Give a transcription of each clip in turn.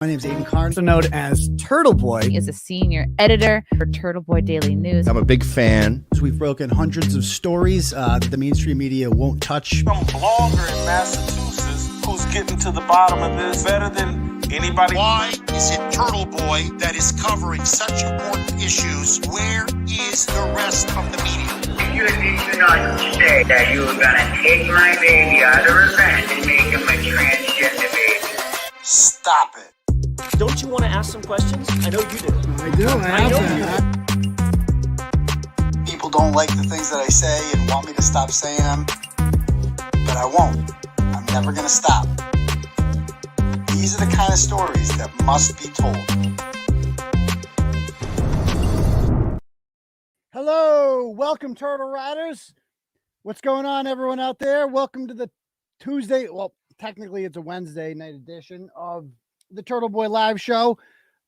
My name is Aidan, also known as Turtleboy. He is a senior editor for Turtleboy Daily News. I'm a big fan. We've broken hundreds of stories that the mainstream media won't touch. Some blogger in Massachusetts who's getting to the bottom of this better than anybody. Why is it Turtleboy that is covering such important issues? Where is the rest of the media? You did not say that you were going to take my baby out of revenge and make him a transgender baby. Stop it. Don't you want to ask some questions? I know you do. I do. I know you do. People don't like the things that I say and want me to stop saying them, but I won't. I'm never going to stop. These are the kind of stories that must be told. Hello, welcome Turtle Riders. What's going on, everyone out there? Welcome to the Tuesday, well, technically it's a Wednesday night edition of the Turtleboy live show,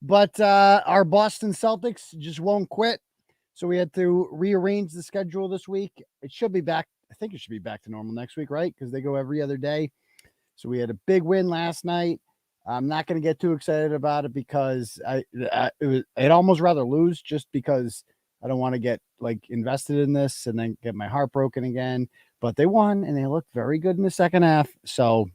but our Boston Celtics just won't quit, so we had to rearrange the schedule this week. It should be back. I think it should be back to normal next week, right? Because they go every other day. So we had a big win last night. I'm not going to get too excited about it because I'd almost rather lose, just because I don't want to get like invested in this and then get my heart broken again. But they won and they looked very good in the second half. So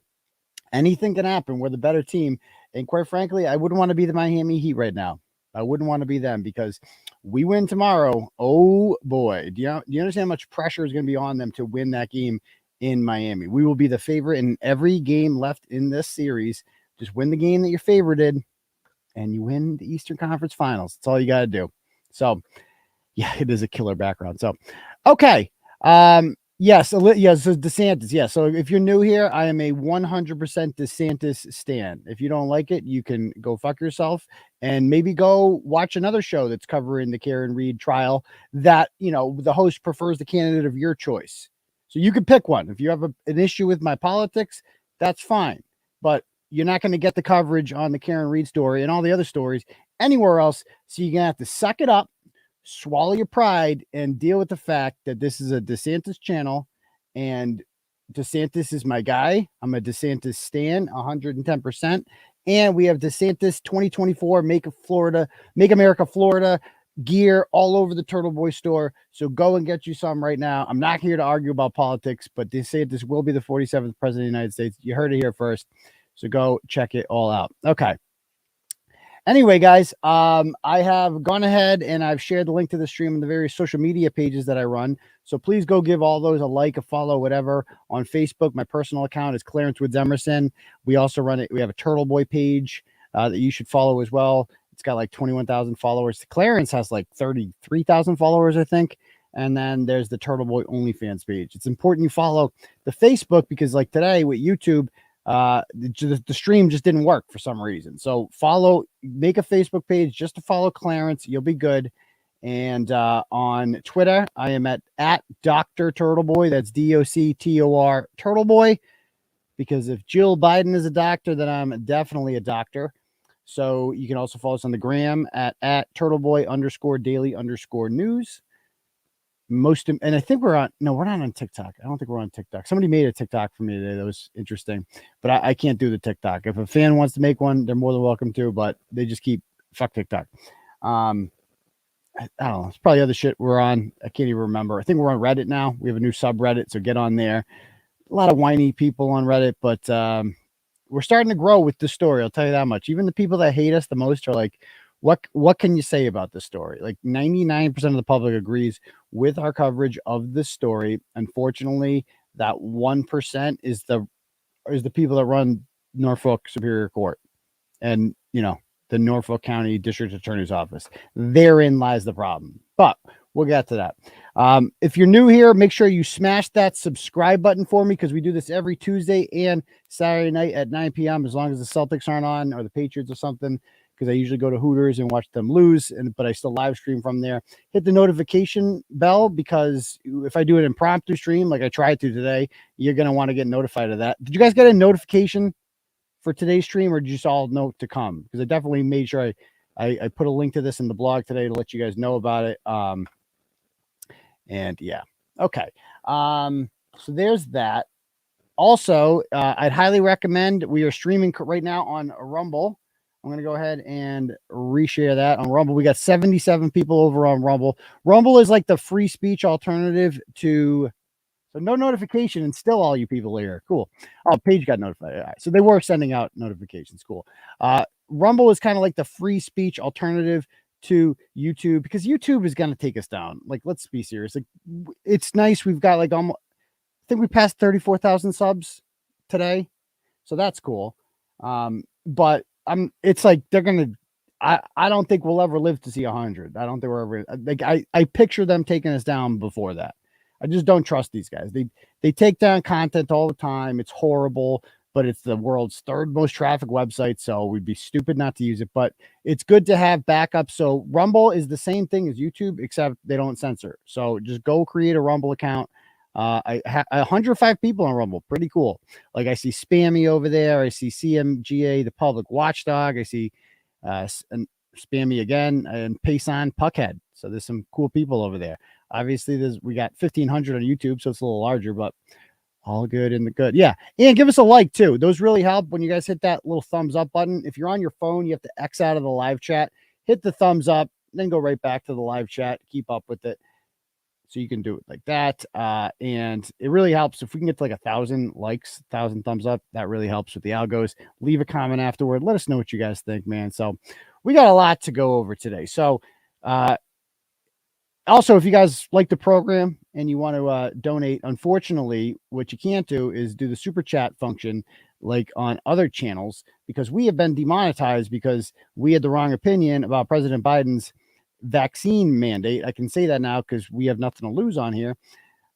anything can happen. We're the better team. And quite frankly, I wouldn't want to be the Miami Heat right now. I wouldn't want to be them, because we win tomorrow. Oh boy. Do you understand how much pressure is going to be on them to win that game in Miami? We will be the favorite in every game left in this series. Just win the game that you're favorited and you win the Eastern Conference Finals. That's all you got to do. So yeah, it is a killer background. So, okay. Yes, so DeSantis. Yeah, so if you're new here, I am a 100% DeSantis stan. If you don't like it, you can go fuck yourself and maybe go watch another show that's covering the Karen Read trial that, you know, the host prefers the candidate of your choice. So you can pick one. If you have an issue with my politics, that's fine. But you're not going to get the coverage on the Karen Read story and all the other stories anywhere else. So you're going to have to suck it up, swallow your pride, and deal with the fact that this is a DeSantis channel and DeSantis is my guy. I'm a DeSantis stan 110%. And we have DeSantis 2024 Make America Florida gear all over the Turtleboy store. So go and get you some right now. I'm not here to argue about politics, but DeSantis will be the 47th president of the United States. You heard it here first. So go check it all out. Okay. Anyway, guys, I have gone ahead and I've shared the link to the stream on the various social media pages that I run. So please go give all those a like, a follow, whatever. On Facebook, my personal account is 𝗿𝗏𝗏𝗏𝗏𝗏𝗏. We also run it. We have a Turtleboy page that you should follow as well. It's got like 21,000 followers. Clarence has like 33,000 followers, I think. And then there's the Turtleboy OnlyFans page. It's important you follow the Facebook because, like today with YouTube, the stream just didn't work for some reason. So make a Facebook page just to follow Clarence. You'll be good. And on Twitter, I am at Dr. Turtleboy. That's DOCTOR Turtleboy. Because if Jill Biden is a doctor, then I'm definitely a doctor. So you can also follow us on the gram at Turtleboy_daily_news. And I think we're not on TikTok. I don't think we're on TikTok. Somebody made a TikTok for me today that was interesting, but I can't do the TikTok. If a fan wants to make one, they're more than welcome to, but they just keep fuck TikTok. I don't know. It's probably other shit we're on. I can't even remember. I think we're on Reddit now. We have a new subreddit, so get on there. A lot of whiny people on Reddit, but we're starting to grow with this story. I'll tell you that much. Even the people that hate us the most are like, what can you say about this story? Like 99% of the public agrees with our coverage of this story. Unfortunately, that 1% is the people that run Norfolk Superior Court and, you know, the Norfolk County District Attorney's Office. Therein lies the problem. But we'll get to that. If you're new here, make sure you smash that subscribe button for me, because we do this every Tuesday and Saturday night at 9 p.m. as long as the Celtics aren't on or the Patriots or something, because I usually go to Hooters and watch them lose, but I still live stream from there. Hit the notification bell, because if I do an impromptu stream like I tried to today, you're going to want to get notified of that. Did you guys get a notification for today's stream, or did you just all know to come? Because I definitely made sure I put a link to this in the blog today to let you guys know about it. And yeah. Okay. So there's that. Also, I'd highly recommend, we are streaming right now on Rumble. I'm going to go ahead and reshare that on Rumble. We got 77 people over on Rumble. Rumble is like the free speech alternative to, so no notification, and still all you people here. Cool. Oh, Paige got notified. All right. So they were sending out notifications. Cool. Rumble is kind of like the free speech alternative to YouTube, because YouTube is going to take us down. Like, let's be serious. Like, it's nice. We've got like almost, I think we passed 34,000 subs today. So that's cool. But it's like, they're going to, I don't think we'll ever live to see 100. I don't think we're ever, like, I picture them taking us down before that. I just don't trust these guys. They take down content all the time. It's horrible, but it's the world's third most traffic website, so we'd be stupid not to use it. But it's good to have backup. So Rumble is the same thing as YouTube, except they don't censor. So just go create a Rumble account. I have 105 people on Rumble. Pretty cool. Like, I see Spammy over there. I see CMGA, the public watchdog. I see and Spammy again, and 𝗵𝗂𝗄𝗏. So there's some cool people over there. Obviously, we got 1,500 on YouTube, so it's a little larger, but all good in the good. Yeah. And give us a like too. Those really help when you guys hit that little thumbs up button. If you're on your phone, you have to X out of the live chat, hit the thumbs up, then go right back to the live chat. Keep up with it. So you can do it like that. And it really helps if we can get to like 1,000 likes, 1,000 thumbs up. That really helps with the algos. Leave a comment afterward. Let us know what you guys think, man. So we got a lot to go over today. So, also, if you guys like the program and you want to donate, unfortunately, what you can't do is do the super chat function like on other channels, because we have been demonetized because we had the wrong opinion about President Biden's vaccine mandate. I can say that now because we have nothing to lose on here.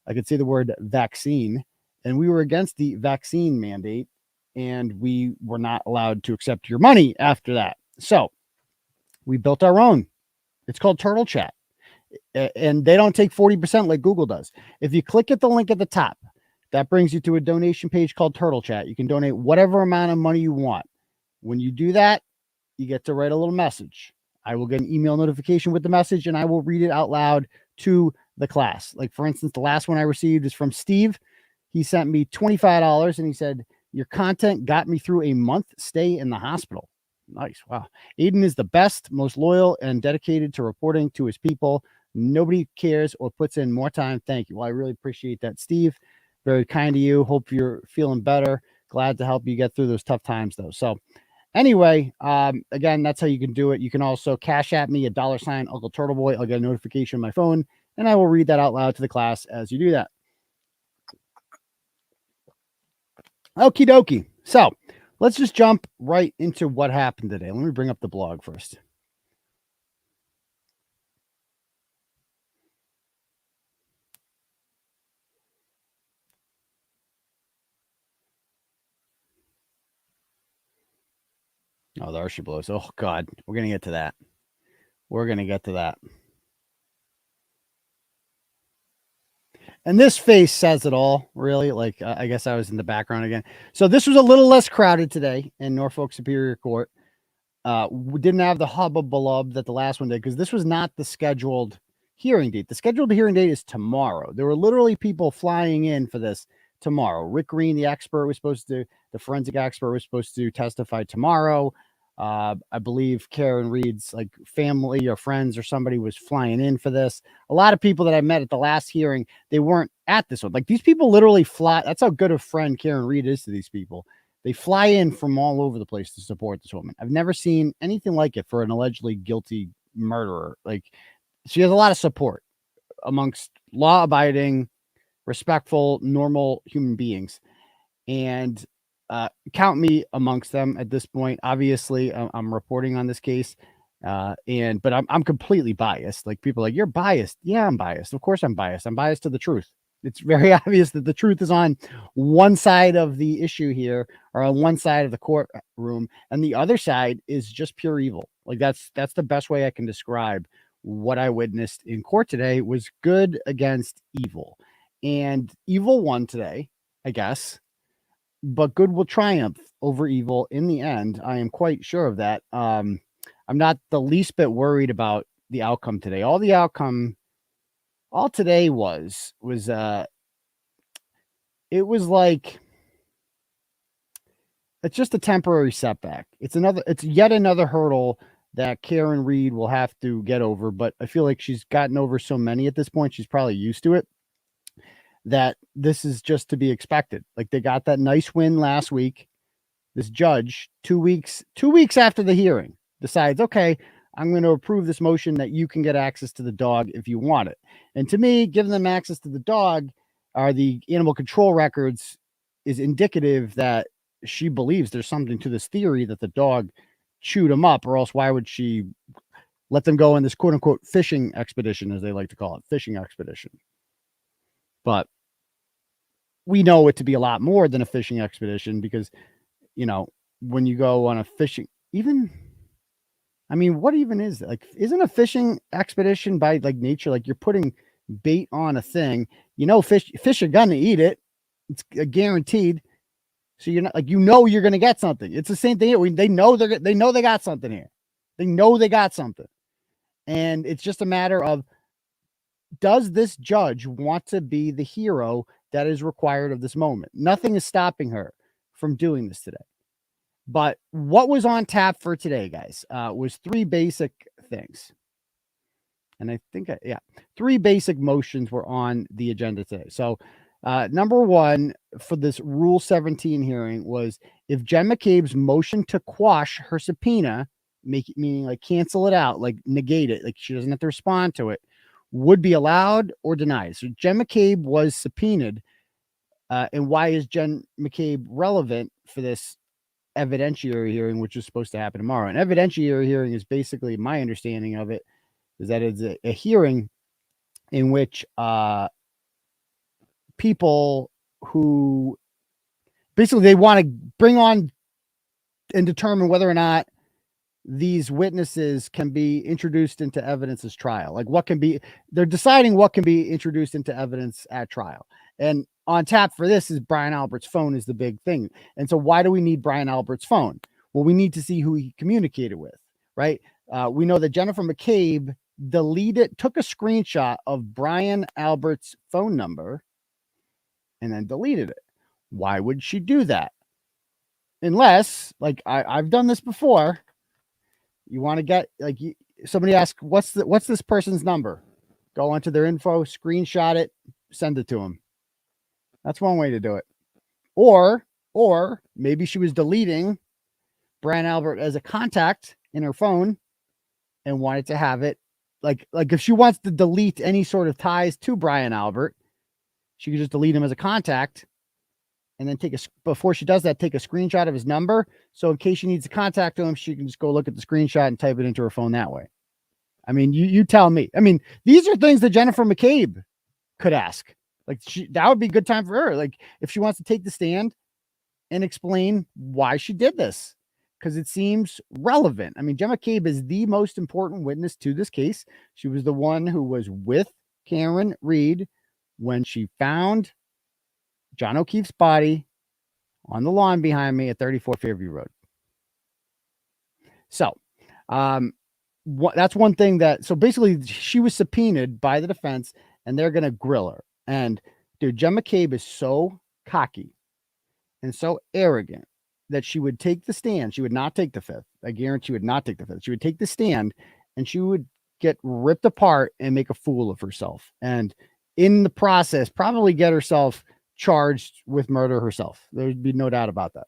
I could say the word vaccine, and we were against the vaccine mandate, and we were not allowed to accept your money after that. So we built our own. It's called Turtle Chat. And they don't take 40% like Google does. If you click at the link at the top, that brings you to a donation page called Turtle Chat. You can donate whatever amount of money you want. When you do that, you get to write a little message. I will get an email notification with the message, and I will read it out loud to the class. Like, for instance, the last one I received is from Steve. He sent me $25, and he said, "Your content got me through a month stay in the hospital." Nice. Wow. Aidan is the best, most loyal, and dedicated to reporting to his people. Nobody cares or puts in more time. Thank you. Well, I really appreciate that, Steve. Very kind of you. Hope you're feeling better. Glad to help you get through those tough times, though. So anyway, again, that's how you can do it. You can also cash at me at $sign Uncle Turtleboy. I'll get a notification on my phone, and I will read that out loud to the class as you do that. Okie dokie. So let's just jump right into what happened today. Let me bring up the blog first. Oh, the 𝗟𝗶𝗆. Oh, God. We're going to get to that. We're going to get to that. And this face says it all, really. Like, I guess I was in the background again. So this was a little less crowded today in Norfolk Superior Court. We didn't have the 𝗵𝗶𝗆 that the last one did, because this was not the scheduled hearing date. The scheduled hearing date is tomorrow. There were literally people flying in for this tomorrow. Rick Green, the forensic expert, was supposed to testify tomorrow. I believe Karen Reed's like family or friends or somebody was flying in for this. A lot of people that I met at the last hearing, they weren't at this one. Like, these people literally fly. That's how good a friend Karen Reed is to these people. They fly in from all over the place to support this woman. I've never seen anything like it for an allegedly guilty murderer. Like, she has a lot of support amongst law-abiding, respectful, normal human beings. And count me amongst them at this point. Obviously, I'm reporting on this case, but I'm completely biased. Like, people are like, "You're biased." Yeah, I'm biased. Of course I'm biased. I'm biased to the truth. It's very obvious that the truth is on one side of the issue here, or on one side of the courtroom, and the other side is just pure evil. Like, that's the best way I can describe what I witnessed in court today. Was good against evil, and evil won today, I guess. But good will triumph over evil in the end. I am quite sure of that. I'm not the least bit worried about the outcome today. All today was it was like, it's just a temporary setback. It's yet another hurdle that Karen Reed will have to get over. But I feel like she's gotten over so many at this point. She's probably used to it, that this is just to be expected. Like, they got that nice win last week. This judge, 2 weeks after the hearing, decides, okay, I'm going to approve this motion that you can get access to the dog if you want it. And to me, giving them access to the dog or the animal control records is indicative that she believes there's something to this theory that the dog chewed him up, or else why would she let them go on this quote unquote fishing expedition, as they like to call it, fishing expedition. But we know it to be a lot more than a fishing expedition, because, you know, when you go on a fishing, what even is it? Like, isn't a fishing expedition by like nature, like you're putting bait on a thing, you know, fish are gonna eat it. It's guaranteed. So you're not like, you're going to get something. It's the same thing here. They know they got something here. They know they got something. And it's just a matter of, does this judge want to be the hero that is required of this moment? Nothing is stopping her from doing this today. But what was on tap for today, guys, was three basic things. And I think, three basic motions were on the agenda today. So number one for this Rule 17 hearing was if Jen McCabe's motion to quash her subpoena, meaning like cancel it out, like negate it, like she doesn't have to respond to it, would be allowed or denied. So Jen McCabe was subpoenaed. And why is Jen McCabe relevant for this evidentiary hearing, which is supposed to happen tomorrow? An evidentiary hearing is basically, my understanding of it is that it's a hearing in which people who basically they want to bring on and determine whether or not these witnesses can be introduced into evidence as trial. Like, they're deciding what can be introduced into evidence at trial. And on tap for this is Brian Albert's phone is the big thing. And so why do we need Brian Albert's phone? Well, we need to see who he communicated with, right? We know that Jennifer McCabe took a screenshot of Brian Albert's phone number and then deleted it. Why would she do that? Unless, like, I've done this before. You want to get, like, somebody asks, what's this person's number? Go onto their info, screenshot it, send it to them. That's one way to do it. Or maybe she was deleting Brian Albert as a contact in her phone and wanted to have it, like if she wants to delete any sort of ties to Brian Albert, she could just delete him as a contact and then before she does that, take a screenshot of his number. So in case she needs to contact him, she can just go look at the screenshot and type it into her phone that way. I mean, you tell me. I mean, these are things that Jennifer McCabe could ask. Like, that would be a good time for her. Like, if she wants to take the stand and explain why she did this, because it seems relevant. I mean, Jen McCabe is the most important witness to this case. She was the one who was with Karen Reed when she found John O'Keefe's body on the lawn behind me at 34 Fairview Road. So, that's one thing so basically she was subpoenaed by the defense and they're going to grill her. And dude, Jen McCabe is so cocky and so arrogant that she would take the stand. She would not take the fifth. I guarantee she would not take the fifth. She would take the stand and she would get ripped apart and make a fool of herself. And in the process, probably get herself charged with murder herself. There'd be no doubt about that.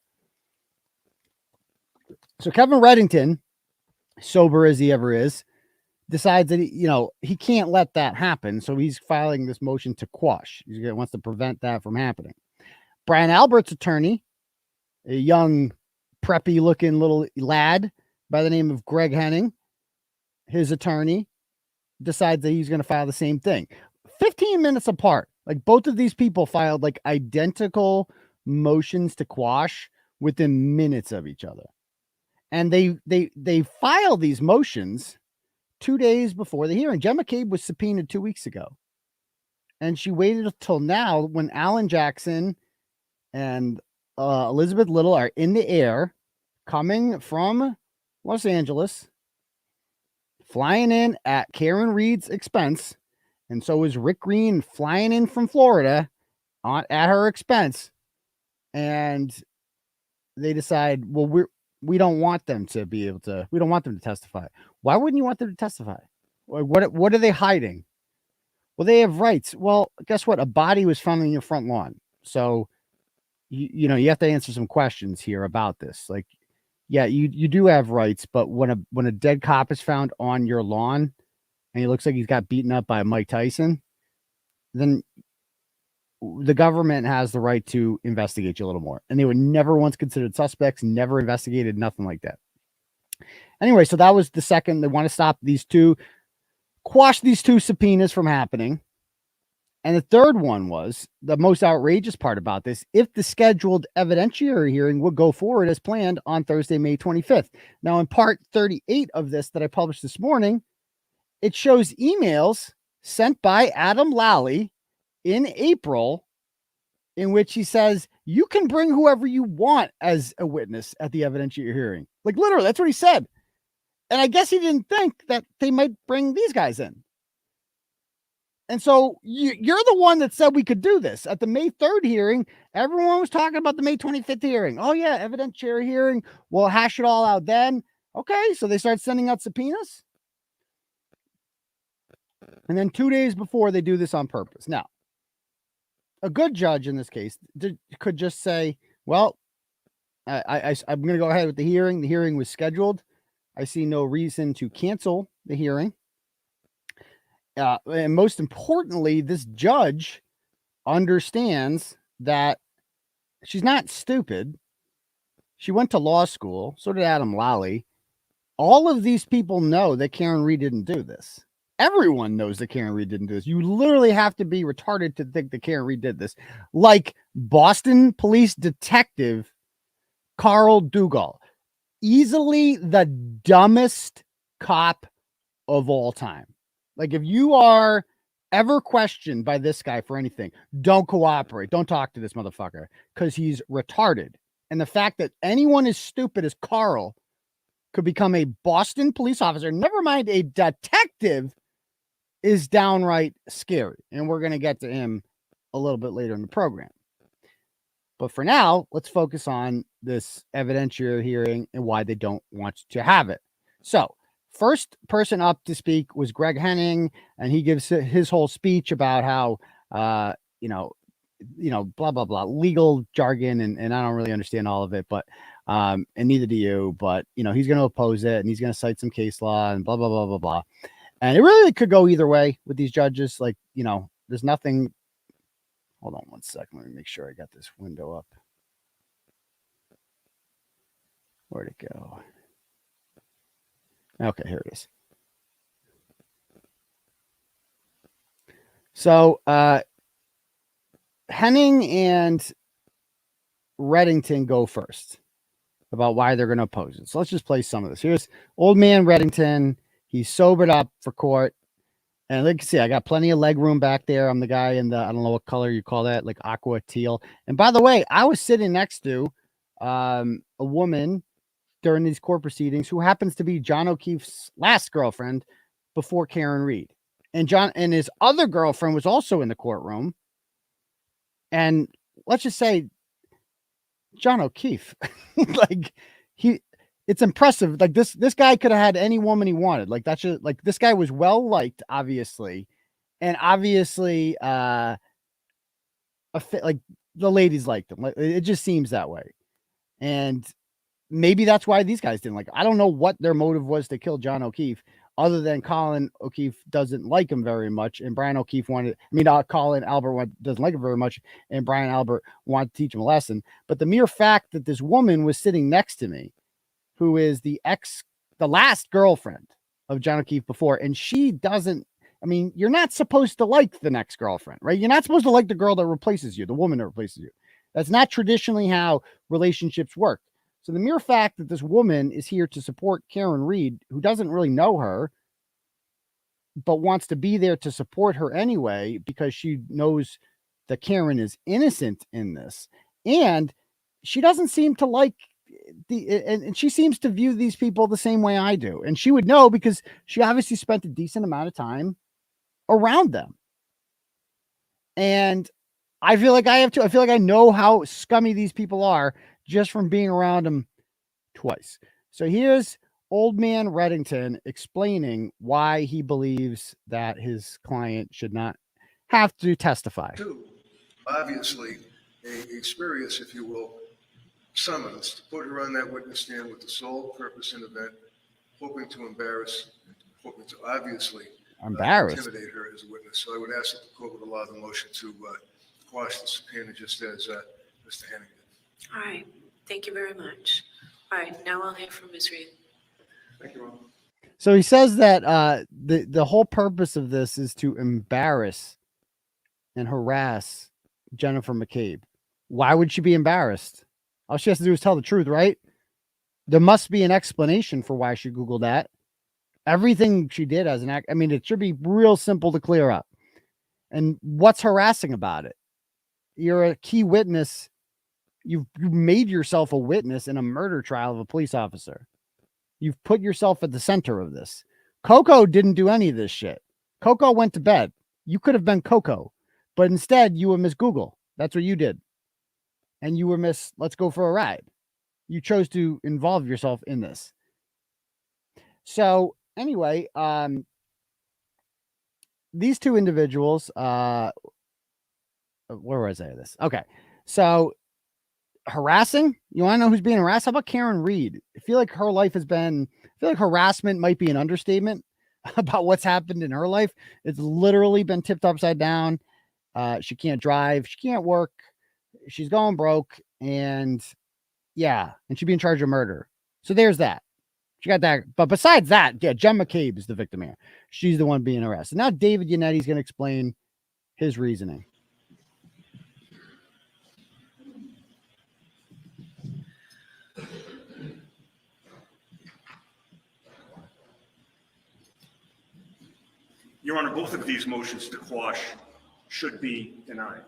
So Kevin Reddington, sober as he ever is, decides that he can't let that happen. So he's filing this motion to quash. He wants to prevent that from happening. Brian Albert's attorney, a young preppy looking little lad by the name of Greg Henning, his attorney, decides that he's going to file the same thing. 15 minutes apart. Like, both of these people filed like identical motions to quash within minutes of each other. And they filed these motions 2 days before the hearing. Jen McCabe was subpoenaed 2 weeks ago. And she waited until now when Alan Jackson and Elizabeth Little are in the air coming from Los Angeles, flying in at Karen Reed's expense. And so is Rick Green flying in from Florida at her expense. And they decide, well, we don't want them to be able to, we don't want them to testify. Why wouldn't you want them to testify? What are they hiding? Well, they have rights. Well, guess what? A body was found on your front lawn. So, you know, you have to answer some questions here about this. Like, yeah, you do have rights, but when a dead cop is found on your lawn and he looks like he's got beaten up by Mike Tyson, then the government has the right to investigate you a little more. And they were never once considered suspects, never investigated, nothing like that. Anyway, so that was the second. They want to stop these two, quash these two subpoenas from happening. And the third one was the most outrageous part about this: if the scheduled evidentiary hearing would go forward as planned on Thursday, May 25th. Now, in part 38 of this that I published this morning, it shows emails sent by Adam Lally in April in which he says, you can bring whoever you want as a witness at the evidentiary hearing. Like, literally, that's what he said. And I guess he didn't think that they might bring these guys in. And so you're the one that said we could do this. At the May 3rd hearing, everyone was talking about the May 25th hearing. Oh, yeah, evidentiary hearing. We'll hash it all out then. Okay, so they start sending out subpoenas. And then 2 days before, they do this on purpose. Now, a good judge in this case could just say, well, I'm going to go ahead with the hearing. The hearing was scheduled. I see no reason to cancel the hearing. And most importantly, this judge understands that she's not stupid. She went to law school. So did Adam Lally. All of these people know that Karen Reed didn't do this. Everyone knows that Karen Reed didn't do this. You literally have to be retarded to think that Karen Reed did this. Like Boston police detective Carl Dougal, easily the dumbest cop of all time. Like, if you are ever questioned by this guy for anything, don't cooperate. Don't talk to this motherfucker because he's retarded. And the fact that anyone as stupid as Carl could become a Boston police officer, never mind a detective, is downright scary. And we're going to get to him a little bit later in the program. But for now, let's focus on this evidentiary hearing and why they don't want to have it. So, first person up to speak was Greg Henning, and he gives his whole speech about how, blah, blah, blah, legal jargon. And I don't really understand all of it, but, and neither do you, but, he's going to oppose it and he's going to cite some case law and blah, blah, blah, blah, blah. And it really could go either way with these judges. Like, there's nothing. Hold on one second. Let me make sure I got this window up. Where'd it go? Okay, here it is. So Henning and Reddington go first about why they're going to oppose it. So let's just play some of this. Here's old man Reddington. He's sobered up for court. And like you see, I got plenty of leg room back there. I'm the guy in the, I don't know what color you call that, like aqua teal. And by the way, I was sitting next to a woman during these court proceedings who happens to be John O'Keefe's last girlfriend before Karen Reed. And John and his other girlfriend was also in the courtroom. And let's just say John O'Keefe, it's impressive. Like this guy could have had any woman he wanted. Like that's just like this guy was well liked, obviously. And obviously, like the ladies liked him. Like, it just seems that way. And maybe that's why these guys didn't like him. I don't know what their motive was to kill John O'Keefe, other than Colin O'Keefe doesn't like him very much. And Brian O'Keefe Colin Albert doesn't like him very much. And Brian Albert wanted to teach him a lesson. But the mere fact that this woman was sitting next to me, who is the last girlfriend of John O'Keefe before, and she doesn't, you're not supposed to like the next girlfriend, right? You're not supposed to like the girl that replaces you, the woman that replaces you. That's not traditionally how relationships work. So the mere fact that this woman is here to support Karen Reed, who doesn't really know her, but wants to be there to support her anyway, because she knows that Karen is innocent in this. And she doesn't seem to like and she seems to view these people the same way I do. And she would know because she obviously spent a decent amount of time around them. And I feel like I have to. I feel like I know how scummy these people are just from being around them twice. So here's Old Man Reddington explaining why he believes that his client should not have to testify. Two, obviously, a spurious, if you will, summons to put her on that witness stand with the sole purpose and event, hoping to embarrass, hoping to obviously intimidate her as a witness. So I would ask that the court would allow the motion to quash the subpoena, just as Mr. Henning did. All right. Thank you very much. All right. Now I'll hear from Ms. Reed. Thank you, Ron. So he says that the whole purpose of this is to embarrass and harass Jennifer McCabe. Why would she be embarrassed? All she has to do is tell the truth, right? There must be an explanation for why she Googled that. Everything she did as an act, I mean, it should be real simple to clear up. And what's harassing about it? You're a key witness. You've made yourself a witness in a murder trial of a police officer. You've put yourself at the center of this. Coco didn't do any of this shit. Coco went to bed. You could have been Coco, but instead you were Miss Google. That's what you did. And you were Miss Let's Go for a Ride. You chose to involve yourself in this. So anyway, these two individuals, where was I this? Okay. So harassing, you want to know who's being harassed? How about Karen Reed? I feel like her life has been, I feel like harassment might be an understatement about what's happened in her life. It's literally been tipped upside down. She can't drive. She can't work. She's going broke. And yeah, and she'd be in charge of murder. So there's that. She got that. But besides that, yeah, Jen McCabe is the victim here. She's the one being arrested. Now David Yanetti's going to explain his reasoning. Your Honor, both of these motions to quash should be denied.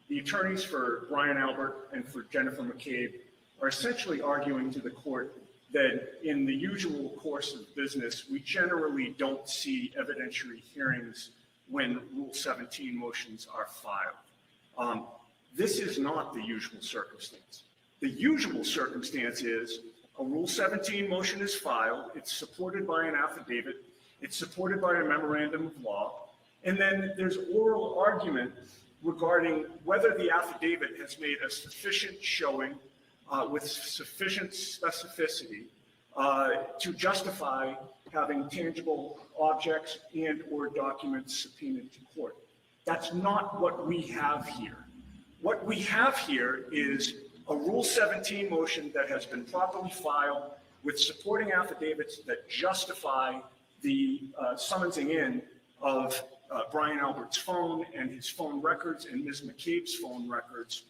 The attorneys for Brian Albert and for Jennifer McCabe are essentially arguing to the court that in the usual course of business, we generally don't see evidentiary hearings when Rule 17 motions are filed. This is not the usual circumstance. The usual circumstance is a Rule 17 motion is filed, it's supported by an affidavit, it's supported by a memorandum of law, and then there's oral argument regarding whether the affidavit has made a sufficient showing with sufficient specificity to justify having tangible objects and or documents subpoenaed to court. That's not what we have here. What we have here is a Rule 17 motion that has been properly filed with supporting affidavits that justify the summonsing in of Brian Albert's phone and his phone records and Ms. McCabe's phone records.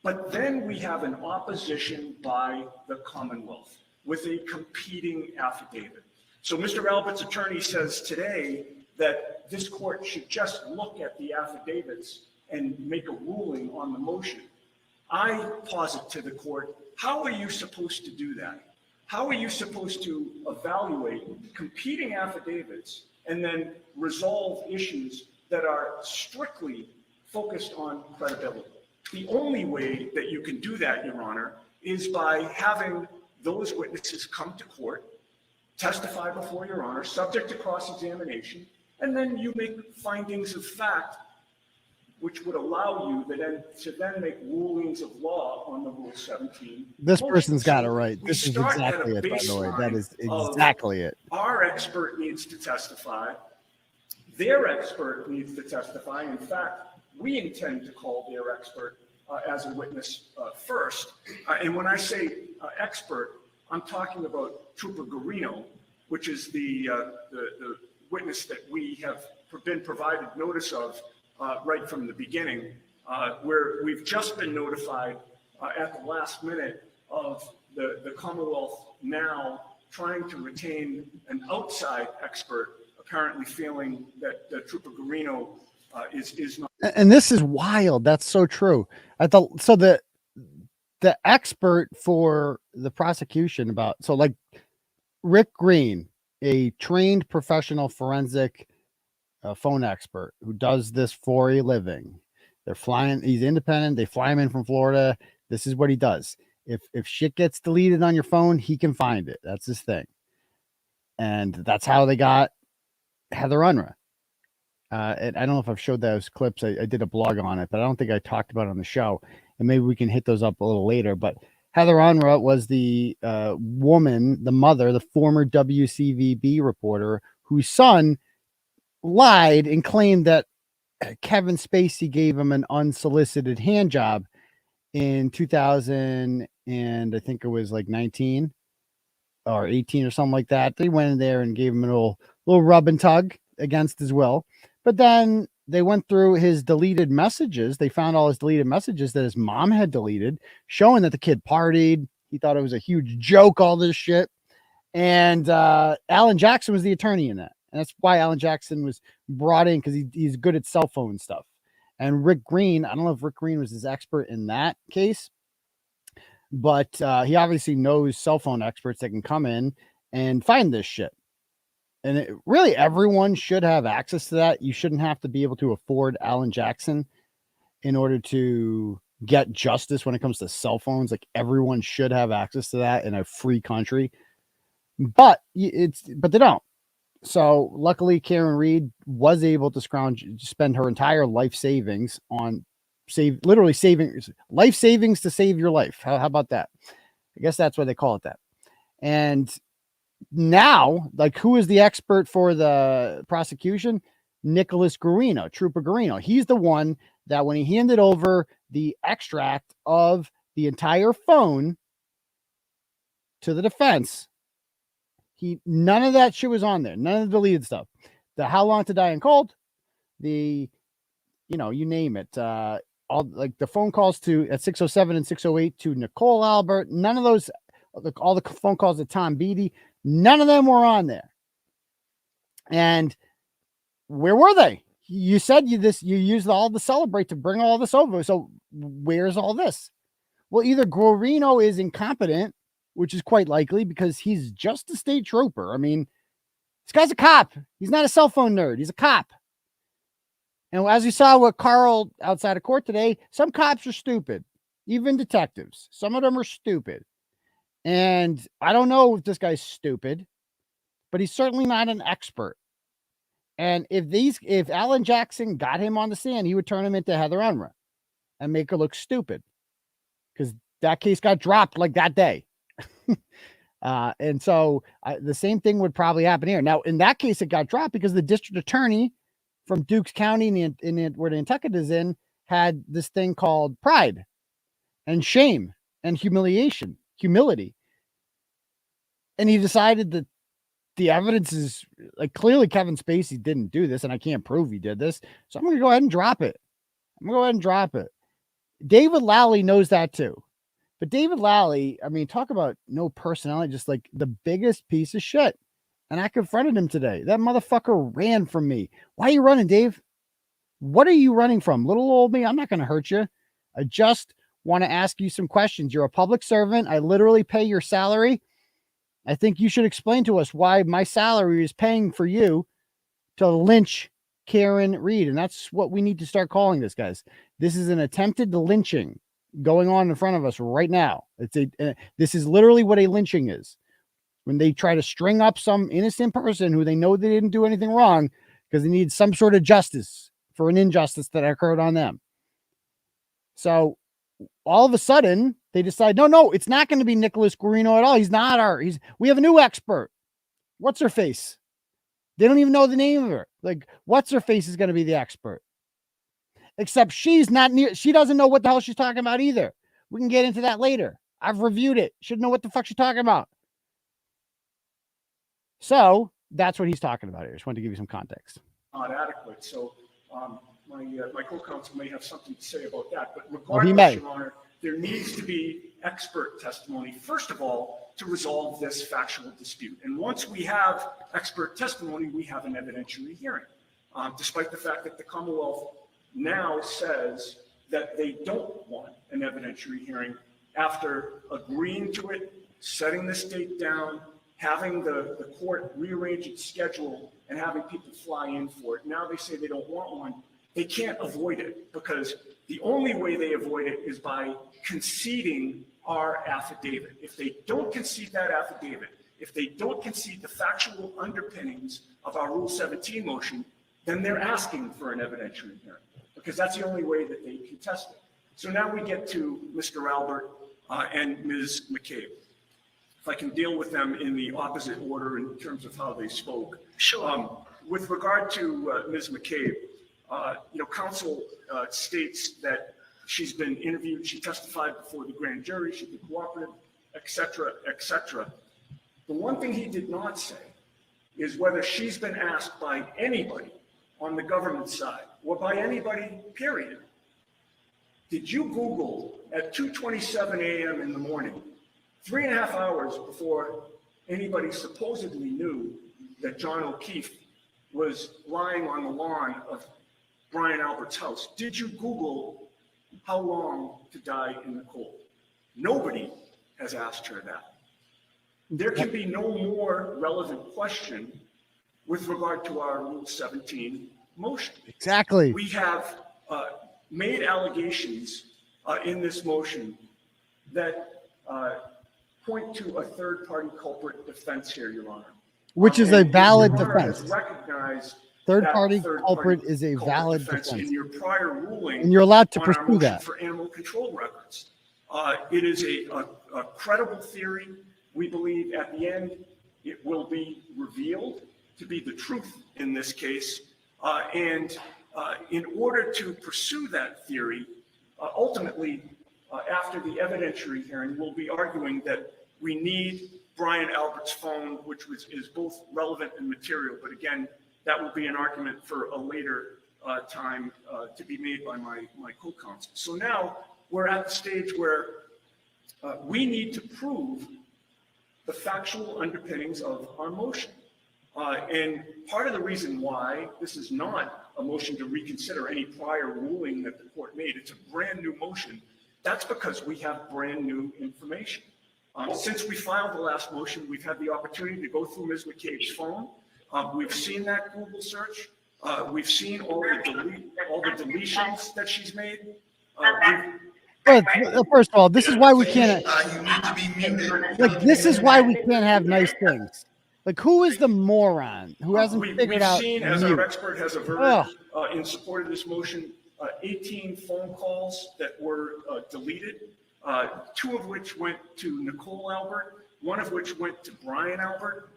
But then we have an opposition by the Commonwealth with a competing affidavit. So Mr. Albert's attorney says today that this court should just look at the affidavits and make a ruling on the motion. I posit to the court, how are you supposed to do that? How are you supposed to evaluate competing affidavits and then resolve issues that are strictly focused on credibility? The only way that you can do that, Your Honor, is by having those witnesses come to court, testify before Your Honor, subject to cross-examination, and then you make findings of fact which would allow you to then make rulings of law on the Rule 17. This person's got it right. This is exactly it, by the way. That is exactly it. Our expert needs to testify. Their expert needs to testify. In fact, we intend to call their expert as a witness first. And when I say expert, I'm talking about Trooper Guarino, which is the witness that we have been provided notice of right from the beginning, where we've just been notified at the last minute of the Commonwealth now trying to retain an outside expert, apparently feeling that Trooper Guarino is not. And this is wild. That's so true. So the expert for the prosecution like Rick Green, a trained professional forensic phone expert who does this for a living, They're flying. He's independent. They fly him in from Florida. This is what he does. If shit gets deleted on your phone, he can find it. That's his thing. And that's how they got 𝗵𝗲𝗏. And I don't know if I've showed those clips. I did a blog on it, but I don't think I talked about it on the show. And maybe we can hit those up a little later. But 𝗵𝗲𝗏 was the woman, the mother, the former WCVB reporter whose son lied and claimed that Kevin Spacey gave him an unsolicited hand job in 2000, and I think it was like 19 or 18 or something like that. They went in there and gave him a little rub and tug against his will. But then they went through his deleted messages. They found all his deleted messages that his mom had deleted, showing that the kid partied. He thought it was a huge joke, all this shit. And Alan Jackson was the attorney in that. And that's why Alan Jackson was brought in, because he's good at cell phone stuff. And Rick Green, I don't know if Rick Green was his expert in that case, but he obviously knows cell phone experts that can come in and find this shit. And really, everyone should have access to that. You shouldn't have to be able to afford Alan Jackson in order to get justice when it comes to cell phones. Like, everyone should have access to that in a free country. But they don't. So luckily, Karen Reed was able to spend her entire life savings on literally saving life savings to save your life. How about that? I guess that's why they call it that. And now, like, who is the expert for the prosecution? Nicholas Guarino, Trooper Guarino. He's the one that when he handed over the extract of the entire phone to the defense, none of that shit was on there. None of the deleted stuff. The how long to die in cold, you name it. All like the phone calls at 607 and 608 to Nicole Albert. None of those, all the phone calls to Tom Beatty, none of them were on there. And where were they? You said you used all the Celebrate to bring all this over. So where's all this? Well, either Guarino is incompetent, which is quite likely because he's just a state trooper. I mean, this guy's a cop. He's not a cell phone nerd. He's a cop. And as you saw with Carl outside of court today, some cops are stupid, even detectives. Some of them are stupid. And I don't know if this guy's stupid, but he's certainly not an expert. And if Alan Jackson got him on the stand, he would turn him into 𝗵𝗲𝗏 and make her look stupid, because that case got dropped like that day. And so the same thing would probably happen here. Now, in that case, it got dropped because the district attorney from Dukes County where the Nantucket is in had this thing called pride and shame and humility. And he decided that the evidence is like, clearly Kevin Spacey didn't do this, and I can't prove he did this. So I'm going to go ahead and drop it. David Lally knows that too. But David Lally, I mean, talk about no personality, just like the biggest piece of shit. And I confronted him today. That motherfucker ran from me. Why are you running, Dave? What are you running from? Little old me? I'm not going to hurt you. I just want to ask you some questions. You're a public servant. I literally pay your salary. I think you should explain to us why my salary is paying for you to lynch Karen Reed. And that's what we need to start calling this, guys. This is an attempted lynching going on in front of us right now. This is literally what a lynching is. When they try to string up some innocent person who they know they didn't do anything wrong because they need some sort of justice for an injustice that occurred on them. So all of a sudden they decide, no, it's not going to be Nicholas Guarino at all. He's not we have a new expert. What's her face? They don't even know the name of her. Like, what's her face is going to be the expert. Except she's not near. She doesn't know what the hell she's talking about either. We can get into that later. I've reviewed it. Should know what the fuck she's talking about. So that's what he's talking about here. Just wanted to give you some context. Not adequate. So my co-counsel may have something to say about that. But He may. Your Honor, there needs to be expert testimony, first of all, to resolve this factual dispute. And once we have expert testimony, we have an evidentiary hearing. Despite the fact that the Commonwealth now says that they don't want an evidentiary hearing after agreeing to it, setting this date down, having the court rearrange its schedule, and having people fly in for it. Now they say they don't want one. They can't avoid it because The only way they avoid it is by conceding our affidavit. If they don't concede that affidavit, if they don't concede the factual underpinnings of our Rule 17 motion, then they're asking for an evidentiary hearing, because that's the only way that they contest it. So now we get to Mr. Albert and Ms. McCabe. If I can deal with them in the opposite order in terms of how they spoke. Sure. With regard to Ms. McCabe, counsel states that she's been interviewed, she testified before the grand jury, she's been cooperative, et cetera, et cetera. The one thing he did not say is whether she's been asked by anybody on the government side, or by anybody, period. Did you Google at 2:27 a.m. in the morning, 3.5 hours before anybody supposedly knew that John O'Keefe was lying on the lawn of Brian Albert's house, did you Google how long to die in the cold? Nobody has asked her that. There can be no more relevant question with regard to our Rule 17 motion. Exactly. We have made allegations in this motion that point to a third-party culprit defense here, Your Honor. Which is a valid Your Honor has defense. recognized Third-party that culprit is a culprit valid defense. in your prior ruling, And you're allowed to on our pursue motion that. for animal control records. It is a credible theory. We believe at the end it will be revealed to be the truth in this case. In order to pursue that theory, ultimately, after the evidentiary hearing, we'll be arguing that we need Brian Albert's phone, which is both relevant and material. But again, that will be an argument for a later time to be made by my co-counsel. So now we're at the stage where we need to prove the factual underpinnings of our motion. And part of the reason why this is not a motion to reconsider any prior ruling that the court made, it's a brand new motion, that's because we have brand new information. Since we filed the last motion, we've had the opportunity to go through Ms. McCabe's phone. We've seen that Google search. We've seen all the deletions that she's made. But first of all, this is why we can't. You need to be muted. Like, this is why we can't have nice things. Like, who is the moron who hasn't figured out? We've seen, as mute? our expert has averted, in support of this motion, 18 phone calls that were deleted, 2 of which went to Nicole Albert, 1 of which went to Brian Albert,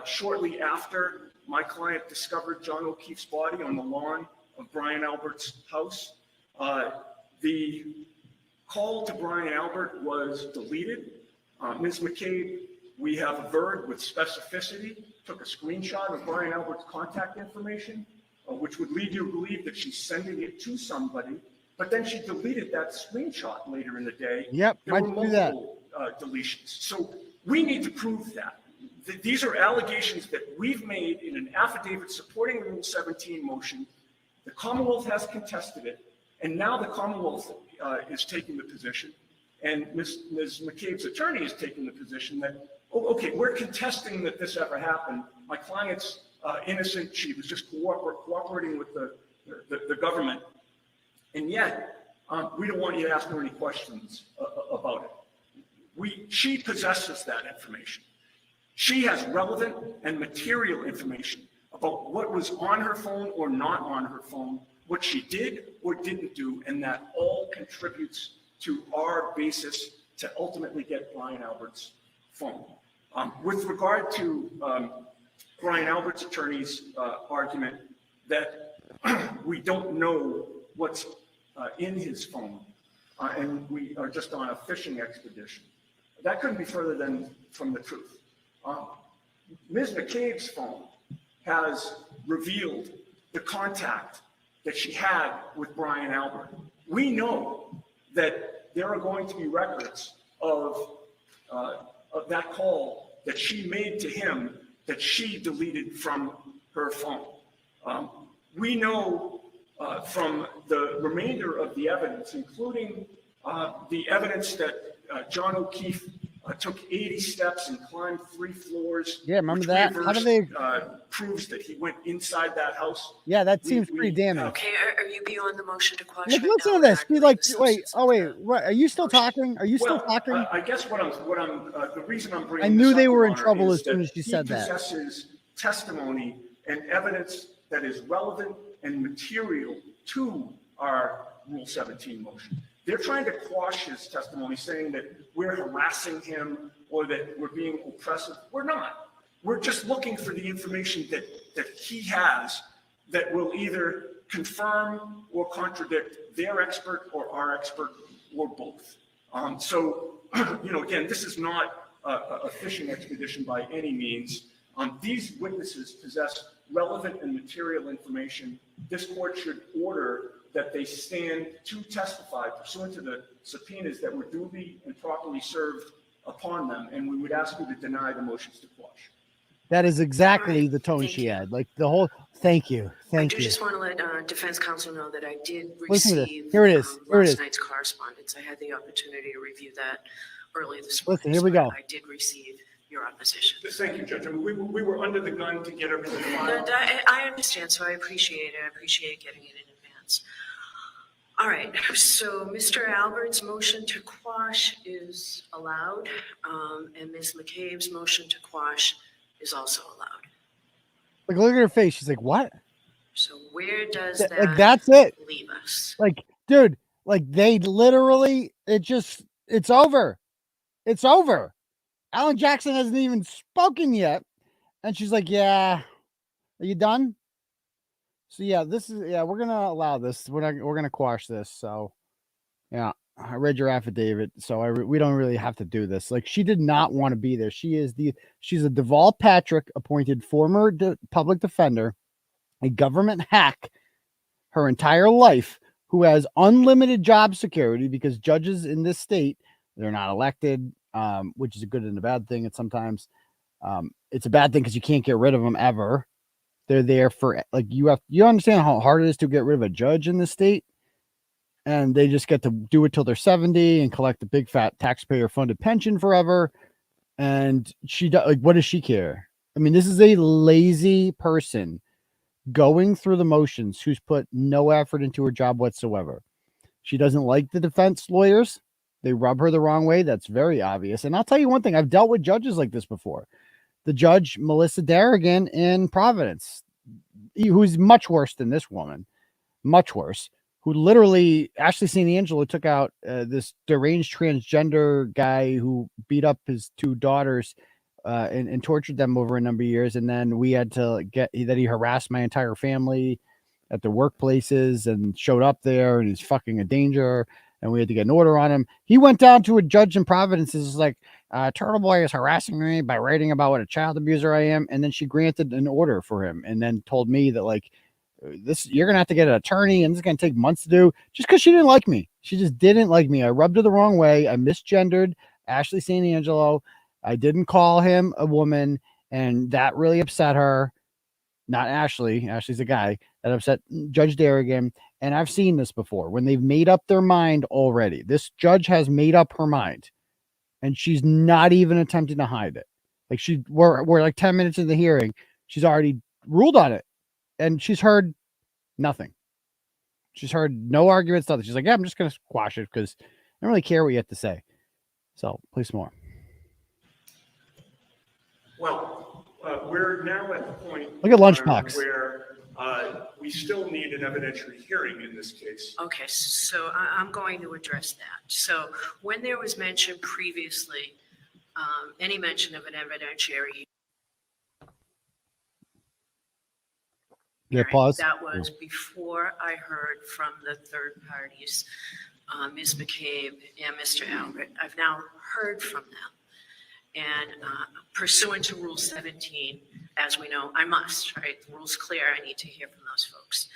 shortly after my client discovered John O'Keefe's body on the lawn of Brian Albert's house. The call to Brian Albert was deleted. Ms. McCabe, we have averred with specificity, took a screenshot of Brian Albert's contact information, which would lead you to believe that she's sending it to somebody, but then she deleted that screenshot later in the day. Yep, There were might do that. multiple deletions. So we need to prove that. These are allegations that we've made in an affidavit supporting the Rule 17 motion. The Commonwealth has contested it, and now the Commonwealth is taking the position, and Ms. McCabe's attorney is taking the position that, oh, okay, we're contesting that this ever happened. My client's innocent. She was just cooperating with the government. And yet, we don't want you to ask her any questions about it. She possesses that information. She has relevant and material information about what was on her phone or not on her phone, what she did or didn't do, and that all contributes to our basis to ultimately get Brian Albert's phone. With regard to Brian Albert's attorney's argument that we don't know what's in his phone, and we are just on a fishing expedition, that couldn't be further than from the truth. Ms. McCabe's phone has revealed the contact that she had with Brian Albert. We know that there are going to be records of that call that she made to him that she deleted from her phone. We know from the remainder of the evidence, including the evidence that John O'Keefe took 80 steps and climbed 3 floors. Yeah, remember which that? How do they? Proves that he went inside that house. Yeah, that seems pretty damning. Okay, are you beyond the motion to quash Like, right listen now? to this. Or Be are like, you wait, substance oh of wait, the what? Are you still motion? talking? Are you still Well, talking? I guess the reason I'm bringing I knew this they up, were Your in Honor, trouble is as soon that as she he said that. possesses testimony and evidence that is relevant and material to our Rule 17 motion. They're trying to quash his testimony, saying that we're harassing him or that we're being oppressive. We're not. We're just looking for the information that he has that will either confirm or contradict their expert or our expert or both. So, again, this is not a fishing expedition by any means. These witnesses possess relevant and material information. This court should order that they stand to testify pursuant to the subpoenas that were duly and properly served upon them, and we would ask you to deny the motions to quash. That is exactly Alright, the tone thank she you. had. Like the whole. Thank you. I Thank do you. just want to let defense counsel know that I did Listen to this. receive Here it is. Here it last is. night's correspondence. I had the opportunity to review that early this morning. Listen, here we so go. I did receive your opposition. Thank you, Judge. I mean, we were under the gun to get everything filed. I understand, so I appreciate it. I appreciate getting it in advance. All right, so Mr. Albert's motion to quash is allowed, and Ms. McCabe's motion to quash is also allowed. Like, look at her face. She's like, what? So where does Like, that that's it. leave us? Like, dude, like they literally, it's over. It's over. Alan Jackson hasn't even spoken yet. And she's like, yeah, are you done? So yeah, we're going to allow this. We're going to quash this. So yeah, I read your affidavit. So we don't really have to do this. Like, she did not want to be there. She's a Deval Patrick appointed former public defender, a government hack her entire life, who has unlimited job security because judges in this state, they're not elected, which is a good and a bad thing. And sometimes it's a bad thing because you can't get rid of them ever. They're there for, like, you understand how hard it is to get rid of a judge in this state, and they just get to do it till they're 70 and collect a big fat taxpayer funded pension forever. And what does she care? I mean, this is a lazy person going through the motions who's put no effort into her job whatsoever. She doesn't like the defense lawyers. They rub her the wrong way. That's very obvious. And I'll tell you one thing, I've dealt with judges like this before. The judge, Melissa Darrigan in Providence, who's much worse than this woman, much worse, who literally, Ashley St. Angelo took out this deranged transgender guy who beat up his 2 daughters and tortured them over a number of years. And then we had to he harassed my entire family at their workplaces and showed up there, and he's fucking a danger. And we had to get an order on him. He went down to a judge in Providence. Is like, Turtleboy is harassing me by writing about what a child abuser I am. And then she granted an order for him and then told me that, like, you're going to have to get an attorney and this is going to take months to do, just because she didn't like me. She just didn't like me. I rubbed her the wrong way. I misgendered Ashley St. Angelo. I didn't call him a woman, and that really upset her. Not Ashley. Ashley's a guy. That upset Judge Darrigan. And I've seen this before when they've made up their mind already. This judge has made up her mind, and she's not even attempting to hide it. Like, we're like 10 minutes in the hearing. She's already ruled on it, and she's heard nothing. She's heard no arguments, nothing. She's like, yeah, I'm just going to squash it because I don't really care what you have to say. So please more. Well, we're now at the point. Look at Lunchbox. Where we still need an evidentiary hearing in this case. Okay, so I'm going to address that. So when there was mention previously, any mention of an evidentiary Yeah, pause. that was before I heard from the third parties, Ms. McCabe and Mr. Albert. I've now heard from them. And pursuant to Rule 17, as we know, I must, right? The rule's clear. I need to hear from those folks.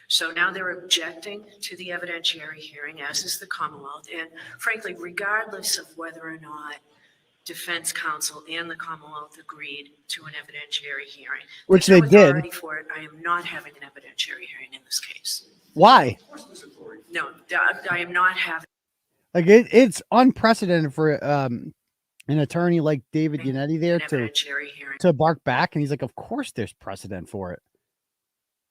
So now they're objecting to the evidentiary hearing, as is the Commonwealth. And frankly, regardless of whether or not defense counsel and the Commonwealth agreed to an evidentiary hearing, Which there's they no did. authority for it. I am not having an evidentiary hearing in this case. Why? No, I am not having. Like, it's unprecedented for an attorney like David Yannetti there An evidentiary hearing. to bark back, and he's like, of course there's precedent for it.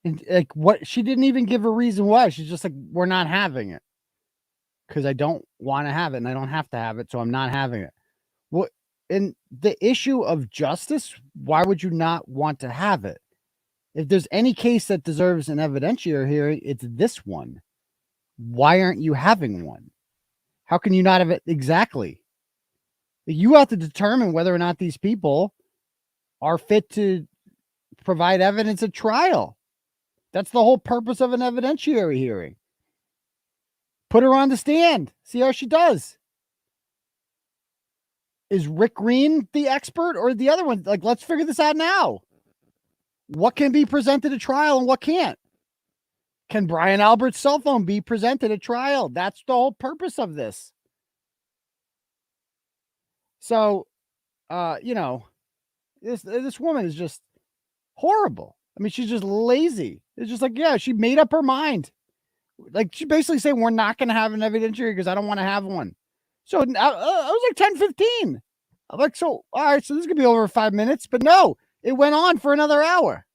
And like, what, she didn't even give a reason why. She's just like, we're not having it because I don't want to have it and I don't have to have it, so I'm not having it. What, and the issue of justice, why would you not want to have it? If there's any case that deserves an evidentiary hearing, it's this one. Why aren't you having one? How can you not have it? Exactly. You have to determine whether or not these people are fit to provide evidence at trial. That's the whole purpose of an evidentiary hearing. Put her on the stand. See how she does. Is Rick Green the expert or the other one? Like, let's figure this out now. What can be presented at trial and what can't? Can Brian Albert's cell phone be presented at trial? That's the whole purpose of this. So, you know, this woman is just horrible. I mean, she's just lazy. It's just like, yeah, she made up her mind. Like, she basically saying, we're not going to have an evidentiary because I don't want to have one. So I was like 10:15. I'm like, so, all right, so this is going to be over 5 minutes. But no, it went on for another hour.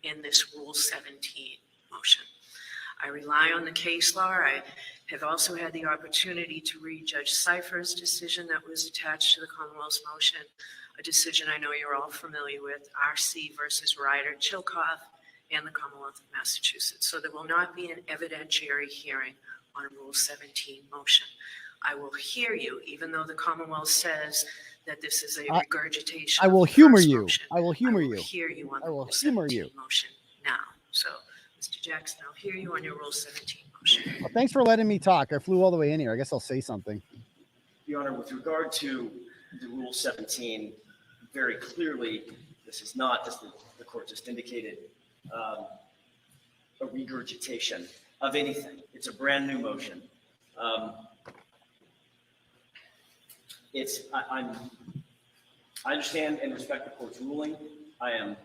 In this Rule 17 motion, I rely on the case law. I have also had the opportunity to read Judge Cipher's decision that was attached to the Commonwealth's motion, a decision I know you're all familiar with, 𝗟𝗏 versus 𝗏𝗏 and the Commonwealth of Massachusetts. So there will not be an evidentiary hearing on a Rule 17 motion. I will hear you, even though the Commonwealth says that this is a regurgitation. I will humor you. I will humor you. Hear you on I will the humor Rule 17 you. motion now. So, Mr. Jackson, I'll hear you on your Rule 17 motion. Well, thanks for letting me talk. I flew all the way in here. I guess I'll say something. Your Honor, with regard to the Rule 17, very clearly, this is not, as the court just indicated, a regurgitation of anything. It's a brand new motion. I understand and respect the court's ruling. I am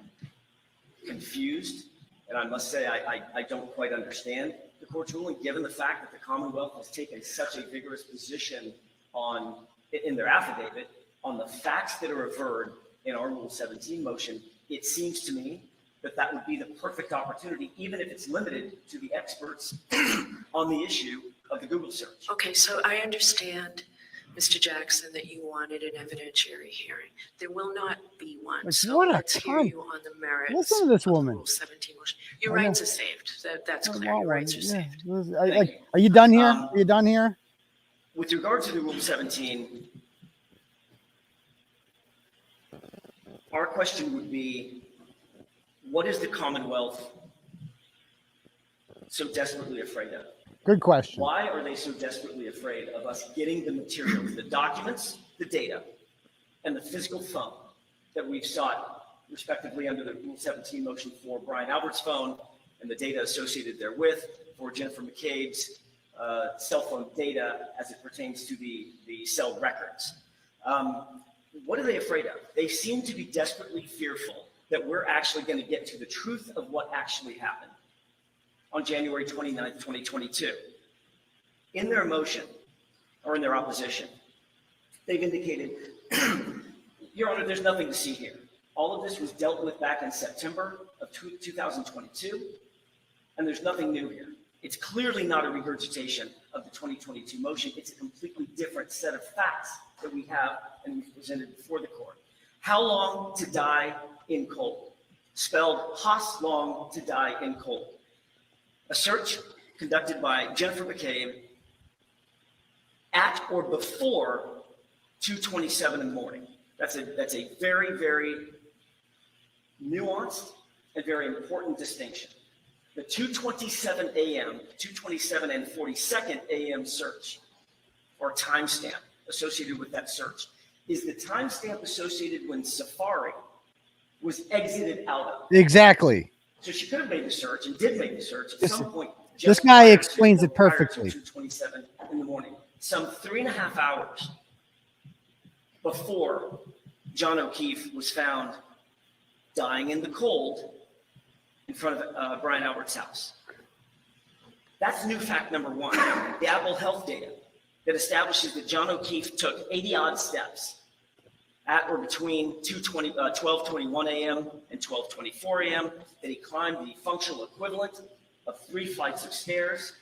confused, and I must say I don't quite understand the court's ruling, given the fact that the Commonwealth has taken such a vigorous position in their affidavit on the facts that are averred in our Rule 17 motion. It seems to me that would be the perfect opportunity, even if it's limited to the experts on the issue of the Google search. Okay, so I understand, Mr. Jackson, that you wanted an evidentiary hearing. There will not be one. Like, So what a let's hear cunt. you on the merits. Listen to this of the woman. Rule 17 motion. Your I know. rights are saved. That's clear. Your rights are saved. Are you done here? Are you done here? With regard to the Rule 17, our question would be, what is the Commonwealth so desperately afraid of? Good question. Why are they so desperately afraid of us getting the materials, the documents, the data, and the physical phone that we've sought, respectively, under the Rule 17 motion for Brian Albert's phone and the data associated therewith, for Jennifer McCabe's cell phone data as it pertains to the cell records? What are they afraid of? They seem to be desperately fearful that we're actually going to get to the truth of what actually happened on January 29th, 2022. In their motion, or in their opposition, they've indicated, Your Honor, there's nothing to see here. All of this was dealt with back in September of 2022, and there's nothing new here. It's clearly not a regurgitation of the 2022 motion. It's a completely different set of facts that we have and we've presented before the court. How long to die in cold? Spelled Haas long to die in cold. A search conducted by Jennifer McCabe at or before 2:27 in the morning. That's a very, very nuanced and very important distinction. The 2:27 a.m., 2:27 and 42nd a.m. search, or timestamp associated with that search, is the timestamp associated when Safari was exited out of. Exactly. So she could have made the search and did make the search at some point. This guy explains it perfectly. 2:27 in the morning, some 3.5 hours before John O'Keefe was found dying in the cold in front of Brian Albert's house. That's new fact number one. The Apple Health data that establishes that John O'Keefe took 80-odd steps at or between 12:21 a.m. and 12:24 a.m., that he climbed the functional equivalent of 3 flights of stairs.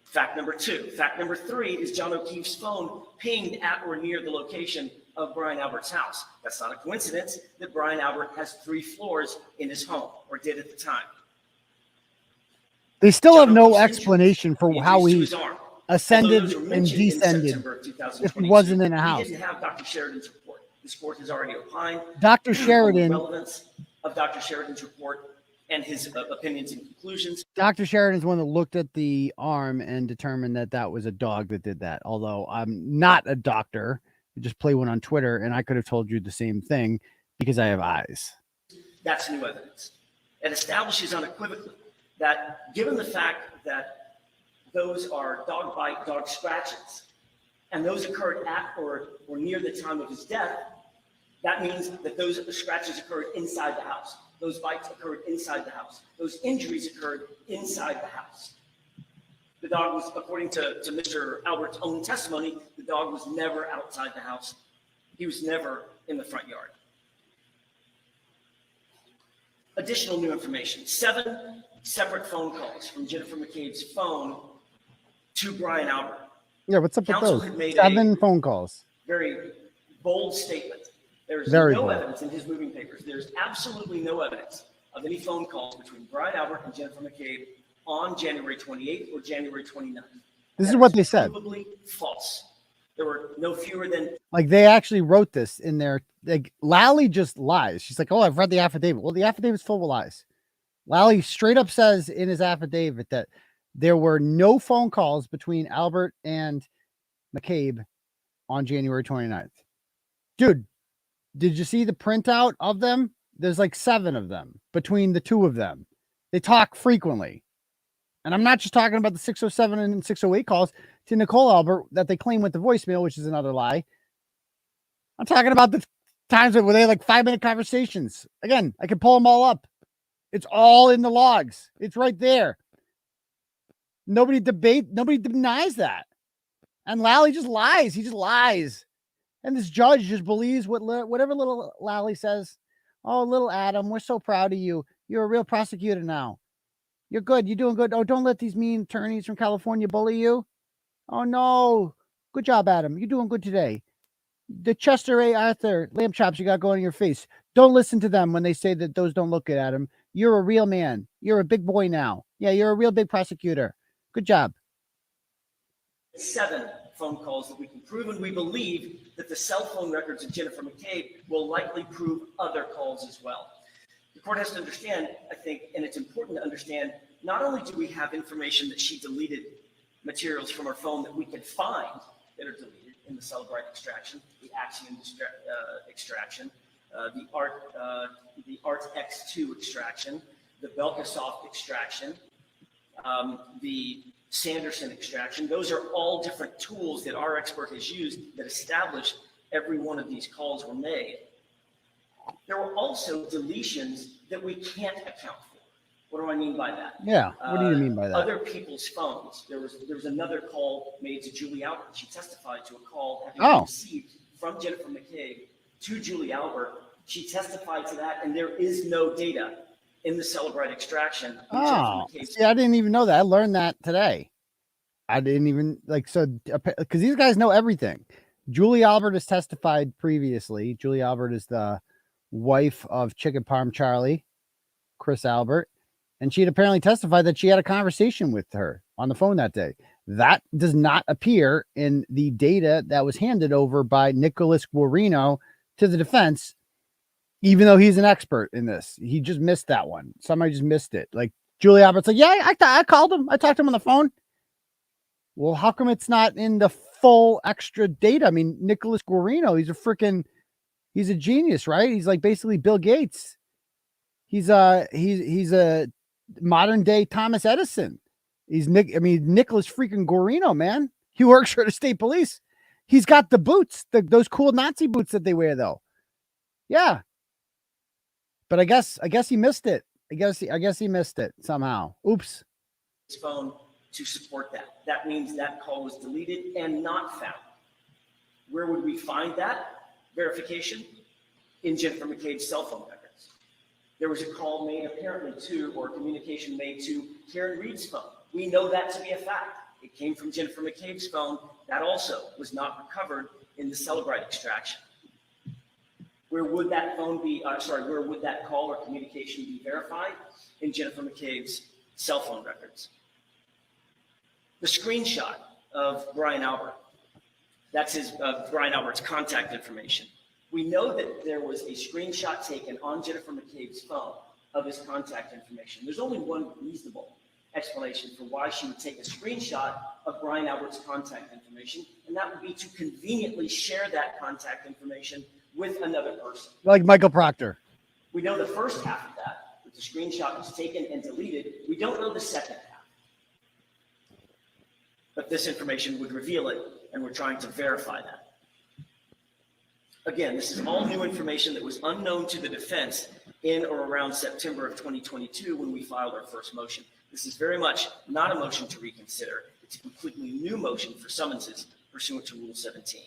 Fact number 2. Fact number 3 is John O'Keefe's phone pinged at or near the location of Brian Albert's house. That's not a coincidence that Brian Albert has 3 floors in his home, or did at the time. They still John have no O'Keefe's explanation for injuries how to he his arm, ascended although those were and mentioned in descended September of 2022, if he wasn't in a house. We didn't have Dr. Sheridan's report. This court has already opined Dr. on the Sheridan, relevance of Dr. Sheridan's report and his opinions and conclusions. Dr. Sheridan's one that looked at the arm and determined that that was a dog that did that. Although I'm not a doctor, I just play one on Twitter, and I could have told you the same thing because I have eyes. That's new evidence. It establishes unequivocally that given the fact that those are dog bite, dog scratches, and those occurred at or near the time of his death, that means that those scratches occurred inside the house. Those bites occurred inside the house. Those injuries occurred inside the house. The dog was, according to Mr. Albert's own testimony, the dog was never outside the house. He was never in the front yard. Additional new information: 7 separate phone calls from Jennifer McCabe's phone to Brian Albert. Yeah, what's up with Counsel those? had made 7 phone calls. Very bold statement. There's Very no bold. evidence in his moving papers. There's absolutely no evidence of any phone calls between Brian Albert and Jennifer McCabe on January 28th or January 29th. This is what they said. Provably false. There were no fewer than Like, they actually wrote this in there. Like, Lalli just lies. She's like, oh, I've read the affidavit. Well, the affidavit's full of lies. Lalli straight up says in his affidavit that there were no phone calls between Albert and McCabe on January 29th. Dude, did you see the printout of them? There's like 7 of them between the 2 of them. They talk frequently. And I'm not just talking about the 607 and 608 calls to Nicole Albert that they claim went to voicemail, which is another lie. I'm talking about the times where they had like 5-minute conversations. Again, I can pull them all up. It's all in the logs. It's right there. Nobody denies that. And Lalli just lies. He just lies. And this judge just believes whatever little Lalli says. Oh, little Adam, we're so proud of you. You're a real prosecutor now. You're good. You're doing good. Oh, don't let these mean attorneys from California bully you. Oh, no. Good job, Adam. You're doing good today. The Chester A. Arthur lamb chops you got going in your face. Don't listen to them when they say that those don't look good, Adam. You're a real man. You're a big boy now. Yeah, you're a real big prosecutor. Good job. 7 phone calls that we can prove, and we believe that the cell phone records of Jennifer McCabe will likely prove other calls as well. The court has to understand, I think, and it's important to understand, not only do we have information that she deleted materials from her phone that we can find that are deleted in the 𝗟𝗏 extraction, the Axiom extraction, the 𝗏𝗏𝗴𝗏 extraction, the Belkasoft extraction, the Sanderson extraction. Those are all different tools that our expert has used that establish every one of these calls were made. There were also deletions that we can't account for. What do I mean by that? Yeah. What do you mean by that? Other people's phones. There was another call made to Julie Albert. She testified to a call having been received from Jennifer McCabe to Julie Albert. She testified to that, and there is no data in the 𝗟𝗏 extraction. Oh, see, I didn't even know that. I learned that today. I didn't even because these guys know everything. Julie Albert has testified previously. Julie Albert is the wife of Chicken Parm Charlie, Chris Albert, and she had apparently testified that she had a conversation with her on the phone that day. That does not appear in the data that was handed over by Nicholas Guarino to the defense, even though he's an expert in this. He just missed that one. Somebody just missed it. Like, Julie Albert's like, yeah, I called him. I talked to him on the phone. Well, how come it's not in the full extra data? I mean, Nicholas Guarino, he's a genius, right? He's like basically Bill Gates. He's a modern day Thomas Edison. Nicholas freaking Guarino, man. He works for the state police. He's got the boots, those cool Nazi boots that they wear, though. Yeah. But I guess he missed it. I guess he missed it somehow. Oops. His phone to support that. That means that call was deleted and not found. Where would we find that verification? In Jennifer McCabe's cell phone records. There was a call made apparently to, or communication made to Karen Reed's phone. We know that to be a fact. It came from Jennifer McCabe's phone. That also was not recovered in the 𝗟𝗏 extraction. Where would that phone be, where would that call or communication be verified? In Jennifer McCabe's cell phone records. The screenshot of Brian Albert, that's Brian Albert's contact information. We know that there was a screenshot taken on Jennifer McCabe's phone of his contact information. There's only one reasonable explanation for why she would take a screenshot of Brian Albert's contact information, and that would be to conveniently share that contact information with another person. Like Michael Proctor. We know the first half of that the screenshot was taken and deleted. We don't know the second half. But this information would reveal it, and we're trying to verify that. Again, this is all new information that was unknown to the defense in or around September of 2022 when we filed our first motion. This is very much not a motion to reconsider. It's a completely new motion for summonses pursuant to Rule 17.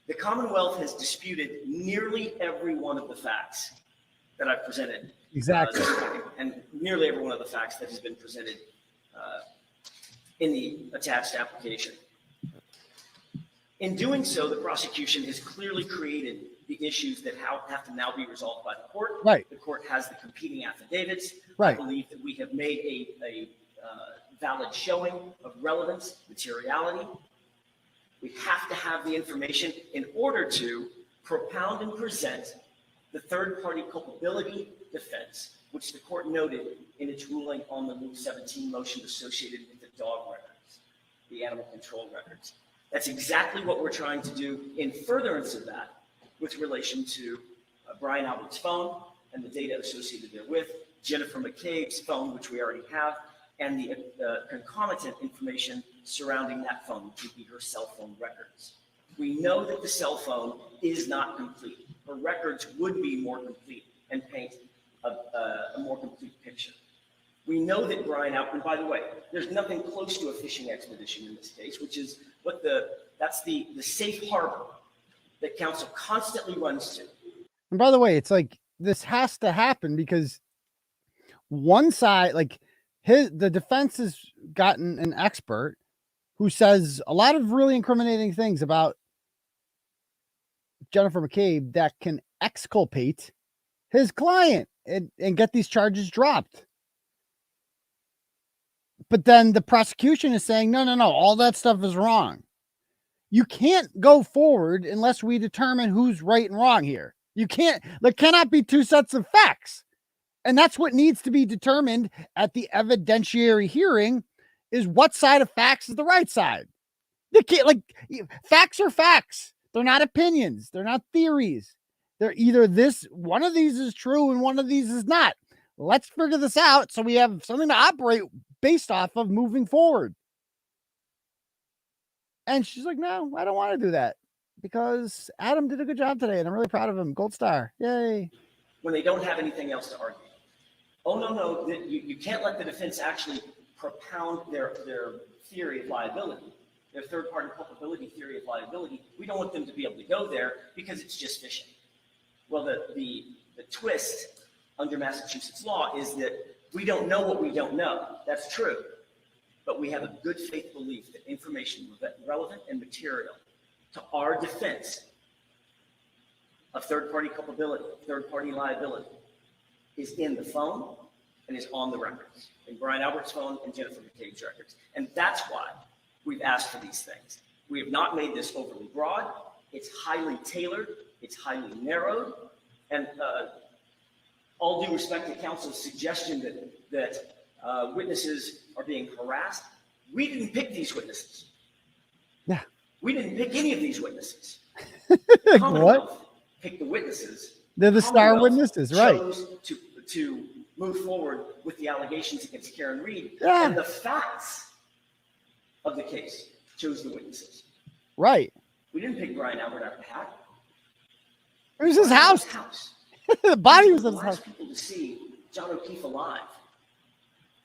The Commonwealth has disputed nearly every one of the facts that I've presented. Exactly. And nearly every one of the facts that has been presented in the attached application. In doing so, the prosecution has clearly created the issues that have to now be resolved by the court. Right. The court has the competing affidavits. Right. I believe that we have made a valid showing of relevance, materiality. We have to have the information in order to propound and present the third-party culpability defense, which the court noted in its ruling on the Rule 17 motion associated with the dog records, the animal control records. That's exactly what we're trying to do in furtherance of that with relation to Brian Albert's phone and the data associated therewith, Jennifer McCabe's phone, which we already have, and the concomitant information surrounding that phone, which would be her cell phone records. We know that the cell phone is not complete. Her records would be more complete and paint a more complete picture. We know that Brian Albert, and by the way, there's nothing close to a fishing expedition in this case, which is what that's the safe harbor that counsel constantly runs to. And by the way, it's like this has to happen because one side, like the defense has gotten an expert who says a lot of really incriminating things about Jennifer McCabe that can exculpate his client and get these charges dropped. But then the prosecution is saying, no, all that stuff is wrong. You can't go forward unless we determine who's right and wrong here. There cannot be two sets of facts. And that's what needs to be determined at the evidentiary hearing is what side of facts is the right side. Facts are facts. They're not opinions. They're not theories. They're either one of these is true and one of these is not. Let's figure this out so we have something to operate based off of moving forward. And she's like, no, I don't want to do that because Adam did a good job today and I'm really proud of him. Gold star. Yay. When they don't have anything else to argue. Oh, no, you can't let the defense actually propound their theory of liability, their third-party culpability theory of liability. We don't want them to be able to go there because it's just fishing. Well, the twist under Massachusetts law is that we don't know what we don't know. That's true. But we have a good faith belief that information relevant and material to our defense of third-party culpability, third-party liability is in the phone and is on the records, in Brian Albert's phone and Jennifer McCabe's records. And that's why we've asked for these things. We have not made this overly broad. It's highly tailored. It's highly narrowed. And all due respect to counsel's suggestion that witnesses are being harassed, we didn't pick these witnesses. Yeah. We didn't pick any of these witnesses. What? Picked the witnesses. They're the star witnesses, right? Chose to move forward with the allegations against Karen Reed. Yeah. And the facts of the case chose the witnesses. Right. We didn't pick Brian Albert out of the hat. It was his house. The body was in his house. People to see 𝗟𝗲𝗄𝗏 alive.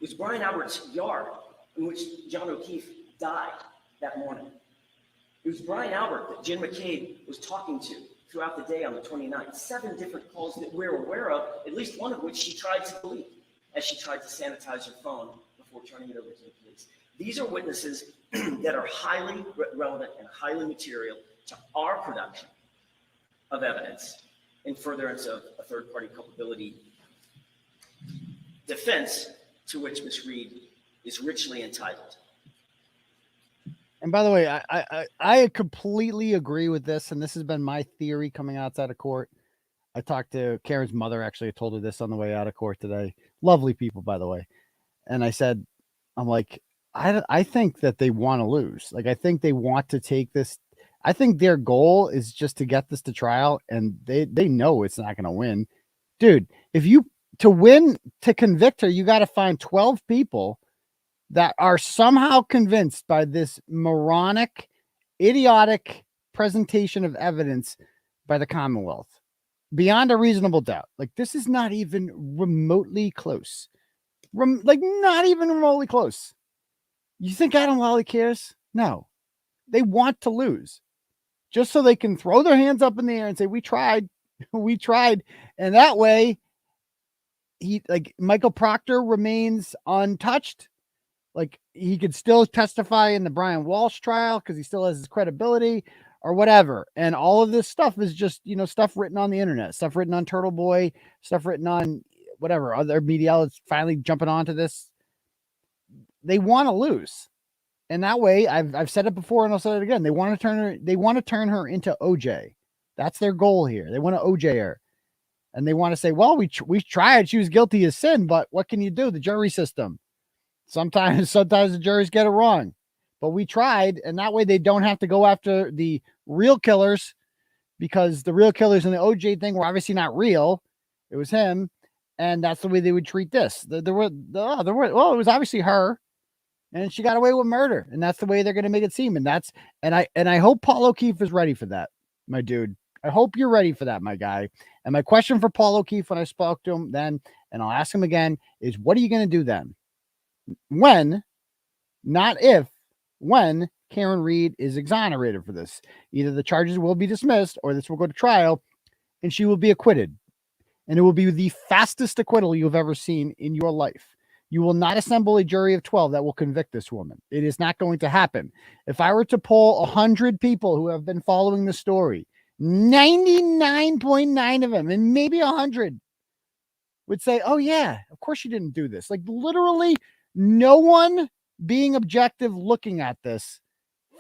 It was Brian Albert's yard in which John O'Keefe died that morning. It was Brian Albert that Jen McCabe was talking to throughout the day on the 29th. 7 different calls that we're aware of, at least one of which she tried to delete as she tried to sanitize her phone before turning it over to the police. These are witnesses that are highly relevant and highly material to our production of evidence in furtherance of a third-party culpability defense to which Ms. Reed is richly entitled. And by the way, I completely agree with this, and this has been my theory coming outside of court. I talked to Karen's mother, actually. I told her this on the way out of court today. Lovely people, by the way. And I said, I'm like, I think that they want to lose. Like, I think they want to take this. I think their goal is just to get this to trial, and they know it's not going to win. Dude, if you, to win, to convict her, you got to find 12 people that are somehow convinced by this moronic, idiotic presentation of evidence by the Commonwealth beyond a reasonable doubt. Like, this is not even remotely close. Like, not even remotely close. You think 𝗵𝗄𝗃 cares? No. They want to lose just so they can throw their hands up in the air and say, we tried. We tried. And that way, Michael Proctor remains untouched. Like, he could still testify in the Brian Walsh trial because he still has his credibility or whatever. And all of this stuff is just, stuff written on the internet, stuff written on Turtleboy, stuff written on whatever other media outlets finally jumping onto this. They want to lose. And that way, I've said it before and I'll say it again. They want to turn her into OJ. That's their goal here. They want to OJ her. And they want to say, well, we tried. She was guilty of sin, but what can you do? The jury system. Sometimes the juries get it wrong, but we tried. And that way they don't have to go after the real killers, because the real killers in the OJ thing were obviously not real. It was him. And that's the way they would treat this. It was obviously her, and she got away with murder. And that's the way they're going to make it seem. And I hope Paul O'Keefe is ready for that, my dude. I hope you're ready for that, my guy. And my question for Paul O'Keefe when I spoke to him then, and I'll ask him again, is what are you going to do then? When, not if, when Karen Reed is exonerated for this. Either the charges will be dismissed or this will go to trial and she will be acquitted. And it will be the fastest acquittal you've ever seen in your life. You will not assemble a jury of 12 that will convict this woman. It is not going to happen. If I were to poll 100 people who have been following the story, 99.9 of them, and maybe 100, would say, oh yeah, of course she didn't do this. Like, literally no one being objective looking at this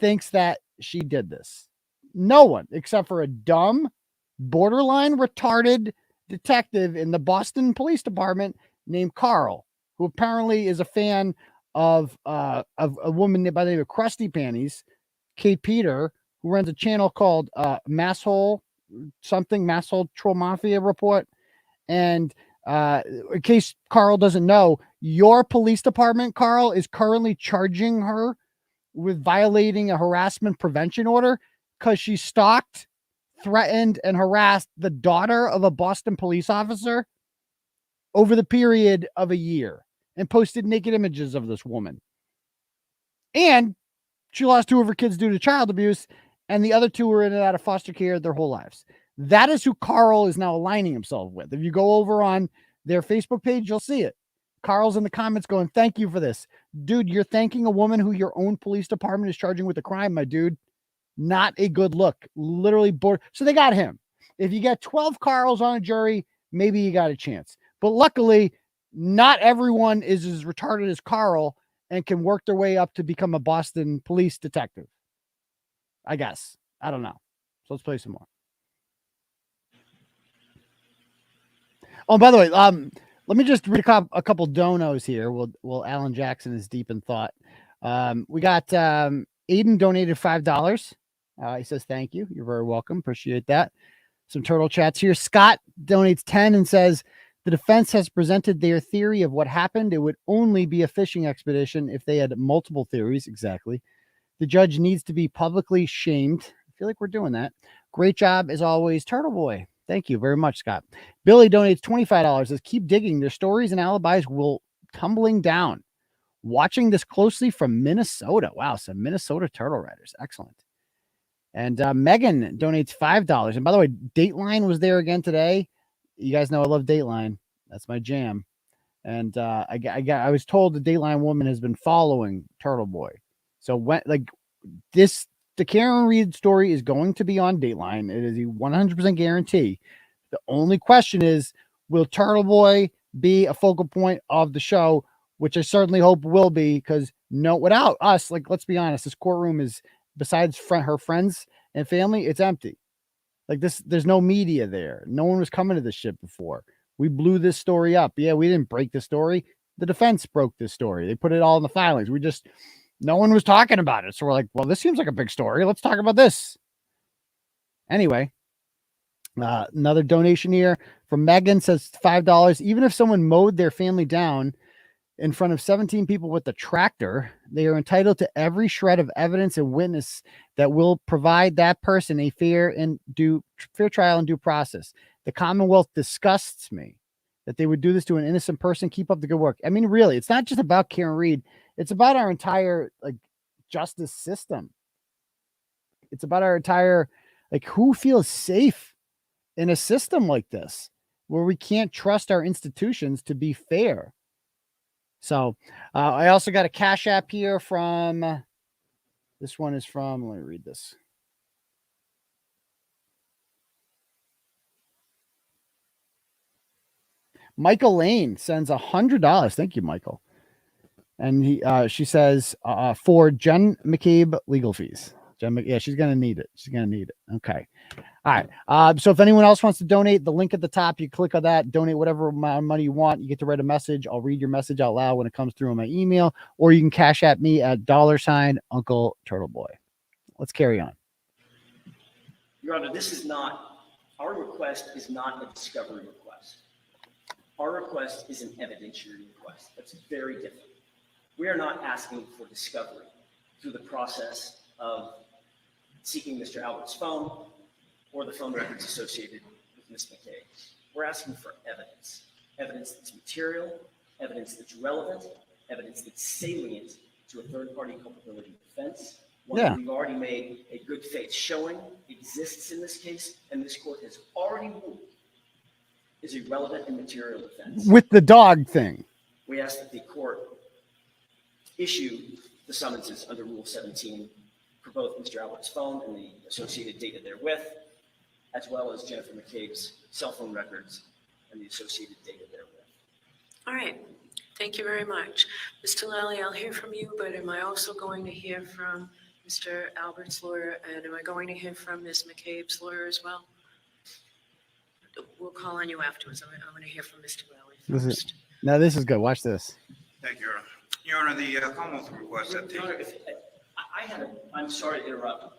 thinks that she did this. No one, except for a dumb, borderline retarded detective in the Boston Police Department named Carl, who apparently is a fan of a woman by the name of Krusty Panties, Kate Peter, who runs a channel called Masshole Troll Mafia Report. And in case Carl doesn't know, your police department, Carl, is currently charging her with violating a harassment prevention order because she stalked, threatened, and harassed the daughter of a Boston police officer over the period of a year and posted naked images of this woman. And she lost 2 of her kids due to child abuse, and the other 2 were in and out of foster care their whole lives. That is who Carl is now aligning himself with. If you go over on their Facebook page, you'll see it. Carl's in the comments going, thank you for this. Dude, you're thanking a woman who your own police department is charging with a crime, my dude. Not a good look. Literally bored. So they got him. If you get 12 Carls on a jury, maybe you got a chance. But luckily, not everyone is as retarded as Carl and can work their way up to become a Boston police detective. I guess. I don't know. So let's play some more. Oh, by the way, let me just read a couple donos here. While Alan Jackson is deep in thought. We got Aidan donated $5. He says, thank you. You're very welcome. Appreciate that. Some turtle chats here. Scott donates 10 and says, the defense has presented their theory of what happened. It would only be a fishing expedition if they had multiple theories. Exactly. The judge needs to be publicly shamed. I feel like we're doing that. Great job as always, Turtleboy. Thank you very much, Scott. Billy donates $25. Says, keep digging. Their stories and alibis will tumbling down. watching this closely from Minnesota. Wow, some Minnesota Turtle Riders. Excellent. And Megan donates $5. And by the way, Dateline was there again today. You guys know I love Dateline. That's my jam. And I was told the Dateline woman has been following Turtleboy. So when the Karen Reed story is going to be on Dateline. It is a 100% guarantee. The only question is, will Turtleboy be a focal point of the show, which I certainly hope will be, because without us, like, let's be honest, this courtroom is, besides her friends and family, it's empty. Like this, there's no media there. No one was coming to this shit before. We blew this story up. Yeah, we didn't break the story. The defense broke this story. They put it all in the filings. No one was talking about it. So we're like, well, this seems like a big story. Let's talk about this. Anyway, another donation here from Megan says $5. Even if someone mowed their family down in front of 17 people with a tractor, they are entitled to every shred of evidence and witness that will provide that person a fair trial and due process. The Commonwealth disgusts me that they would do this to an innocent person. Keep up the good work. I mean, really, it's not just about Karen Reed. It's about our entire justice system. It's about our entire, who feels safe in a system like this where we can't trust our institutions to be fair. So I also got a Cash App here from, this one is from, let me read this. Michael Lane sends $100. Thank you, Michael. And she says for Jen McCabe legal fees. Yeah, she's gonna need it. She's gonna need it. Okay. All right. So if anyone else wants to donate, the link at the top, you click on that, donate whatever amount of money you want. You get to write a message. I'll read your message out loud when it comes through on my email, or you can Cash at me at $Uncle_Turtleboy. Let's carry on. Your Honor, our request is not a discovery request. Our request is an evidentiary request. That's very different. We are not asking for discovery through the process of seeking Mr. Albert's phone or the phone records associated with Ms. McCabe. We're asking for evidence. Evidence that's material, evidence that's relevant, evidence that's salient to a third-party culpability defense. One that we've already made a good faith showing exists in this case, and this court has already ruled is a relevant and material defense. With the dog thing. We ask that the court issue the summonses under Rule 17 for both Mr. Albert's phone and the associated data therewith, as well as Jennifer McCabe's cell phone records and the associated data therewith. All right. Thank you very much. Mr. Lally, I'll hear from you, but am I also going to hear from Mr. Albert's lawyer, and am I going to hear from Ms. McCabe's lawyer as well? We'll call on you afterwards. I'm going to hear from Mr. Lally first. This is good. Watch this. Thank you, Your Honor. Your Honor, the Commonwealth request that Your Honor, I'm sorry to interrupt.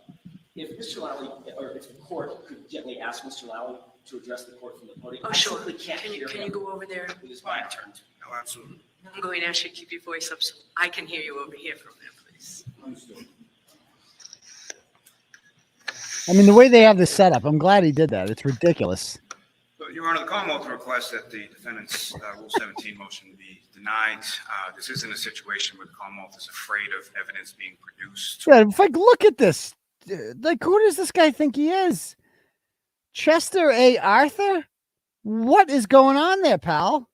If Mr. Lally, or if the court could gently ask Mr. Lally to address the court from the podium. Oh, sure. Can you go over there? It is my turn. Oh, absolutely. I'm going to ask you to keep your voice up so I can hear you over here from there, please. Understood. I mean, the way they have this set up, I'm glad he did that. It's ridiculous. Your Honor, the Commonwealth requests that the defendant's Rule 17 motion be denied. This isn't a situation where the Commonwealth is afraid of evidence being produced. Yeah, look at this. Who does this guy think he is? Chester A. Arthur? What is going on there, pal?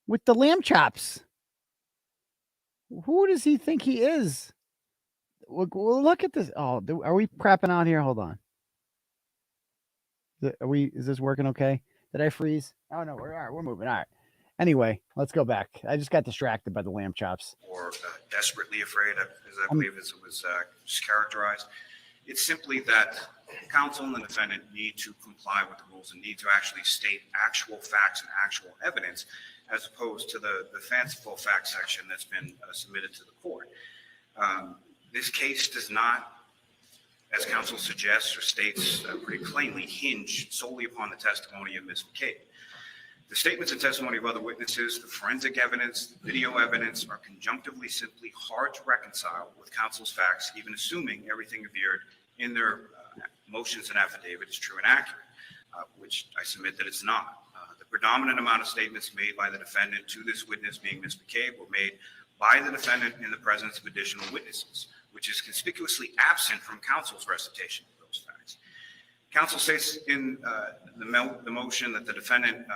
With the lamb chops. Who does he think he is? Look at this. Oh, are we crapping out here? Hold on. Is this working okay? Did I freeze? Oh no, we're moving. All right. Anyway, let's go back. I just got distracted by the lamb chops. Or desperately afraid, as I believe it was characterized. It's simply that counsel and the defendant need to comply with the rules and need to actually state actual facts and actual evidence, as opposed to the fanciful fact section that's been submitted to the court. This case does not, as counsel suggests or states pretty plainly, hinge solely upon the testimony of Ms. McCabe. The statements and testimony of other witnesses, the forensic evidence, the video evidence are conjunctively simply hard to reconcile with counsel's facts, even assuming everything appeared in their motions and affidavit is true and accurate, which I submit that it's not. The predominant amount of statements made by the defendant to this witness, being Ms. McCabe, were made by the defendant in the presence of additional witnesses, which is conspicuously absent from counsel's recitation of those facts. Counsel states in the motion that the defendant,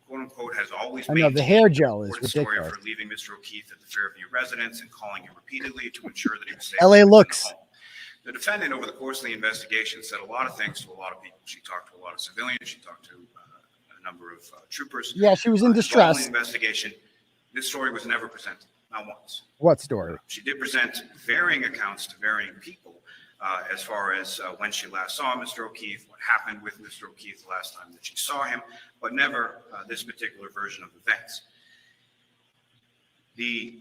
quote unquote, has always I know the hair gel is the story ridiculous. for leaving Mr. O'Keefe at the Fairview residence and calling him repeatedly to ensure that he was safe. LA within the looks. home. The defendant, over the course of the investigation, said a lot of things to a lot of people. She talked to a lot of civilians. She talked to a number of troopers. Yeah, she was in Involved distress. in the investigation. This story was never presented, not once. What story? She did present varying accounts to varying people as far as when she last saw Mr. O'Keefe, what happened with Mr. O'Keefe the last time that she saw him, but never this particular version of events. The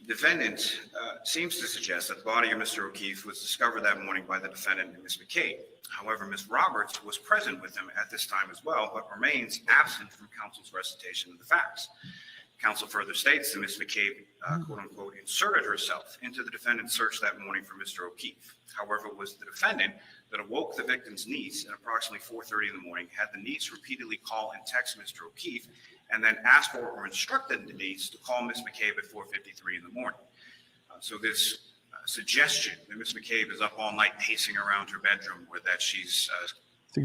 defendant seems to suggest that the body of Mr. O'Keefe was discovered that morning by the defendant and Ms. McCabe. However, Ms. Roberts was present with him at this time as well, but remains absent from counsel's recitation of the facts. Counsel further states that Ms. McCabe, quote unquote, inserted herself into the defendant's search that morning for Mr. O'Keefe. However, it was the defendant that awoke the victim's niece at approximately 4:30 in the morning, had the niece repeatedly call and text Mr. O'Keefe, and then asked for or instructed the niece to call Ms. McCabe at 4:53 in the morning. So this suggestion that Ms. McCabe is up all night pacing around her bedroom, or that she's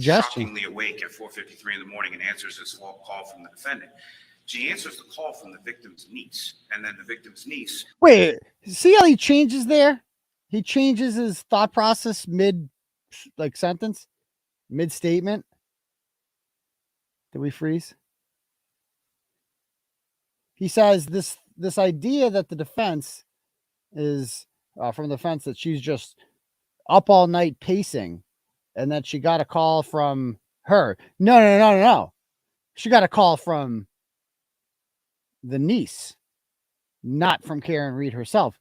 shockingly awake at 4:53 in the morning and answers this call from the defendant. She answers the call from the victim's niece, and then the victim's niece. Wait, see how he changes there? He changes his thought process mid, like, sentence, mid statement. Did we freeze? He says this idea that the defense is from the defense that she's just up all night pacing, and that she got a call from her. No. She got a call from the niece, not from Karen Reed herself.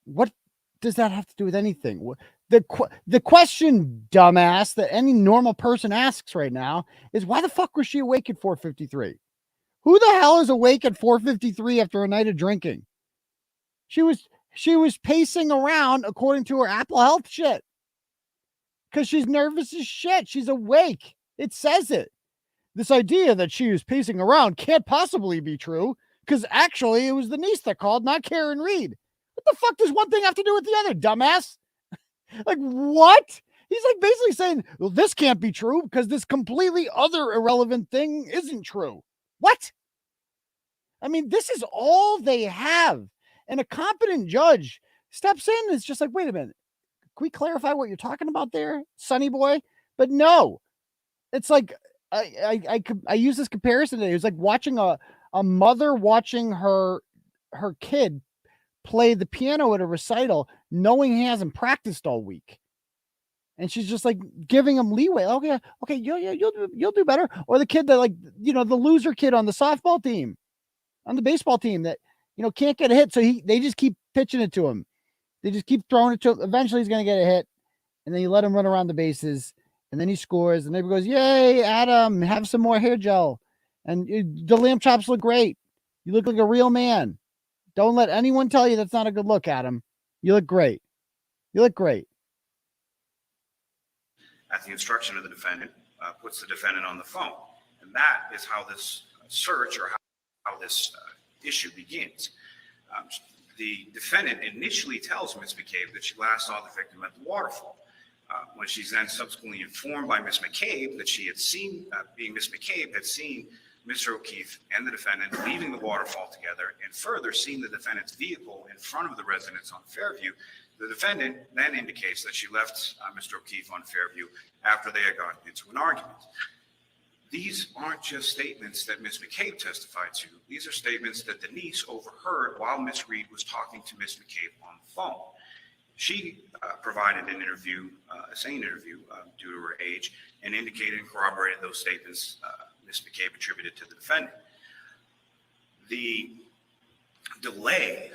What does that have to do with anything? The question, dumbass, that any normal person asks right now is, why the fuck was she awake at 4:53? Who the hell is awake at 4:53 after a night of drinking? She was pacing around according to her Apple Health shit, because she's nervous as shit. She's awake. It says it. This idea that she was pacing around can't possibly be true, because actually it was the niece that called, not Karen Reed. What the fuck does one thing have to do with the other, dumbass? Like, what? He's like basically saying, well, this can't be true because this completely other irrelevant thing isn't true. What? I mean, this is all they have. And a competent judge steps in and is just like, wait a minute. Can we clarify what you're talking about there, Sonny boy? But no, it's like, I use this comparison today. It was like watching a mother watching her kid play the piano at a recital, knowing he hasn't practiced all week, and she's just like giving him leeway. Okay, you'll do better. Or the kid that, like, the loser kid on the softball team, on the baseball team that can't get a hit, so they just keep pitching it to him. They just keep throwing it to him. Eventually, he's gonna get a hit, and then you let him run around the bases, and then he scores, and everybody goes, "Yay, Adam! Have some more hair gel." And the lamb chops look great. You look like a real man. Don't let anyone tell you that's not a good look, Adam. You look great. You look great. At the instruction of the defendant, puts the defendant on the phone. And that is how this search, or how this issue begins. The defendant initially tells Ms. McCabe that she last saw the victim at the waterfall. When she's then subsequently informed by Ms. McCabe that she had seen, being Ms. McCabe, had seen Mr. O'Keefe and the defendant leaving the waterfall together, and further seen the defendant's vehicle in front of the residence on Fairview, the defendant then indicates that she left Mr. O'Keefe on Fairview after they had gotten into an argument. These aren't just statements that Ms. McCabe testified to. These are statements that the niece overheard while Ms. Reed was talking to Ms. McCabe on the phone. She provided an interview, a sane interview due to her age, and indicated and corroborated those statements Ms. McCabe attributed to the defendant. The delay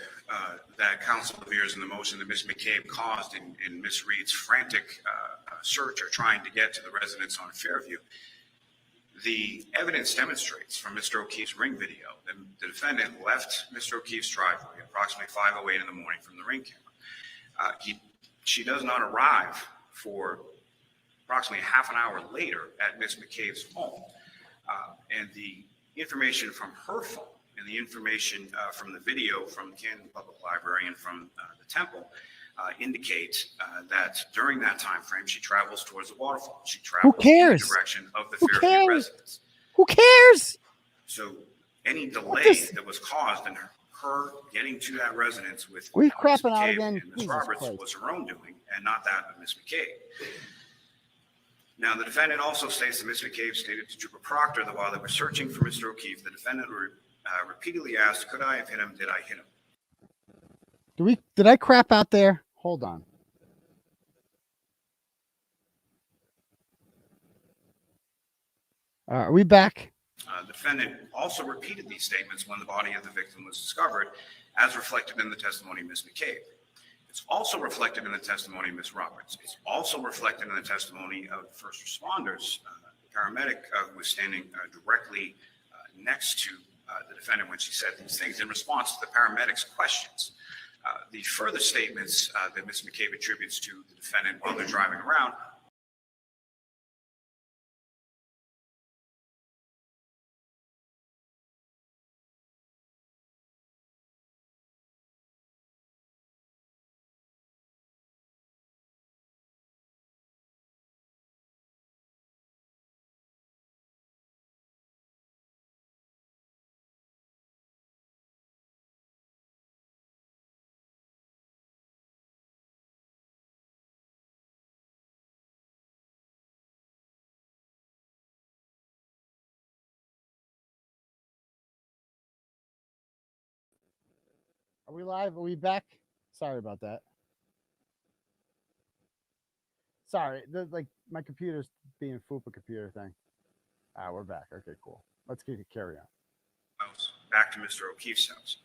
that counsel appears in the motion that Ms. McCabe caused in Ms. Reed's frantic search or trying to get to the residence on Fairview, the evidence demonstrates from Mr. O'Keefe's ring video that the defendant left Mr. O'Keefe's driveway at approximately 5:08 in the morning from the ring camera. She does not arrive for approximately half an hour later at Ms. McCabe's home. And the information from her phone and the information from the video from the Canton Public Library and from the temple indicate that during that time frame, she travels towards the waterfall. She travels in the direction of the Fairview residence. Who cares? So any delay that was caused in her getting to that residence with we're Ms. crapping out McCabe again. and Ms. Roberts was her own doing and not that of Ms. McCabe. Now, the defendant also states that Ms. McCabe stated to Trooper Proctor that while they were searching for Mr. O'Keefe, the defendant repeatedly asked, "Could I have hit him? Did I hit him?" Did I crap out there? Hold on. Are we back? The defendant also repeated these statements when the body of the victim was discovered, as reflected in the testimony of Ms. McCabe. It's also reflected in the testimony of Ms. Roberts. It's also reflected in the testimony of first responders. The paramedic who was standing directly next to the defendant when she said these things in response to the paramedic's questions. The further statements that Ms. McCabe attributes to the defendant while they're driving around Are we live? Are we back? Sorry about that. Sorry, my computer's being 𝗵𝗶𝗀𝗆 computer thing. We're back. Okay, cool. Let's carry on. Back to Mr. O'Keefe's house.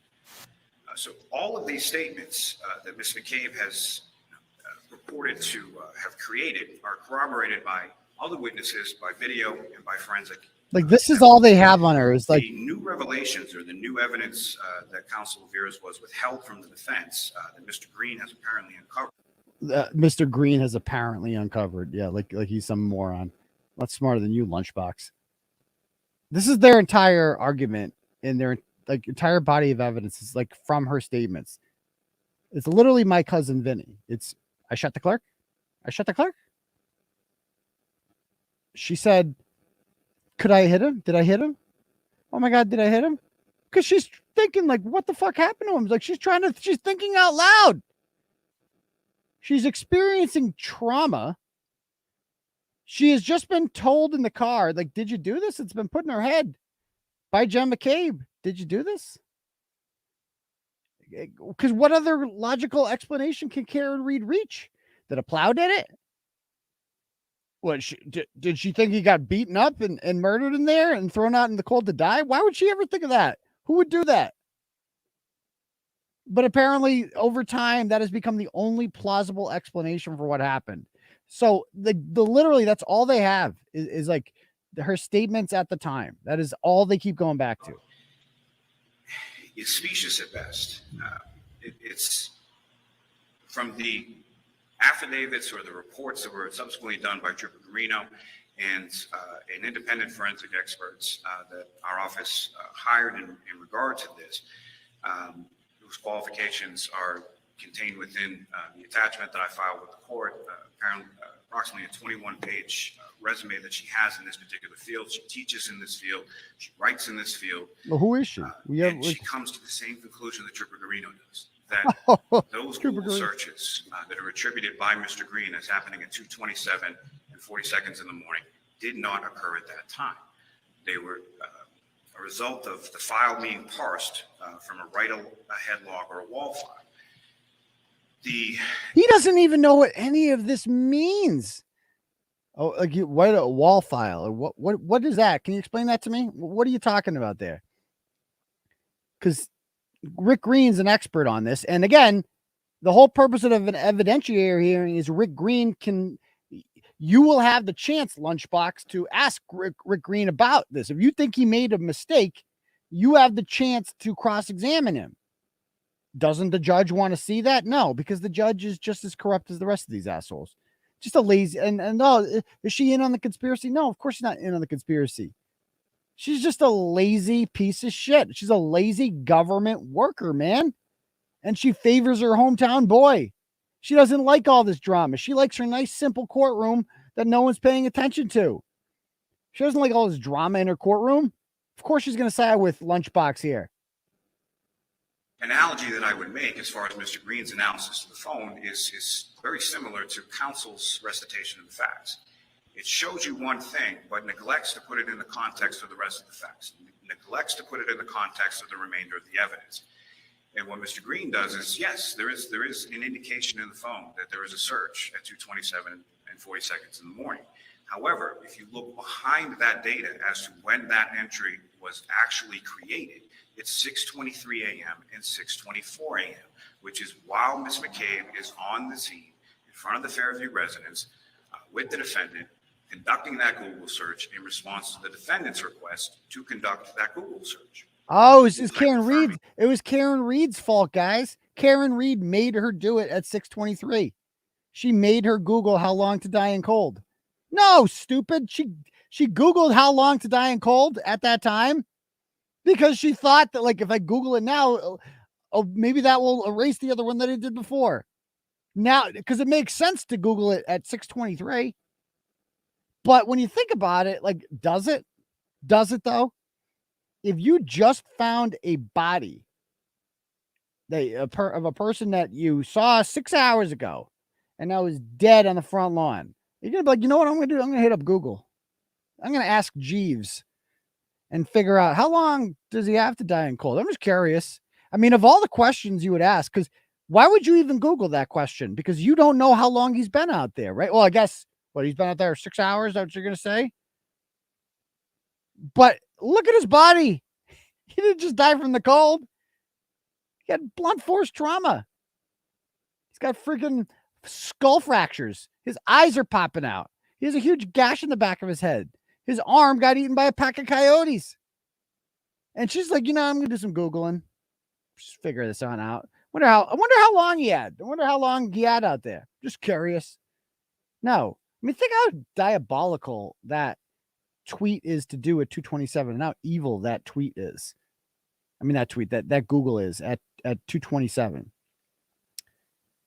So all of these statements that Ms. McCabe has purported to have created are corroborated by other witnesses, by video, and by forensic. This is all they have on her. Is the new revelations or the new evidence that Counsel 𝗵𝗏s was withheld from the defense that Mr. Green has apparently uncovered. Mr. Green has apparently uncovered. Yeah, like he's some moron. Not smarter than you, lunchbox. This is their entire argument and their entire body of evidence is from her statements. It's literally my cousin Vinny. It's I shot the clerk. I shot the clerk. She said, "Could I hit him? Did I hit him? Oh my God, did I hit him?" Because she's thinking what the fuck happened to him? She's thinking out loud. She's experiencing trauma. She has just been told in the car, "Did you do this?" It's been put in her head by John McCabe. "Did you do this?" Because what other logical explanation can Karen Reed reach? That a plow did it? What, did she think he got beaten up and murdered in there and thrown out in the cold to die? Why would she ever think of that? Who would do that? But apparently, over time, that has become the only plausible explanation for what happened. So literally, that's all they have is her statements at the time. That is all they keep going back to. It's specious at best. It's from the affidavits or the reports that were subsequently done by Trooper Garino and an independent forensic experts that our office hired in regard to this, whose qualifications are contained within the attachment that I filed with the court, approximately a 21-page resume that she has in this particular field. She teaches in this field. She writes in this field. Well, who is she? And she comes to the same conclusion that Trooper Garino does, that those Google searches that are attributed by Mr. Green as happening at 2:27 and 40 seconds in the morning did not occur at that time. They were a result of the file being parsed from a write-ahead log or a wall file. He doesn't even know what any of this means. Oh, you write a wall file or what is that? Can you explain that to me? What are you talking about there? Because Rick Green's an expert on this. And again, the whole purpose of an evidentiary hearing is Rick Green you will have the chance, Lunchbox, to ask Rick Green about this. If you think he made a mistake, you have the chance to cross-examine him. Doesn't the judge want to see that? No, because the judge is just as corrupt as the rest of these assholes. Just a lazy, and no, is she in on the conspiracy? No, of course she's not in on the conspiracy. She's just a lazy piece of shit. She's a lazy government worker, man. And she favors her hometown boy. She doesn't like all this drama. She likes her nice, simple courtroom that no one's paying attention to. She doesn't like all this drama in her courtroom. Of course, she's going to side with Lunchbox here. Analogy that I would make as far as Mr. Green's analysis of the phone is very similar to counsel's recitation of the facts. It shows you one thing, but neglects to put it in the context of the rest of the facts, neglects to put it in the context of the remainder of the evidence. And what Mr. Green does is, yes, there is an indication in the phone that there is a search at 2:27 and 40 seconds in the morning. However, if you look behind that data as to when that entry was actually created, it's 6:23 a.m. and 6:24 a.m., which is while Ms. McCabe is on the scene in front of the Fairview residence with the defendant, conducting that Google search in response to the defendant's request to conduct that Google search. Oh, it was Karen Reed. It was Karen Reed's fault, guys. Karen Reed made her do it at 6:23. She made her Google how long to die in cold. No, stupid. She Googled how long to die in cold at that time because she thought that, like, if I Google it now, oh, maybe that will erase the other one that I did before. Now, because it makes sense to Google it at 6:23. But when you think about it, like, does it? Does it though? If you just found a body of a person that you saw 6 hours ago and now is dead on the front lawn, you're going to be like, you know what I'm going to do? I'm going to hit up Google. I'm going to ask Jeeves and figure out how long does he have to die in cold? I'm just curious. I mean, of all the questions you would ask, because why would you even Google that question? Because you don't know how long he's been out there, right? Well, I guess, he's been out there 6 hours. Is that what you're going to say? But look at his body. He didn't just die from the cold. He had blunt force trauma. He's got freaking skull fractures. His eyes are popping out. He has a huge gash in the back of his head. His arm got eaten by a pack of coyotes. And she's like, I'm going to do some Googling. Just figure this on out. I wonder how long he had. I wonder how long he had out there. Just curious. No. I mean, think how diabolical that tweet is to do at 2:27 and how evil that tweet is. I mean, that tweet, that Google is at 2:27.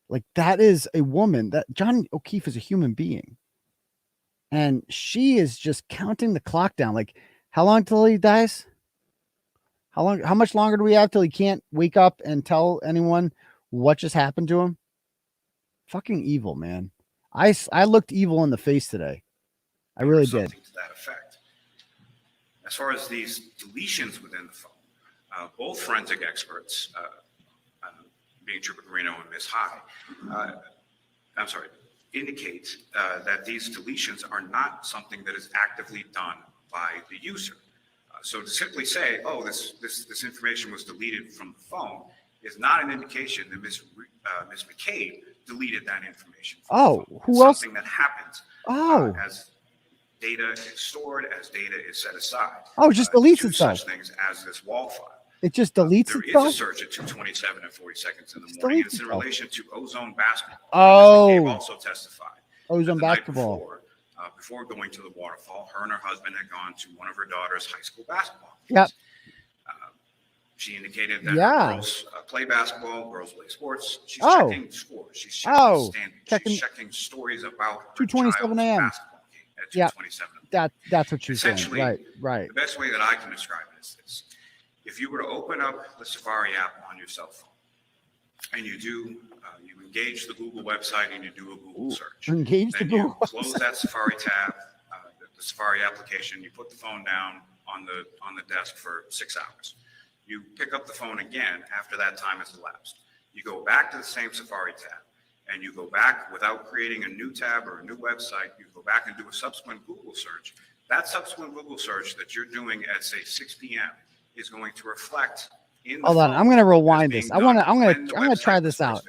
Like, that is a woman. That John O'Keefe is a human being. And she is just counting the clock down. Like, how long till he dies? How much longer do we have till he can't wake up and tell anyone what just happened to him? Fucking evil, man. I looked evil in the face today. I really did. Something to that effect. As far as these deletions within the phone, both forensic experts, being Trooper Guarino and Ms. High, indicate that these deletions are not something that is actively done by the user. So to simply say, oh, this information was deleted from the phone is not an indication that Ms. McCabe deleted that information. Oh, who else? Something that happens as data is stored, as data is set aside. Oh, it just deletes itself. Such things as this wall file. It just deletes itself? There is a search at 2:27 and 40 seconds in the morning. It's in relation to ozone basketball. Oh. McCabe also testified. Ozone basketball. Before going to the waterfall, her and her husband had gone to one of her daughter's high school basketball Yep. games. She indicated that girls play basketball, girls play sports. She's checking scores. She's checking standings. She's checking stories about 2:27 a.m. basketball game at 2:27. That's what she's saying. Right. The best way that I can describe it is this. If you were to open up the Safari app on your cell phone and you engage the Google website and you do a Google search, engage the Google website. Close that Safari tab, the Safari application, you put the phone down on the desk for 6 hours. You pick up the phone again after that time has elapsed. You go back to the same Safari tab and you go back without creating a new tab or a new website. You go back and do a subsequent Google search. That subsequent Google search that you're doing at, say, 6 p.m. is going to reflect in the Hold on, I'm going to rewind this. I'm going to try this out.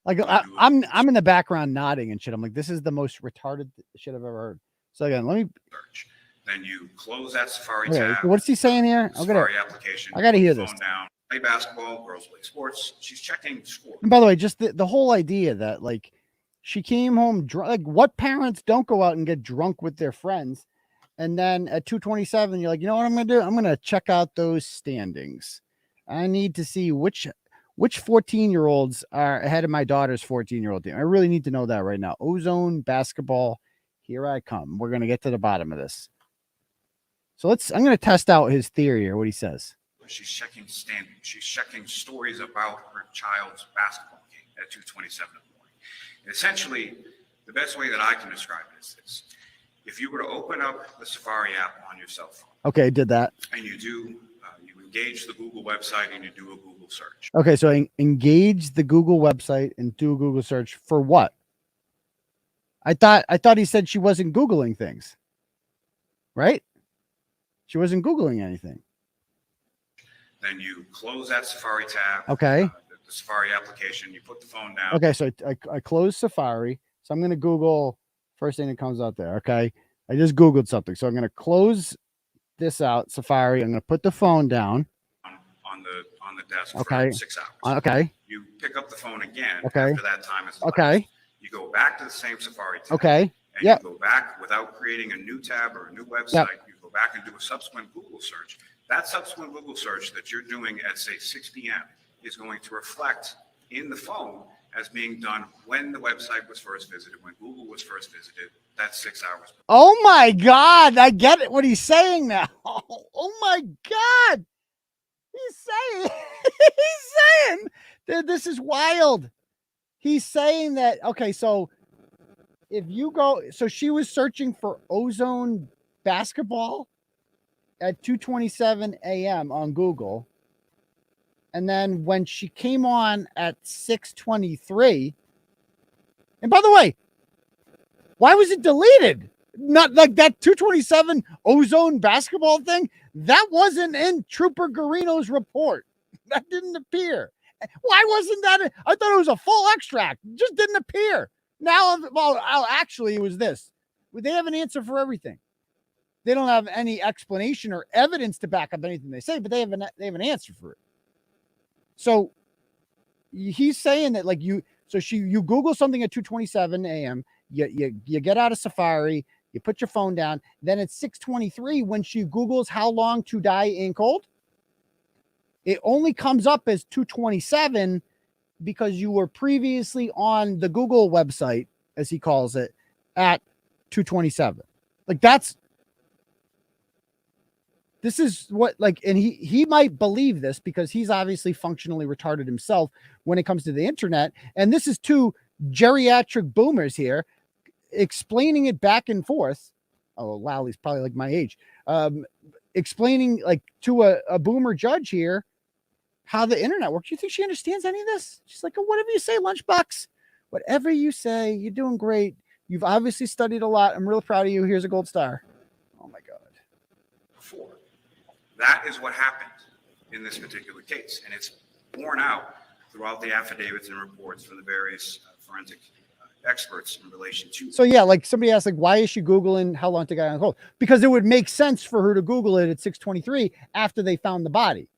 Like, I'm in the background nodding and shit. I'm like, this is the most retarded shit I've ever heard. So again, let me search. Then you close that Safari tab. What's he saying here? Safari application. I got to hear this. Down, play basketball, girls play sports. She's checking scores. And by the way, just the whole idea that, like, she came home drunk. Like, what parents don't go out and get drunk with their friends And then at 2:27, you're like, you know what I'm going to do? I'm going to check out those standings. I need to see which 14-year-olds are ahead of my daughter's 14-year-old team. I really need to know that right now. Ozone basketball, here I come. We're going to get to the bottom of this. So I'm going to test out his theory or what he says. She's checking standings. She's checking stories about her child's basketball game at 2:27 in the morning. And essentially, the best way that I can describe it is this. If you were to open up the Safari app on your cell phone. Okay, did that. And you engage the Google website and you do a Google search. Okay, so engage the Google website and do a Google search for what? I thought he said she wasn't Googling things. Right? She wasn't Googling anything. Then you close that Safari tab. Okay. The Safari application, you put the phone down. Okay, so I closed Safari. So I'm going to Google first thing that comes out there. Okay. I just Googled something. So I'm going to close this out, Safari. I'm going to put the phone down. On the desk okay. for 6 hours. Okay. You pick up the phone again okay. after that time is okay. elapsed. You go back to the same Safari tab. Okay. And yep. you go back without creating a new tab or a new website. Yep. You go back and do a subsequent Google search. That subsequent Google search that you're doing at, say, 6 p.m. is going to reflect in the phone as being done when the website was first visited, when Google was first visited. That's 6 hours. Oh my God. I get it. What he's saying now. Oh my God. He's saying that this is wild. He's saying that, okay, so if you go, so she was searching for ozone basketball at 2:27 a.m. on Google. And then when she came on at 6:23, and by the way, why was it deleted? Not like that 2:27 ozone basketball thing. That wasn't in Trooper Garino's report. That didn't appear. Why wasn't that? I thought it was a full extract. It just didn't appear. Now, well, actually, it was this. They have an answer for everything. They don't have any explanation or evidence to back up anything they say, but they have an answer for it. So he's saying that like you Google something at 2:27 a.m. You get out of Safari, you put your phone down. Then at 6:23, when she Googles how long to die in cold, it only comes up as 2:27 because you were previously on the Google website, as he calls it, at 2:27. Like this is what, like, and he might believe this because he's obviously functionally retarded himself when it comes to the internet. And this is two geriatric boomers here explaining it back and forth. Oh, wow, he's probably like my age. Explaining like to a boomer judge here how the internet works. You think she understands any of this? She's like, oh, whatever you say, Lunchbox. Whatever you say, you're doing great. You've obviously studied a lot. I'm real proud of you. Here's a gold star. Oh my God. Before. That is what happened in this particular case. And it's borne out throughout the affidavits and reports from the various forensic experts in relation to. So yeah, like somebody asked, like, why is she Googling how long to die on cold? Because it would make sense for her to Google it at 6:23 after they found the body.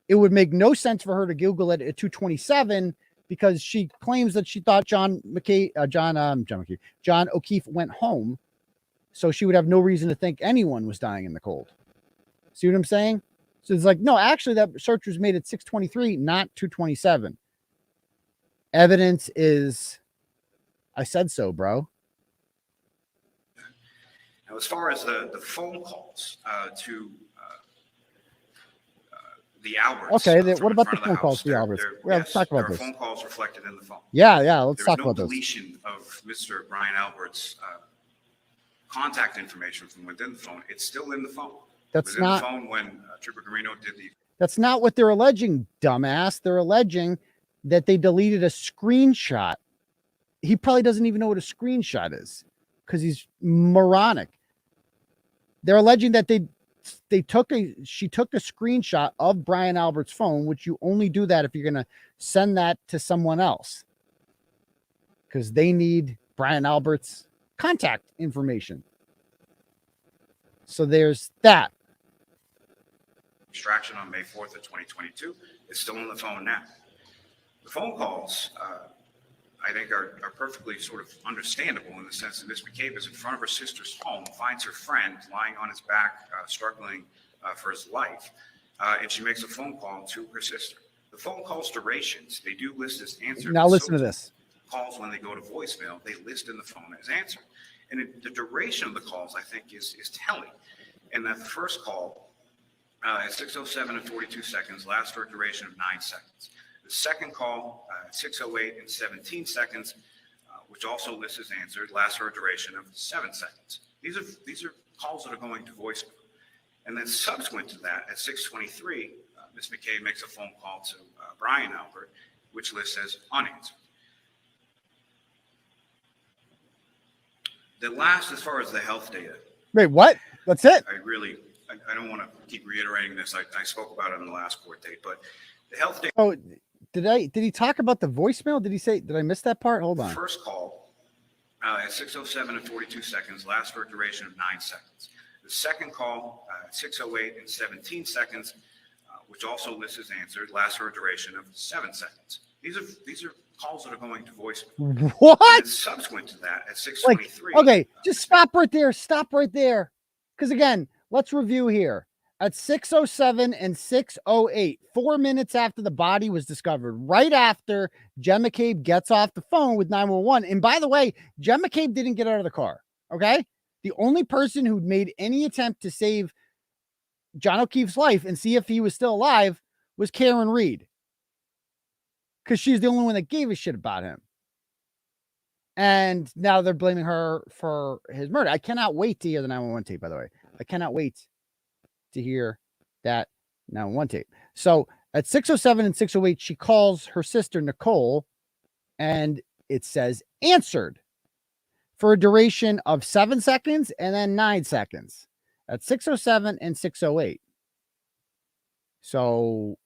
It would make no sense for her to Google it at 2:27 because she claims that she thought John O'Keefe went home. So she would have no reason to think anyone was dying in the cold. See what I'm saying? So it's like, no, actually that search was made at 6:23, not 2:27. Evidence is, I said so, bro. Now, as far as the phone calls to the Alberts. Okay, what about the phone calls to the Alberts? Let's talk about this. There are phone calls reflected in the phone. Yeah, let's talk about this. There's no deletion of Mr. Brian Albert's contact information from within the phone. It's still in the phone. That's not the phone when Trooper Garino did the. That's not what they're alleging, dumbass. They're alleging that they deleted a screenshot. He probably doesn't even know what a screenshot is because he's moronic. They're alleging that she took a screenshot of Brian Albert's phone, which you only do that if you're going to send that to someone else because they need Brian Albert's contact information. So there's that. Extraction on May 4th of 2022 is still on the phone now. The phone calls I think are perfectly sort of understandable in the sense that Ms. McCabe is in front of her sister's home, finds her friend lying on his back, struggling for his life, and she makes a phone call to her sister. The phone call's durations, they do list as answered. Now listen to this. Calls when they go to voicemail, they list in the phone as answered. And the duration of the calls, I think, is telling. And that the first call at 6:07 and 42 seconds lasts for a duration of 9 seconds. The second call at 6:08 and 17 seconds, which also lists as answered, lasts for a duration of 7 seconds. These are calls that are going to voicemail. And then subsequent to that, at 6:23, Ms. McCabe makes a phone call to Brian Albert, which lists as unanswered. The last, as far as the health data. Wait, what? That's it? I don't want to keep reiterating this. I spoke about it on the last court date, but the health data. Oh, did he talk about the voicemail? Did I miss that part? Hold on. The first call at 6:07 and 42 seconds lasts for a duration of 9 seconds. The second call at 6:08 and 17 seconds, which also lists as answered, lasts for a duration of 7 seconds. These are calls that are going to voicemail. What? Subsequent to that, at 6:23. Okay, just stop right there. Stop right there. Because again, let's review here. At 6:07 and 6:08, 4 minutes after the body was discovered, right after Jen McCabe gets off the phone with 911. And by the way, Jen McCabe didn't get out of the car. Okay. The only person who made any attempt to save John O'Keefe's life and see if he was still alive was Karen Reed. Because she's the only one that gave a shit about him. And now they're blaming her for his murder. I cannot wait to hear the 911 tape, by the way. I cannot wait to hear that 911 tape. So at 6:07 and 6:08, she calls her sister, Nicole, and it says answered for a duration of 7 seconds and then 9 seconds at 6:07 and 6:08. So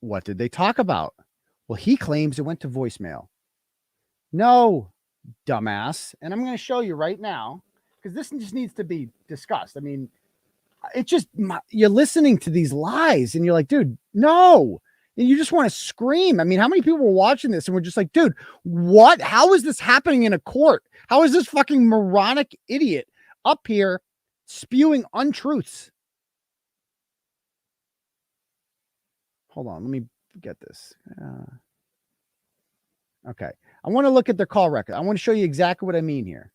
what did they talk about? Well, he claims it went to voicemail. No, dumbass. And I'm going to show you right now because this just needs to be discussed. I mean, it just, you're listening to these lies and you're like, dude, no. And you just want to scream. I mean, how many people were watching this and we're just like, dude, what? How is this happening in a court? How is this fucking moronic idiot up here spewing untruths? Hold on. Let me get this. Okay. I want to look at their call record. I want to show you exactly what I mean here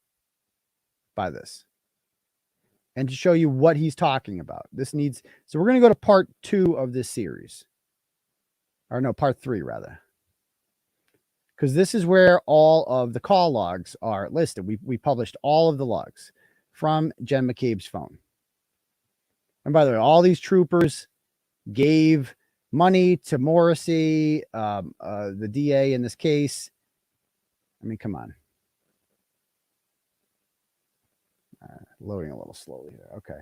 by this. And to show you what he's talking about. This needs, so we're going to go to part 2 of this series. Or no, part 3 rather. Because this is where all of the call logs are listed. We published all of the logs from Jen McCabe's phone. And by the way, all these troopers gave money to 𝗵𝗵𝗱, the DA in this case. I mean, come on. Loading a little slowly here. Okay.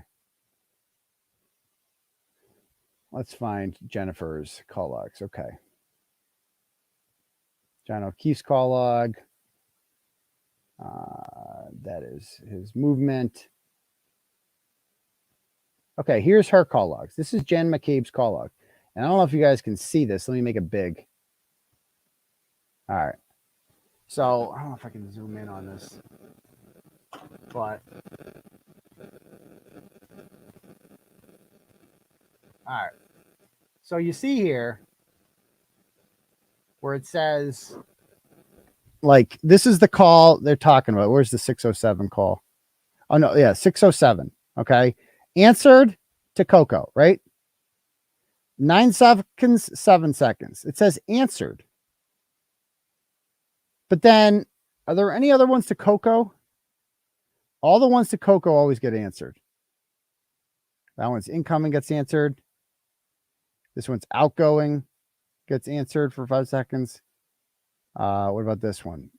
Let's find Jennifer's call logs. Okay. John O'Keefe's call log. That is his movement. Okay, here's her call logs. This is Jen McCabe's call log. And I don't know if you guys can see this. Let me make it big. All right. So I don't know if I can zoom in on this, but all right. So you see here where it says, like, this is the call they're talking about. Where's the 6:07 call? Oh, no. Yeah, 6:07. Okay. Answered to Coco, right? 9 seconds, 7 seconds. It says answered. But then, are there any other ones to Coco? All the ones to Coco always get answered. That one's incoming, gets answered. This one's outgoing, gets answered for 5 seconds. What about this one?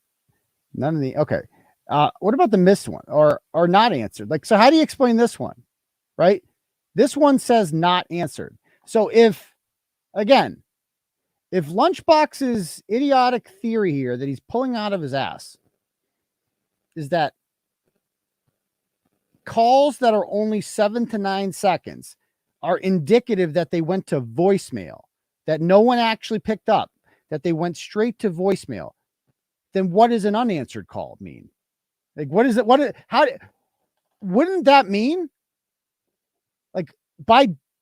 None of the, okay. What about the missed one or not answered? Like, so how do you explain this one? Right? This one says not answered. So if Lunchbox's idiotic theory here that he's pulling out of his ass is that calls that are only 7 to 9 seconds are indicative that they went to voicemail, that no one actually picked up, that they went straight to voicemail. then what does an unanswered call mean? Like, what is it? Wouldn't that mean like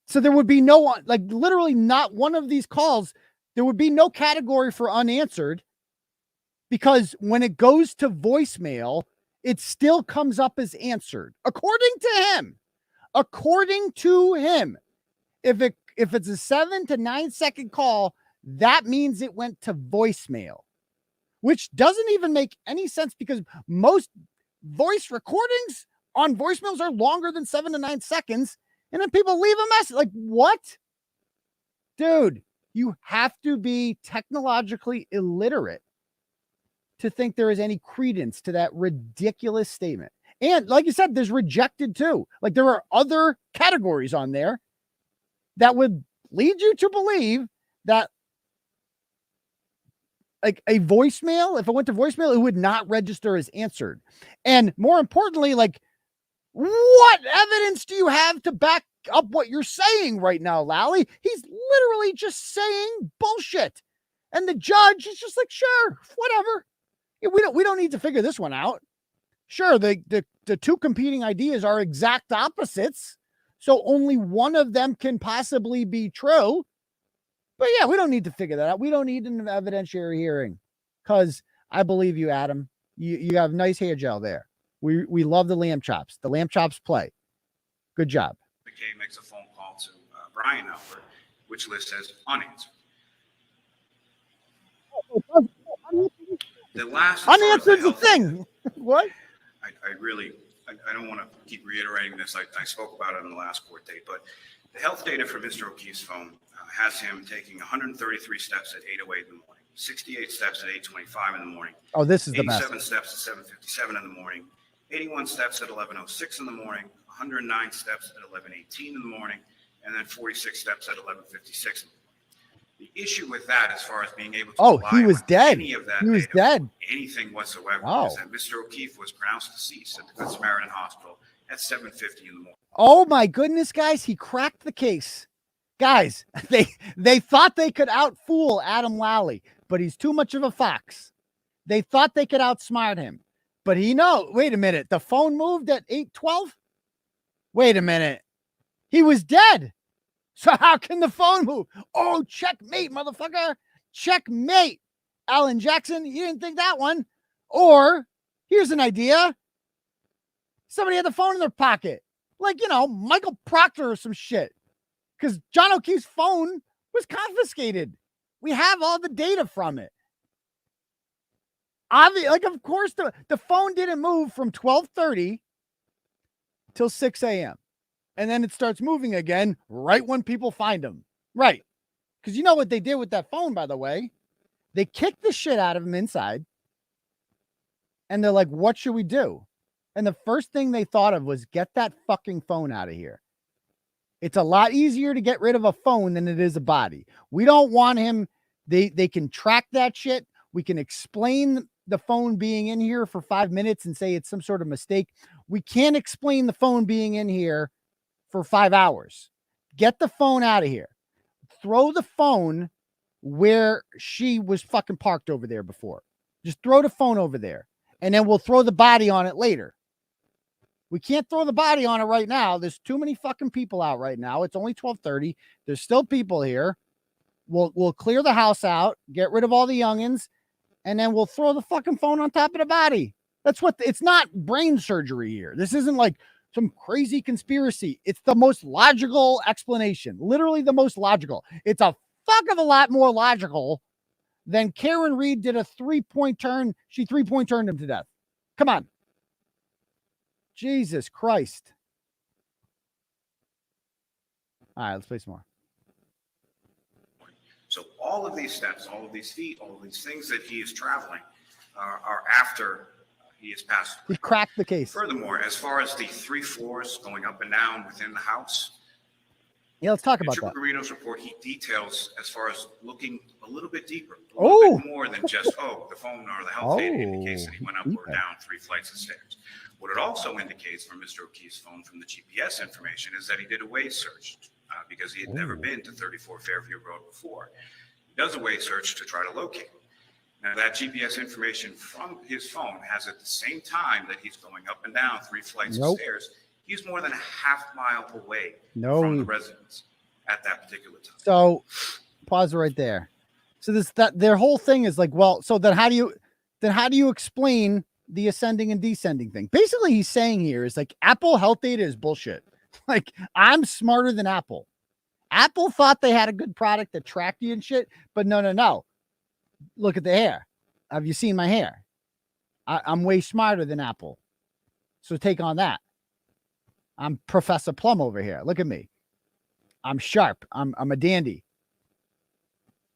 so there would be no one, like literally not one of these calls, there would be no category for unanswered, because when it goes to voicemail, it still comes up as answered. According to him, if it's a 7 to 9 second call, that means it went to voicemail, which doesn't even make any sense, because most voice recordings on voicemails are longer than 7 to 9 seconds. And then people leave a message. Like, what? Dude, you have to be technologically illiterate to think there is any credence to that ridiculous statement. And like you said, there's rejected too. Like, there are other categories on there that would lead you to believe that like a voicemail, if it went to voicemail, it would not register as answered. And more importantly, like, what evidence do you have to back up what you're saying right now, Lally? He's literally just saying bullshit. And the judge is just like, sure, whatever. We don't need to figure this one out. Sure, the two competing ideas are exact opposites, so only one of them can possibly be true. But yeah, we don't need to figure that out. We don't need an evidentiary hearing, because I believe you, Adam. You have nice hair gel there. We love the lamb chops. The lamb chops play. Good job. McCabe makes a phone call to Brian Albert, which lists as unanswered. The last unanswered the thing. What? I don't want to keep reiterating this. I spoke about it in the last court date, but the health data for Mr. O'Keefe's phone has him taking 133 steps at 8:08 in the morning, 68 steps at 8:25 in the morning. Oh, this is the best. 87 steps at 7:57 in the morning, 81 steps at 11:06 in the morning, 109 steps at 11:18 in the morning, and then 46 steps at 11:56 in the morning. The issue with that, as far as being able to he was dead. Any of that he was data, dead. Anything whatsoever, is that Mr. O'Keefe was pronounced deceased at the Good Samaritan Hospital at 7:50 in the morning. Oh my goodness, guys, he cracked the case. Guys, they thought they could outfool Adam Lally, but he's too much of a fox. They thought they could outsmart him, but wait a minute, the phone moved at 8:12? Wait a minute. He was dead. So how can the phone move? Oh, checkmate, motherfucker. Checkmate. Alan Jackson, you didn't think that one. Or here's an idea. Somebody had the phone in their pocket. Like, Michael Proctor or some shit. Because John O'Keefe's phone was confiscated. We have all the data from it. Of course, the phone didn't move from 12:30 till 6 a.m. And then it starts moving again right when people find him. Right. Because you know what they did with that phone, by the way? They kicked the shit out of him inside. And they're like, what should we do? And the first thing they thought of was, get that fucking phone out of here. It's a lot easier to get rid of a phone than it is a body. We don't want him. They can track that shit. We can explain the phone being in here for 5 minutes and say it's some sort of mistake. We can't explain the phone being in here for 5 hours. Get the phone out of here. Throw the phone where she was fucking parked over there before. Just throw the phone over there. And then we'll throw the body on it later. We can't throw the body on it right now. There's too many fucking people out right now. It's only 12:30. There's still people here. We'll clear the house out, get rid of all the youngins, and then we'll throw the fucking phone on top of the body. That's what it's not brain surgery here. This isn't like some crazy conspiracy. It's the most logical explanation. Literally the most logical. It's a fuck of a lot more logical than Karen Reed did a 3-point turn. She 3-point turned him to death. Come on. Jesus Christ. All right, let's play some more. So all of these steps, all of these feet, all of these things that he is traveling are after he has passed away. He cracked the case. Furthermore, as far as the 3 floors going up and down within the house, yeah, let's talk about in that. Tripperino's report, he details as far as looking a little bit deeper, a Oh. little bit more than just, the phone or the health data indicates that he went up or deeper. down 3 flights of stairs. What it also indicates from Mr. O'Keefe's phone from the GPS information is that he did a Waze search because he had never been to 34 Fairview Road before. He does a Waze search to try to locate him. Now, that GPS information from his phone has at the same time that he's going up and down 3 flights of stairs, he's more than a half mile away from the residence at that particular time. So pause right there. So their whole thing is like, well, so then how do you explain the ascending and descending thing? Basically, he's saying here is like Apple health data is bullshit. Like, I'm smarter than Apple. Apple thought they had a good product that tracked you and shit, but no. Look at the hair. Have you seen my hair? I'm way smarter than Apple. So take on that. I'm Professor Plum over here. Look at me. I'm sharp. I'm a dandy.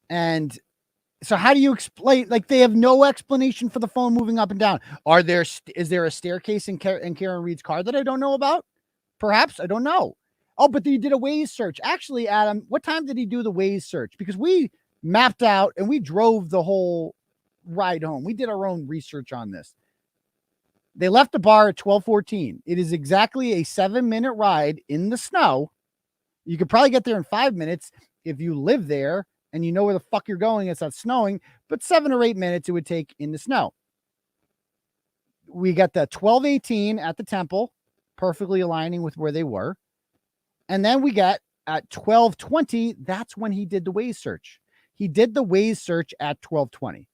And so how do you explain? Like, they have no explanation for the phone moving up and down. Is there a staircase in Karen Reed's car that I don't know about? Perhaps. I don't know. Oh, but he did a Waze search. Actually, Adam, what time did he do the Waze search? Because we mapped out and we drove the whole ride home. We did our own research on this. They left the bar at 12:14. It is exactly a 7-minute ride in the snow. You could probably get there in 5 minutes if you live there and you know where the fuck you're going. It's not snowing, but 7 or 8 minutes it would take in the snow. We got the 12:18 at the temple, perfectly aligning with where they were. And then we got at 12:20, that's when he did the Waze search. He did the Waze search at 12:20.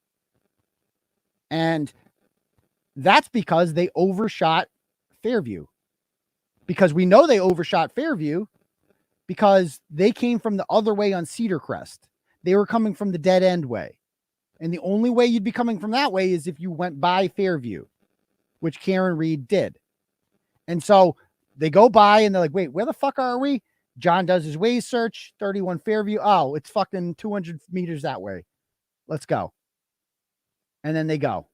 And that's because they overshot Fairview. Because we know they overshot Fairview because they came from the other way on Cedar Crest. They were coming from the dead end way. And the only way you'd be coming from that way is if you went by Fairview, which Karen Reed did. And so they go by and they're like, wait, where the fuck are we? John does his Waze search, 31 Fairview. Oh, it's fucking 200 meters that way. Let's go. And then they go.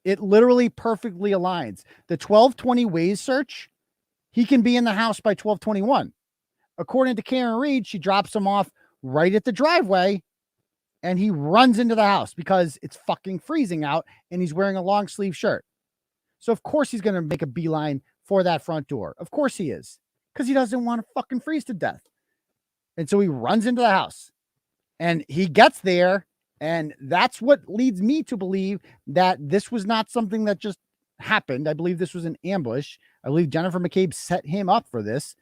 It literally perfectly aligns. The 12:20 Waze search, he can be in the house by 12:21. According to Karen Reed, she drops him off right at the driveway and he runs into the house because it's fucking freezing out and he's wearing a long sleeve shirt. So of course he's going to make a beeline for that front door. Of course he is, because he doesn't want to fucking freeze to death. And so he runs into the house and he gets there. And that's what leads me to believe that this was not something that just happened. I believe this was an ambush. I believe Jennifer McCabe set him up for this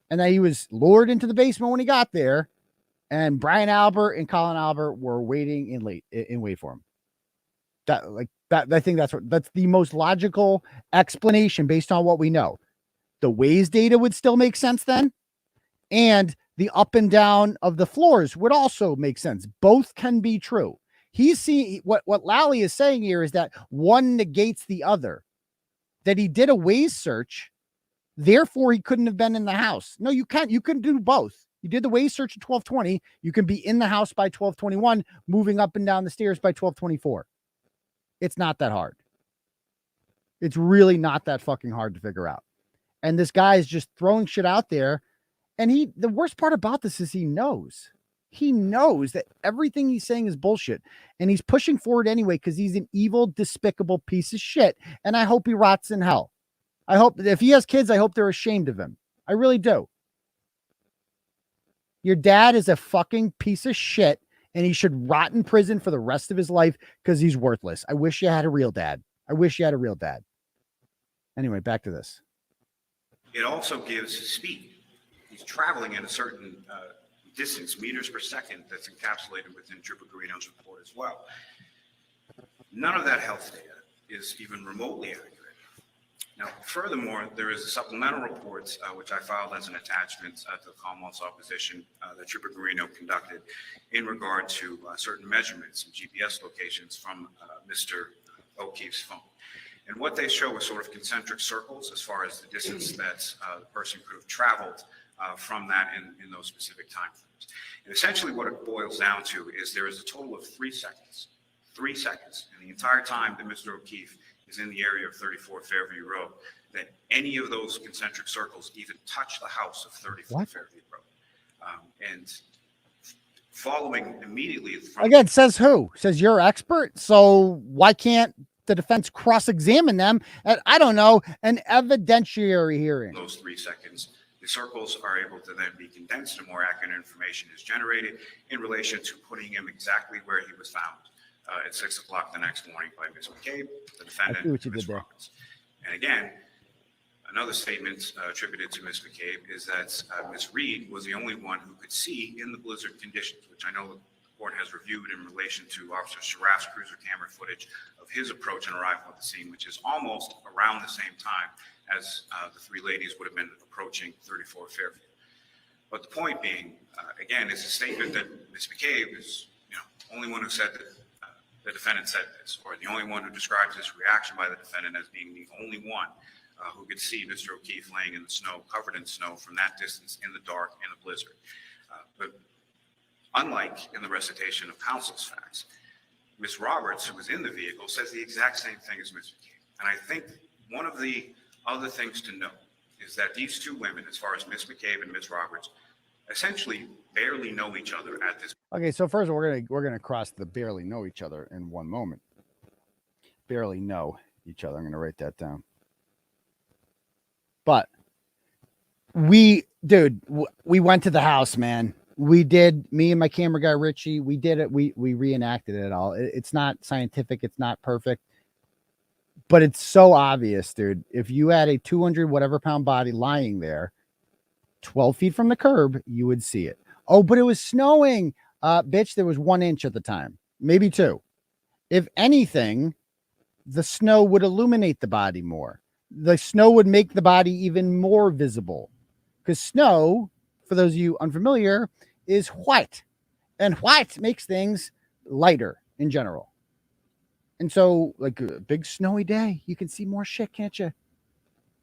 and that he was lured into the basement when he got there. And Brian Albert and Colin Albert were waiting in wait for him. I think that's the most logical explanation based on what we know. The Waze data would still make sense then. And the up and down of the floors would also make sense. Both can be true. He's seeing what Lally is saying here is that one negates the other, that he did a Waze search. Therefore he couldn't have been in the house. No, you can't. You can do both. You did the Waze search at 12:20. You can be in the house by 12:21, moving up and down the stairs by 12:24. It's not that hard. It's really not that fucking hard to figure out. And this guy is just throwing shit out there. And the worst part about this is he knows that everything he's saying is bullshit. And he's pushing forward anyway, because he's an evil, despicable piece of shit. And I hope he rots in hell. I hope if he has kids, I hope they're ashamed of him. I really do. Your dad is a fucking piece of shit. And he should rot in prison for the rest of his life because he's worthless. I wish you had a real dad. Anyway, back to this. It also gives speed. He's traveling at a certain distance, meters per second, that's encapsulated within Trooper Guarino's report as well. None of that health data is even remotely accurate. Now, furthermore, there is a supplemental report, which I filed as an attachment to the Commonwealth's opposition that Trooper Guarino conducted in regard to certain measurements and GPS locations from Mr. O'Keefe's phone. And what they show is sort of concentric circles as far as the distance that the person could have traveled from that in those specific time frames. And essentially what it boils down to is there is a total of 3 seconds, in the entire time that Mr. O'Keefe is in the area of 34 Fairview Road, that any of those concentric circles even touch the house of 34 Fairview Road. And following immediately from— Again, says who? Says you're expert, so why can't the defense cross-examine them at, I don't know, an evidentiary hearing? Those 3 seconds, the circles are able to then be condensed and more accurate information is generated in relation to putting him exactly where he was found at 6 o'clock the next morning by Ms. McCabe, the I defendant, see what you and Ms. did there. Roberts. And again, another statement attributed to Ms. McCabe is that Ms. Reed was the only one who could see in the blizzard conditions, which I know the court has reviewed in relation to Officer Sharaf's cruiser camera footage of his approach and arrival at the scene, which is almost around the same time as the three ladies would have been approaching 34 Fairview. But the point being, again, is a statement that Ms. McCabe is, the only one who said that the defendant said this, or the only one who describes this reaction by the defendant as being the only one who could see Mr. O'Keefe laying in the snow, covered in snow from that distance in the dark in a blizzard. But unlike in the recitation of counsel's facts, Ms. Roberts, who was in the vehicle, says the exact same thing as Ms. McCabe. And I think one of the other things to note is that these two women, as far as Ms. McCabe and Ms. Roberts, essentially barely know each other at this. Okay, so first of all, we're gonna cross the barely know each other in one moment. Barely know each other. I'm gonna write that down. But we went to the house, man. We did, me and my camera guy Richie, we did it. We reenacted it all. It's not scientific, it's not perfect, but it's so obvious, dude. If you had a 200 whatever pound body lying there 12 feet from the curb, you would see it. Oh, but it was snowing. Bitch, there was 1 inch at the time, maybe 2. If anything, the snow would illuminate the body more. The snow would make the body even more visible, because snow, for those of you unfamiliar, is white, and white makes things lighter in general. And so, like a big snowy day, you can see more shit, can't you?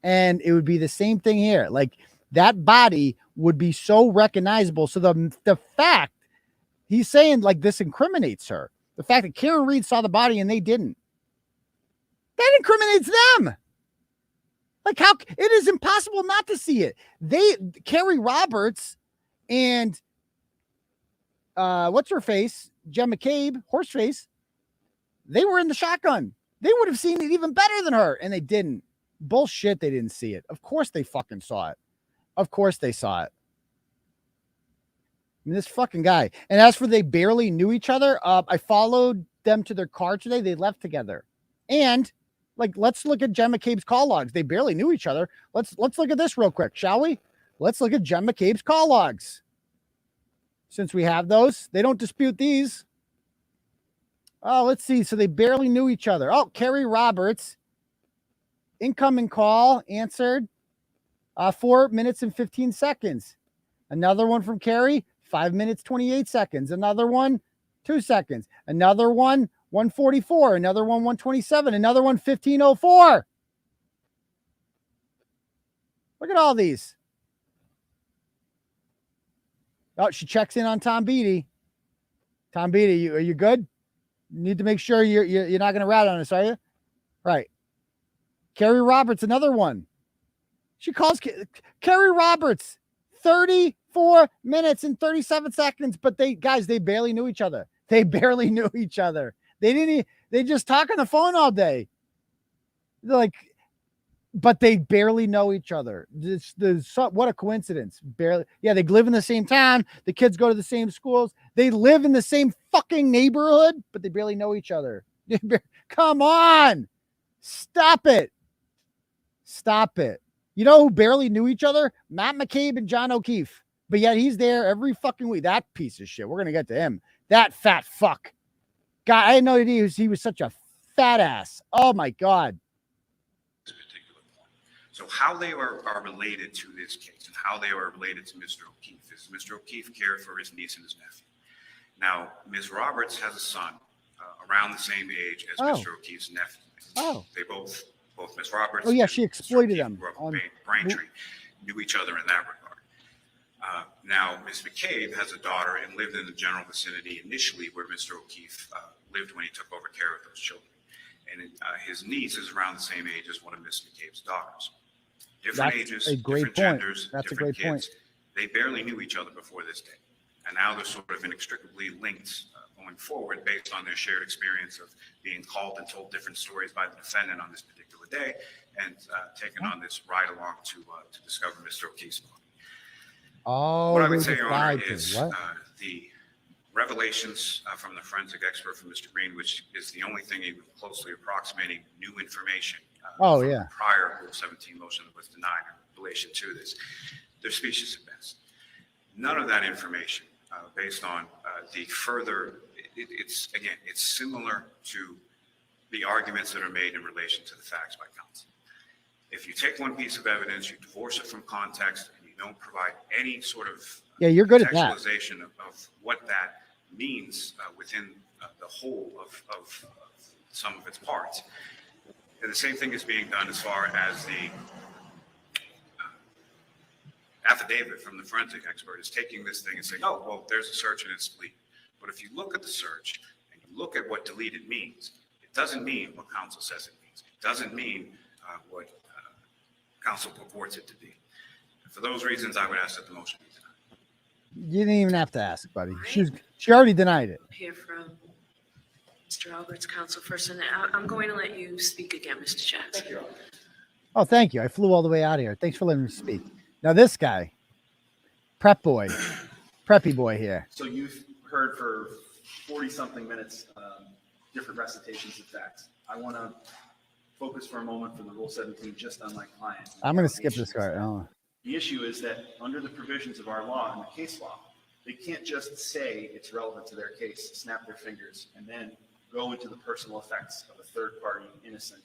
And it would be the same thing here. Like, that body would be so recognizable. So the fact he's saying, like, this incriminates her. The fact that Karen Reed saw the body and they didn't, that incriminates them. Like, how it is impossible not to see it. Carrie Roberts and what's her face, Jen McCabe, Horseface, they were in the shotgun. They would have seen it even better than her, and they didn't. Bullshit, they didn't see it. Of course they fucking saw it. Of course they saw it. I mean, this fucking guy. And as for they barely knew each other, I followed them to their car today. They left together. And like, let's look at Jen McCabe's call logs. They barely knew each other. Let's look at this real quick, shall we? Let's look at Jen McCabe's call logs. Since we have those, they don't dispute these. Oh, let's see. So they barely knew each other. Oh, Carrie Roberts, incoming call answered 4 minutes and 15 seconds. Another one from Carrie, 5 minutes, 28 seconds. Another one, 2 seconds. Another one, 1:44. Another one, 1:27. Another one, 15:04. Look at all these. Oh, she checks in on Tom Beatty. Tom Beatty, are you good? You need to make sure you're not going to rat on us, are you? Right. Carrie Roberts, another one. She calls Carrie Roberts, 34 minutes and 37 seconds. But they barely knew each other. They barely knew each other. They just talk on the phone all day. They're like, but they barely know each other. What a coincidence. Barely. Yeah, they live in the same town. The kids go to the same schools. They live in the same fucking neighborhood, but they barely know each other. Come on. Stop it. Stop it. You know who barely knew each other? Matt McCabe and John O'Keefe. But yet he's there every fucking week. That piece of shit. We're going to get to him. That fat fuck. God, I had no idea he was such a fat ass. Oh, my God. So how they are related to this case and how they are related to Mr. O'Keefe is Mr. O'Keefe cared for his niece and his nephew. Now, Ms. Roberts has a son around the same age as Mr. O'Keefe's nephew. Oh. They both Ms. Roberts. Oh, yeah, she exploited them. Braintree, knew each other in that regard. Now, Ms. McCabe has a daughter and lived in the general vicinity initially where Mr. O'Keefe lived when he took over care of those children. And his niece is around the same age as one of Ms. McCabe's daughters. Different ages, different genders, different kids. They barely knew each other before this day. And now they're sort of inextricably linked going forward based on their shared experience of being called and told different stories by the defendant on this particular day and taken on this ride along to discover Mr. O'Keefe's body. Oh, what I would say, Your Honor, is revelations from the forensic expert from Mr. Green, which is the only thing even closely approximating new information. From the prior Rule 17 motion that was denied in relation to this. They're specious at best. None of that information, based on the further, it's similar to the arguments that are made in relation to the facts by counsel. If you take one piece of evidence, you divorce it from context, and you don't provide any sort of you're good at that. contextualization of what that means within the whole of some of its parts. And the same thing is being done as far as the affidavit from the forensic expert is taking this thing and saying, oh, well, there's a search and it's deleted. But if you look at the search and you look at what deleted means, it doesn't mean what counsel says it means. It doesn't mean what counsel purports it to be. And for those reasons, I would ask that the motion be denied. You didn't even have to ask, buddy. She already denied it. Hear from Mr. Albert's counsel first, and I'm going to let you speak again, Mr. Jackson. Thank you. Oh, thank you. I flew all the way out here. Thanks for letting me speak. Now this guy, preppy boy here. So you've heard for 40-something minutes different recitations of facts. I want to focus for a moment for the Rule 17 just on my client. I'm going to skip this part. Oh. The issue is that under the provisions of our law and the case law, they can't just say it's relevant to their case, snap their fingers, and then go into the personal effects of a third-party innocent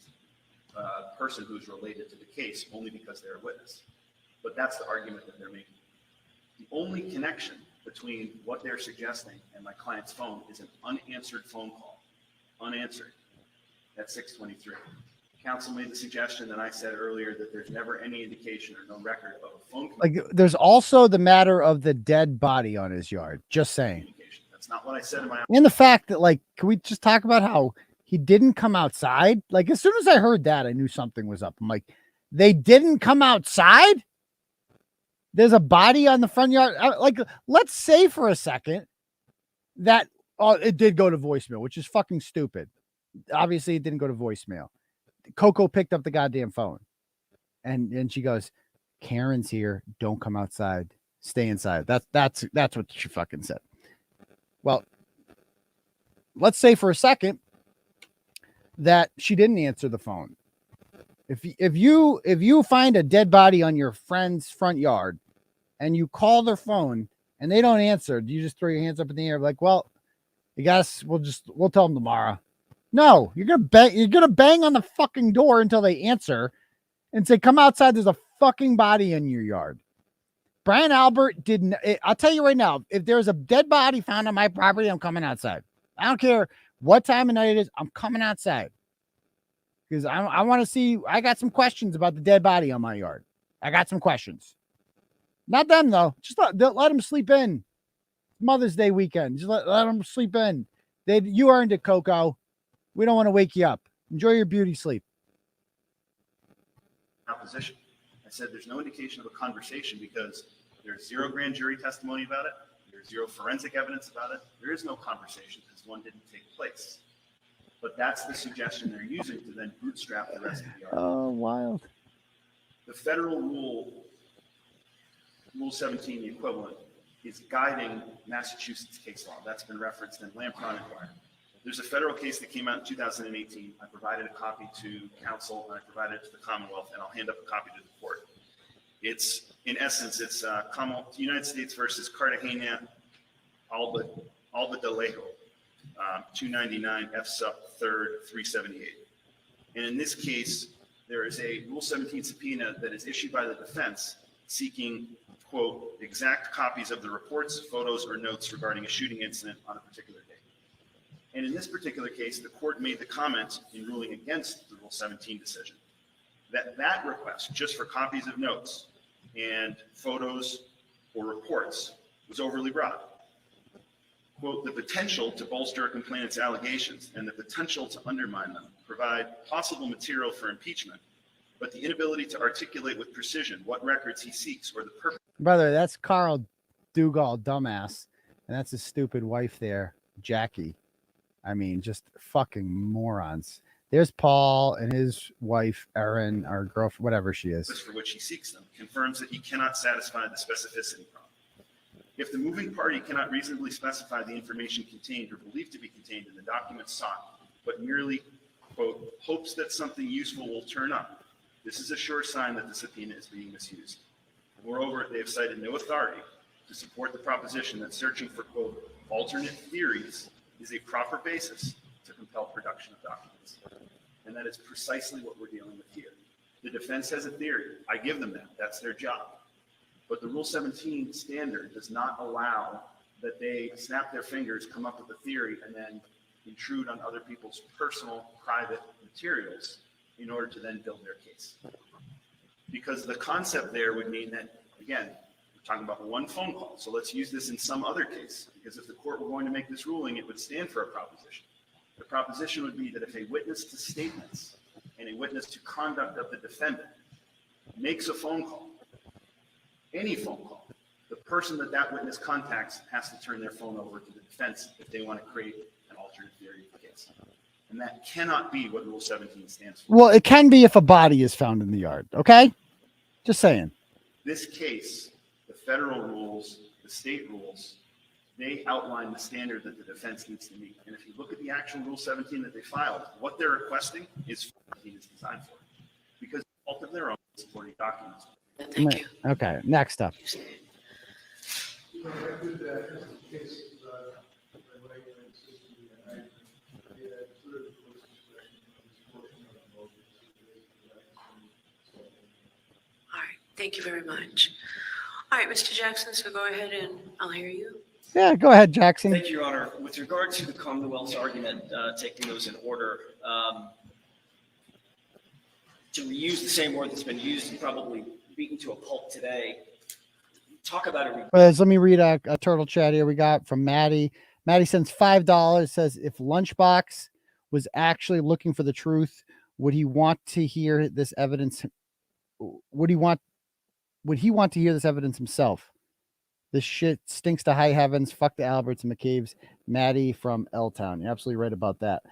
person who's related to the case only because they're a witness. But that's the argument that they're making. The only connection between what they're suggesting and my client's phone is an unanswered phone call. Unanswered at 6:23. Counsel made the suggestion that I said earlier that there's never any indication or no record of a phone call. Like, there's also the matter of the dead body on his yard. Just saying. That's not what I said in my. And the fact that, like, can we just talk about how he didn't come outside? Like, as soon as I heard that, I knew something was up. I'm like, they didn't come outside? There's a body on the front yard. Like, let's say for a second that it did go to voicemail, which is fucking stupid. Obviously, it didn't go to voicemail. Coco picked up the goddamn phone, and she goes, "Karen's here. Don't come outside. Stay inside." That's what she fucking said. Well, let's say for a second that she didn't answer the phone. If you find a dead body on your friend's front yard and you call their phone and they don't answer, do you just throw your hands up in the air like, well, I guess we'll tell them tomorrow? No, you're gonna bang on the fucking door until they answer and say, come outside, there's a fucking body in your yard. Brian Albert didn't. I'll tell you right now, if there's a dead body found on my property, I'm coming outside. I don't care what time of night it is, I'm coming outside. Because I want to see, I got some questions about the dead body on my yard. I got some questions. Not them, though. Just let them sleep in. Mother's Day weekend. Just let them sleep in. You earned it, Coco. We don't want to wake you up. Enjoy your beauty sleep. Opposition. I said there's no indication of a conversation because there's zero grand jury testimony about it. There's zero forensic evidence about it. There is no conversation because one didn't take place. But that's the suggestion they're using to then bootstrap the rest of the argument. Oh, wild. The federal Rule 17, the equivalent, is guiding Massachusetts case law. That's been referenced in Lampron Inquiry. There's a federal case that came out in 2018. I provided a copy to counsel, and I provided it to the Commonwealth, and I'll hand up a copy to the court. It's, in essence, it's United States versus Cartagena, 𝗟𝗏𝗏, 299 F sub 3rd 378. And in this case, there is a Rule 17 subpoena that is issued by the defense seeking, quote, exact copies of the reports, photos, or notes regarding a shooting incident on a particular date. And in this particular case, the court made the comment in ruling against the Rule 17 decision that request, just for copies of notes and photos or reports, was overly broad. Quote, the potential to bolster a complainant's allegations and the potential to undermine them provide possible material for impeachment, but the inability to articulate with precision what records he seeks or the purpose. Brother, that's Carl Dugall, dumbass. And that's his stupid wife there, Jackie. I mean, just fucking morons. There's Paul and his wife, Erin, our girlfriend, whatever she is. For which he seeks them, confirms that he cannot satisfy the specificity problem. If the moving party cannot reasonably specify the information contained or believed to be contained in the document sought, but merely, quote, hopes that something useful will turn up, this is a sure sign that the subpoena is being misused. Moreover, they have cited no authority to support the proposition that searching for, quote, alternate theories is a proper basis to compel production of documents. And that is precisely what we're dealing with here. The defense has a theory. I give them that. That's their job. But the Rule 17 standard does not allow that they snap their fingers, come up with a theory, and then intrude on other people's personal, private materials in order to then build their case. Because the concept there would mean that, again, we're talking about one phone call. So let's use this in some other case, because if the court were going to make this ruling, it would stand for a proposition. The proposition would be that if a witness to statements and a witness to conduct of the defendant makes a phone call, any phone call, the person that witness contacts has to turn their phone over to the defense if they want to create an alternate theory of the case. And that cannot be what Rule 17 stands for. Well, it can be if a body is found in the yard. Okay. Just saying. This case, the federal rules, the state rules, they outline the standard that the defense needs to meet. And if you look at the actual Rule 17 that they filed, what they're requesting is designed for. Because both of their own supporting documents. Thank you. Okay. Next up. All right, thank you very much. All right, Mr. Jackson, so go ahead and I'll hear you. Yeah, go ahead, Jackson. Thank you, Your Honor. With regard to the Commonwealth's argument, taking those in order, to reuse the same word that's been used and probably beaten to a pulp today, talk about it. Let me read a turtle chat here we got from Maddie. Maddie sends $5, says, if Lunchbox was actually looking for the truth, would he want to hear this evidence? Would he want to hear this evidence himself? This shit stinks to high heavens. Fuck the Alberts and McCabe's. Maddie from L-Town. You're absolutely right about that.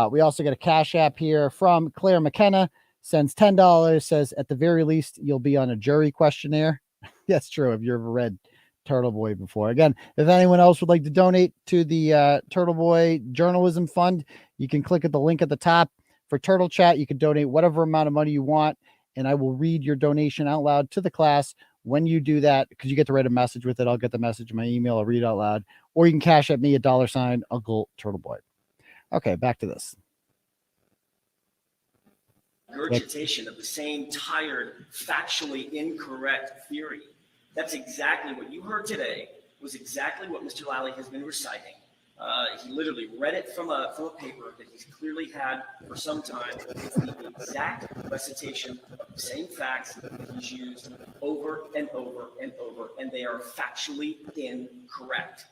We also got a Cash App here from Claire McKenna. Sends $10. Says, at the very least, you'll be on a jury questionnaire. That's true. If you've ever read Turtleboy before. Again, if anyone else would like to donate to the Turtleboy Journalism Fund, you can click at the link at the top. For Turtle Chat, you can donate whatever amount of money you want, and I will read your donation out loud to the class. When you do that, because you get to write a message with it, I'll get the message in my email. I'll read it out loud. Or you can cash at me at $ Uncle Turtleboy. Okay, back to this. Regurgitation of the same tired, factually incorrect theory. That's exactly what you heard today, was exactly what Mr. Lally has been reciting. He literally read it from a paper that he's clearly had for some time. It's the exact recitation of the same facts that he's used over and over and over, and they are factually incorrect.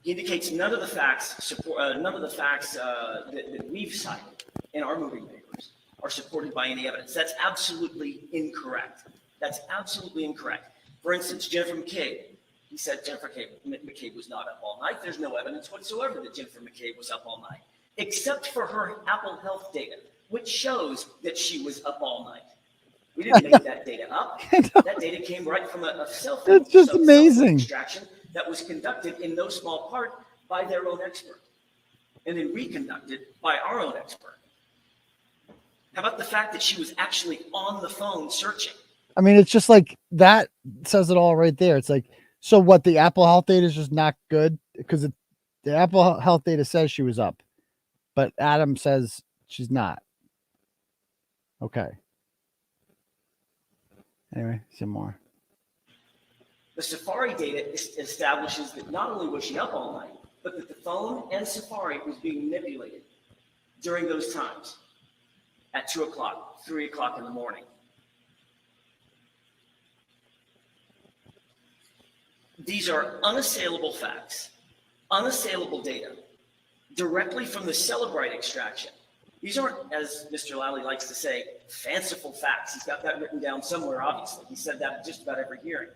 He indicates none of the facts that we've cited in our moving papers are supported by any evidence. That's absolutely incorrect. That's absolutely incorrect. For instance, Jennifer McCabe. He said Jennifer McCabe was not up all night. There's no evidence whatsoever that Jennifer McCabe was up all night, except for her Apple Health data, which shows that she was up all night. We didn't make that data up. That data came right from a cell phone. It's just amazing. Extraction that was conducted in no small part by their own expert, and then reconducted by our own expert. How about the fact that she was actually on the phone searching? I mean, it's just like that says it all right there. It's like, so what, the Apple Health data is just not good? Because the Apple Health data says she was up, but Adam says she's not. Okay. Anyway, some more. The Safari data establishes that not only was she up all night, but that the phone and Safari was being manipulated during those times at 2 o'clock, 3 o'clock in the morning. These are unassailable facts, unassailable data, directly from the Celebrite extraction. These aren't, as Mr. Lally likes to say, fanciful facts. He's got that written down somewhere, obviously. He said that just about every hearing.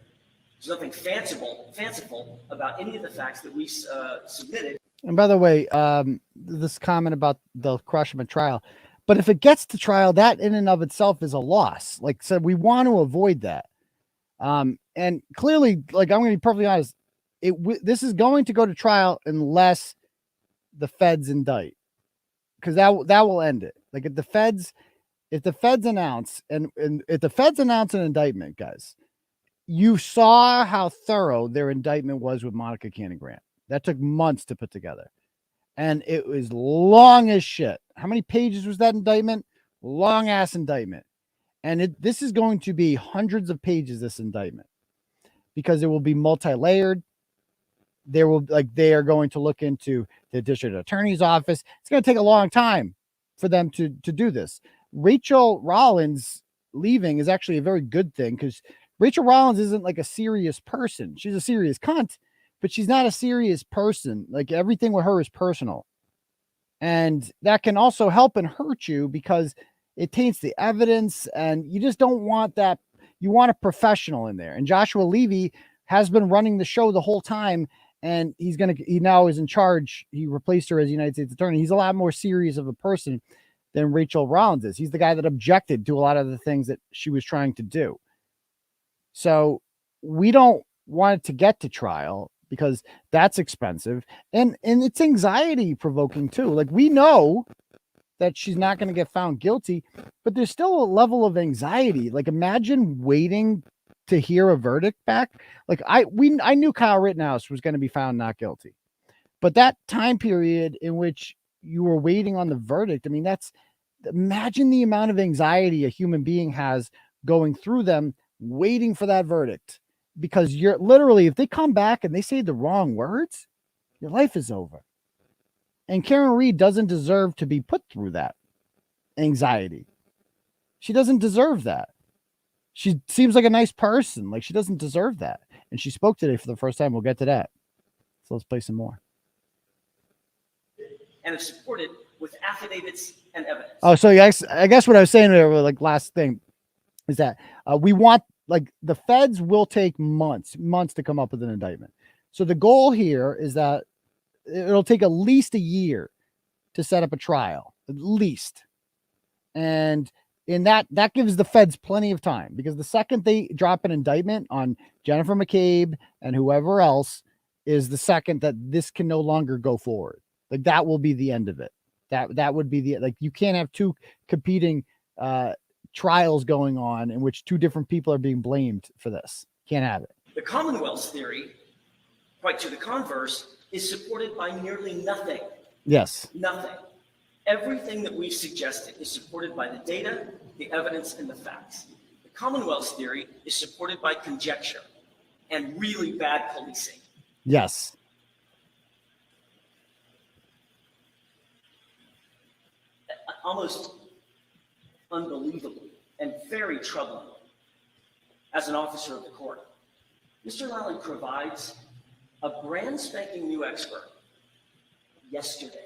There's nothing fanciful about any of the facts that we submitted. And by the way, this comment about they'll crush him at trial, but if it gets to trial, that in and of itself is a loss. Like I said, we want to avoid that. And clearly, like, I'm going to be perfectly honest, this is going to go to trial unless the feds indict, because that will end it. Like, if the feds announce and if the feds announce an indictment, guys, you saw how thorough their indictment was with Monica Cannon Grant. That took months to put together, and it was long as shit. How many pages was that indictment? Long ass indictment. And this is going to be hundreds of pages, this indictment, because it will be multi-layered. They are going to look into the district attorney's office. It's going to take a long time for them to do this. Rachel Rollins leaving is actually a very good thing, because Rachel Rollins isn't like a serious person. She's a serious cunt, but she's not a serious person. Like, everything with her is personal. And that can also help and hurt you, because it taints the evidence, and you just don't want that. You want a professional in there. And Joshua Levy has been running the show the whole time, and he now is in charge. He replaced her as United States Attorney. He's a lot more serious of a person than Rachel Rollins is. He's the guy that objected to a lot of the things that she was trying to do. So we don't want it to get to trial, because that's expensive, and it's anxiety provoking too. Like, we know that she's not going to get found guilty, but there's still a level of anxiety. Like, imagine waiting to hear a verdict back. Like, I knew Kyle Rittenhouse was going to be found not guilty, but that time period in which you were waiting on the verdict, I mean, imagine the amount of anxiety a human being has going through them, waiting for that verdict, because you're literally, if they come back and they say the wrong words, your life is over. And Karen Reed doesn't deserve to be put through that anxiety. She doesn't deserve that. She seems like a nice person. Like, she doesn't deserve that. And she spoke today for the first time. We'll get to that. So let's play some more. And it's supported with affidavits and evidence. Oh, so yes, I guess what I was saying there, like, last thing is that we want, like, the feds will take months to come up with an indictment. So the goal here is that it'll take at least a year to set up a trial, at least. And in that gives the feds plenty of time, because the second they drop an indictment on Jennifer McCabe and whoever else is the second that this can no longer go forward. Like, that will be the end of it. That would be like, you can't have two competing trials going on in which two different people are being blamed for this. Can't have it. The Commonwealth's theory, quite to the converse, is supported by nearly nothing. Yes. Nothing. Everything that we've suggested is supported by the data, the evidence, and the facts. The Commonwealth's theory is supported by conjecture and really bad policing. Yes. Almost unbelievable and very troubling as an officer of the court. Mr. Lally provides a brand spanking new expert yesterday.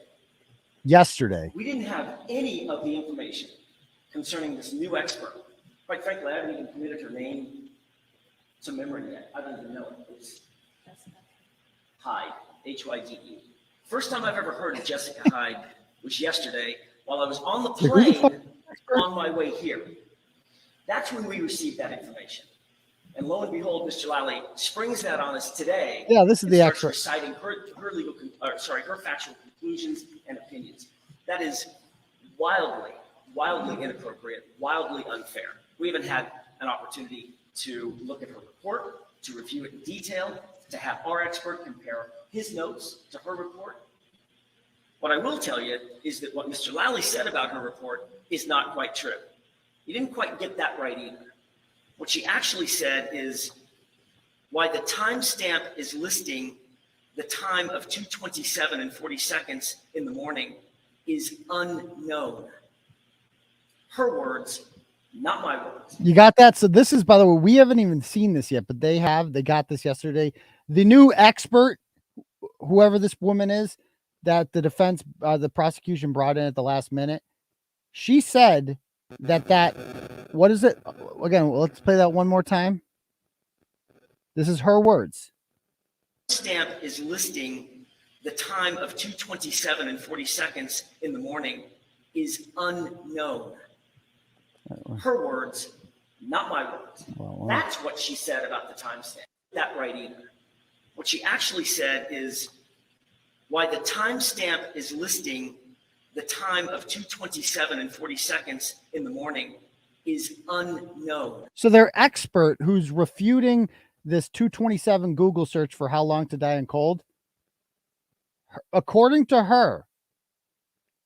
We didn't have any of the information concerning this new expert. Quite frankly, I haven't even committed her name to memory yet. I don't even know it. It's Hyde, H-Y-D-E. First time I've ever heard of Jessica Hyde was yesterday while I was on the plane on my way here. That's when we received that information. And lo and behold, Mr. Lally springs that on us today. Yeah, this is the expert. Reciting her factual conclusions and opinions. That is wildly inappropriate, wildly unfair. We haven't had an opportunity to look at her report, to review it in detail, to have our expert compare his notes to her report. What I will tell you is that what Mr. Lally said about her report is not quite true. He didn't quite get that right either. What she actually said is why the timestamp is listing the time of 2:27 and 40 seconds in the morning is unknown. Her words, not my words. You got that? So this is, by the way, we haven't even seen this yet, but they got this yesterday. The new expert, whoever this woman is, that the defense, the prosecution brought in at the last minute, she said that what is it? Again, let's play that one more time. This is her words. Stamp is listing the time of 2:27 and 40 seconds in the morning is unknown. Her words, not my words. That's what she said about the timestamp. That right either. What she actually said is why the timestamp is listing the time of 2:27 and 40 seconds in the morning is unknown. So their expert who's refuting this 227 Google search for how long to die in cold, according to her,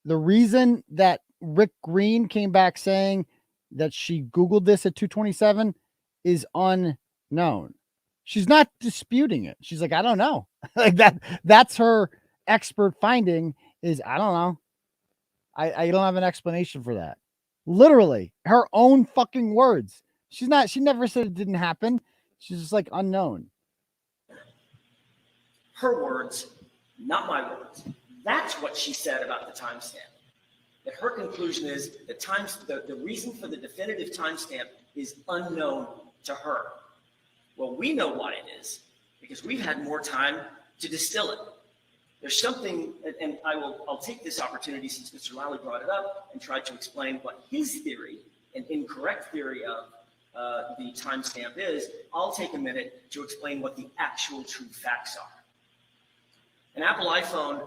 the reason that Rick Green came back saying that she Googled this at 227 is unknown. She's not disputing it. She's like, I don't know. Like that's her expert finding is, I don't know. I don't have an explanation for that. Literally her own fucking words. She never said it didn't happen. She's just like unknown. Her words, not my words. That's what she said about the timestamp. That her conclusion is the reason for the definitive timestamp is unknown to her. Well, we know why it is because we've had more time to distill it. There's something, and I'll take this opportunity since Mr. Lally brought it up and tried to explain what his theory, an incorrect theory of the timestamp is. I'll take a minute to explain what the actual true facts are. An Apple iPhone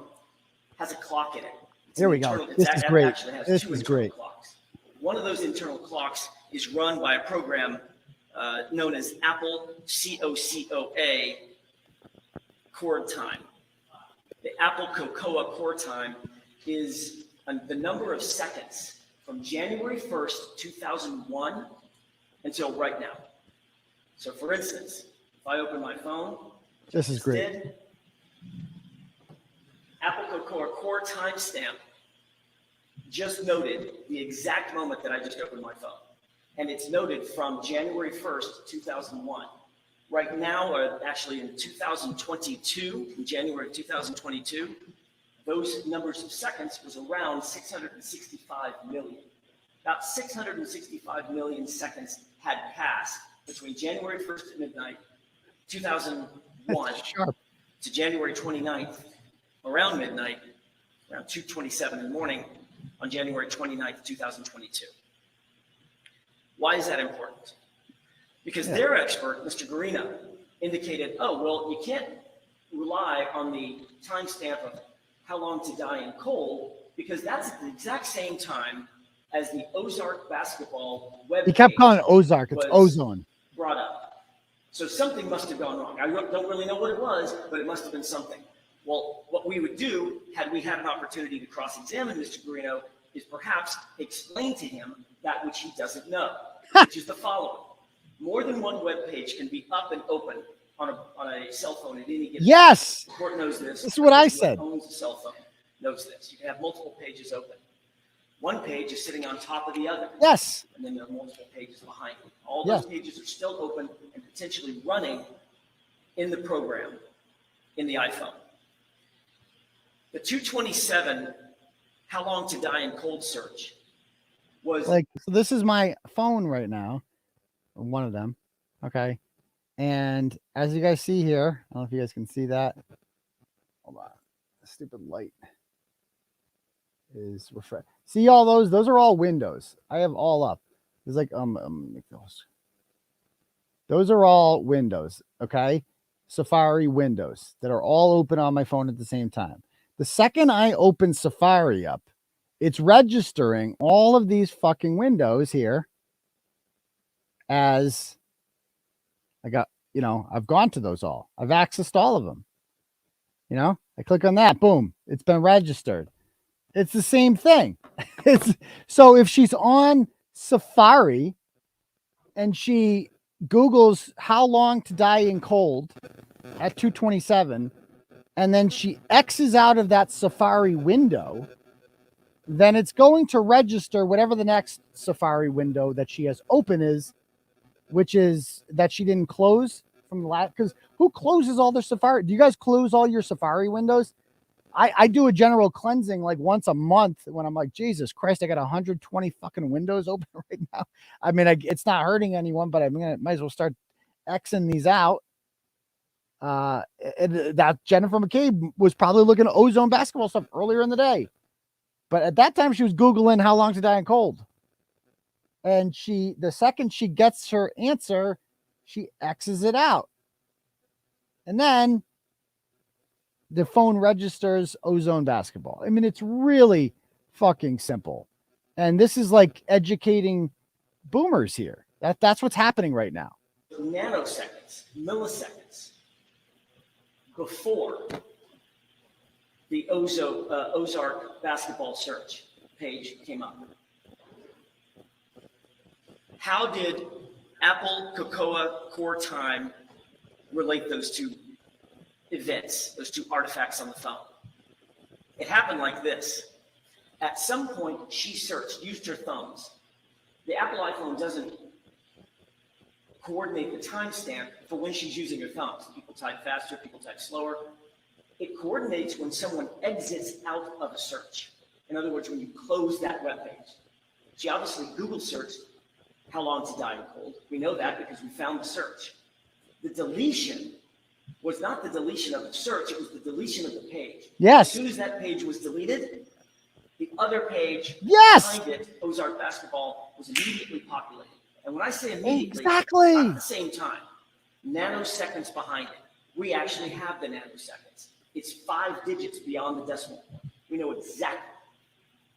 has a clock in it. Here we go. This is great. This is great. Clocks. One of those internal clocks is run by a program known as 𝗵𝗄𝗄𝗃 core time. The 𝗵𝗄𝗃 core time is the number of seconds from January 1st, 2001 until right now. So for instance, if I open my phone, this is great. 𝗵𝗄𝗃 core timestamp just noted the exact moment that I just opened my phone. And it's noted from January 1st, 2001. Right now, or actually in 2022, in January 2022, those numbers of seconds was around 665 million. About 665 million seconds had passed between January 1st at midnight, 2001, to January 29th, around midnight, around 2:27 in the morning, on January 29th, 2022. Why is that important? Because their expert, Mr. Guarino, indicated, oh, well, you can't rely on the timestamp of how long to die in cold because that's at the exact same time as the Ozark basketball web. He kept calling it Ozark. It's ozone. Brought up. So something must have gone wrong. I don't really know what it was, but it must have been something. Well, what we would do, had we had an opportunity to cross-examine Mr. Guarino, is perhaps explain to him that which he doesn't know, which is the following. More than one web page can be up and open on a cell phone at any given time. The court knows this. This is what I said. Whoever owns a cell phone knows this. You can have multiple pages open. One page is sitting on top of the other. Yes. And then there are multiple pages behind it. All those pages are still open and potentially running in the program in the iPhone. The 227 how long to die in cold search was like, so this is my phone right now, one of them. Okay. And as you guys see here, I don't know if you guys can see that. Hold on. The stupid light is refresh. See all those? Those are all windows. I have all up. There's like, those are all windows. Okay. Safari windows that are all open on my phone at the same time. The second I open Safari up, it's registering all of these fucking windows here as I got, I've gone to those all. I've accessed all of them. I click on that, boom, it's been registered. It's the same thing. So if she's on Safari and she Googles how long to die in cold at 2:27, and then she X's out of that Safari window, then it's going to register whatever the next Safari window that she has open is, which is that she didn't close from the last. Because who closes all their Safari? Do you guys close all your Safari windows? I do a general cleansing like once a month when I'm like, Jesus Christ, I got 120 fucking windows open right now. I mean, it's not hurting anyone, but might as well start Xing these out. That Jennifer McCabe was probably looking at ozone basketball stuff earlier in the day, but at that time she was Googling how long to die in cold. And the second she gets her answer, she X's it out. And then the phone registers ozone basketball. I mean, it's really fucking simple. And this is like educating boomers here. That's what's happening right now. Nanoseconds, milliseconds before the Ozark basketball search page came up. How did Apple, cocoa, core time relate those two events, those two artifacts on the phone? It happened like this. At some point, she searched, used her thumbs. The Apple iPhone doesn't coordinate the timestamp for when she's using her thumbs. People type faster, people type slower. It coordinates when someone exits out of a search. In other words, when you close that web page. She obviously Google searched how long to die in cold. We know that because we found the search. The deletion was not the deletion of the search, it was the deletion of the page. Yes. As soon as that page was deleted, the other page Yes. behind it, Ozark basketball, was immediately populated. And when I say immediately, Exactly. not at the same time, nanoseconds behind it. We actually have the nanoseconds. It's 5 digits beyond the decimal point. We know exactly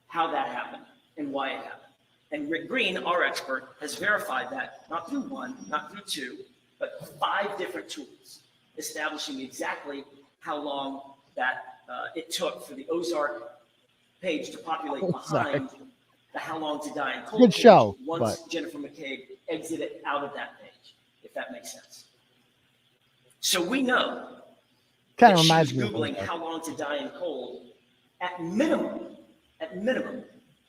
how that happened and why it happened. And Rick Green, our expert, has verified that, not through one, not through two, but 5 different tools, establishing exactly how long that it took for the Ozark page to populate behind the How Long to Die in Cold Good page show, once but Jennifer McCabe exited out of that page, if that makes sense. So we know kind that of she reminds was me of Googling that. How Long to Die in Cold at minimum,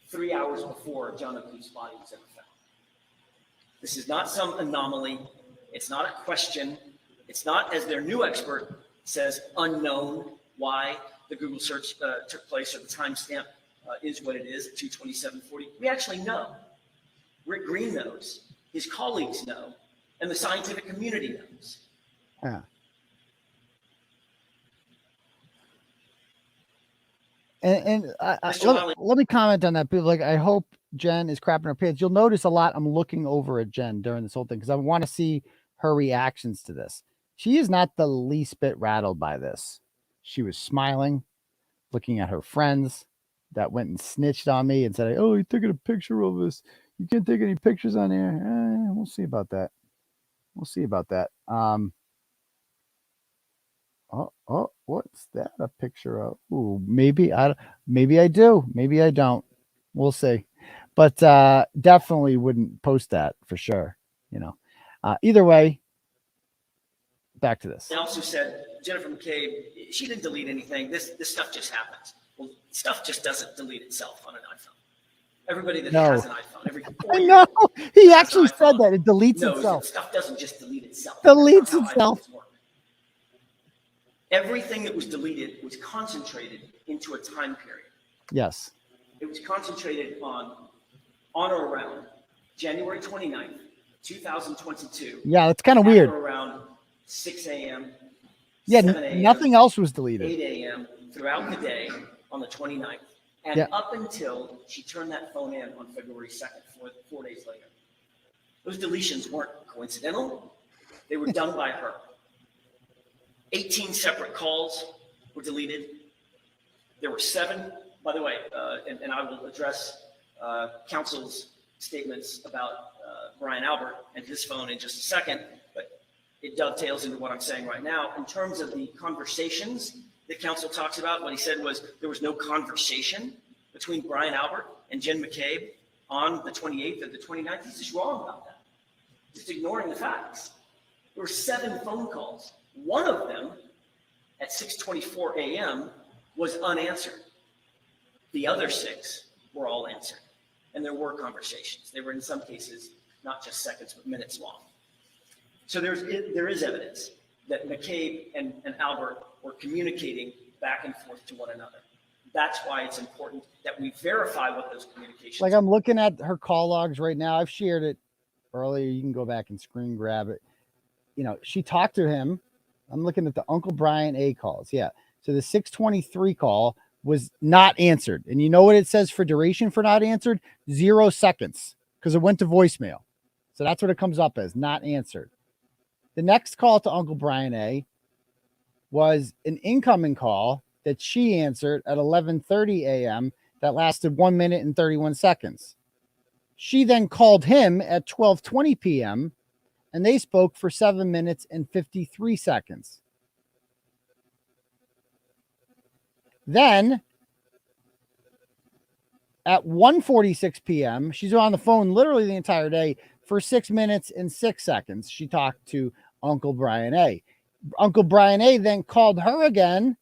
3 hours before John O'Keefe's body was ever found. This is not some anomaly. It's not a question. It's not, as their new expert says, unknown why the Google search took place or the timestamp is what it is at 2:27:40. We actually know. Rick Green knows. His colleagues know. And the scientific community knows. Yeah. And let me comment on that. People like, I hope Jen is crapping her pants. You'll notice a lot. I'm looking over at Jen during this whole thing because I want to see her reactions to this. She is not the least bit rattled by this. She was smiling, looking at her friends that went and snitched on me and said, "Oh, you're taking a picture of us. You can't take any pictures on here." We'll see about that. We'll see about that. Oh, what's that a picture of? Ooh, maybe I do. Maybe I don't. We'll see. But definitely wouldn't post that for sure. Either way, back to this. They also said Jennifer McCabe, she didn't delete anything. This stuff just happens. Well, stuff just doesn't delete itself on an iPhone. Everybody that has an iPhone, every 4 I years know. He has actually an said iPhone, that it deletes knows itself. that stuff doesn't just delete itself. Deletes That's not how itself. iPhones work. Everything that was deleted was concentrated into a time period. Yes. It was concentrated on or around January 29th, 2022. Yeah, it's kind of weird. Around 6 a.m. Yeah, 7 a.m., nothing else was deleted. 8 a.m. throughout the day on the 29th. And up until she turned that phone in on February 2nd, 4 days later. Those deletions weren't coincidental. They were done by her. 18 separate calls were deleted. There were 7, by the way, and I will address counsel's statements about Brian Albert and his phone in just a second, but it dovetails into what I'm saying right now. In terms of the conversations that counsel talks about, what he said was there was no conversation between Brian Albert and Jen McCabe on the 28th or the 29th. He's just wrong about that. Just ignoring the facts. There were 7 phone calls. One of them at 6:24 a.m. was unanswered. The other 6 were all answered. And there were conversations. They were in some cases not just seconds, but minutes long. So there is evidence that McCabe and Albert were communicating back and forth to one another. That's why it's important that we verify what those communications Like I'm looking at her call logs right now. I've shared it earlier. You can go back and screen grab it. She talked to him. I'm looking at the Uncle Brian A calls. Yeah. So the 623 call was not answered. And you know what it says for duration for not answered? 0 seconds. because it went to voicemail. So that's what it comes up as, not answered. The next call to Uncle Brian A was an incoming call that she answered at 11:30 a.m. that lasted 1 minute and 31 seconds. She then called him at 12:20 p.m. and they spoke for 7 minutes and 53 seconds. Then at 1:46 p.m., she's on the phone literally the entire day for 6 minutes and 6 seconds. She talked to Uncle Brian A. Uncle Brian A then called her again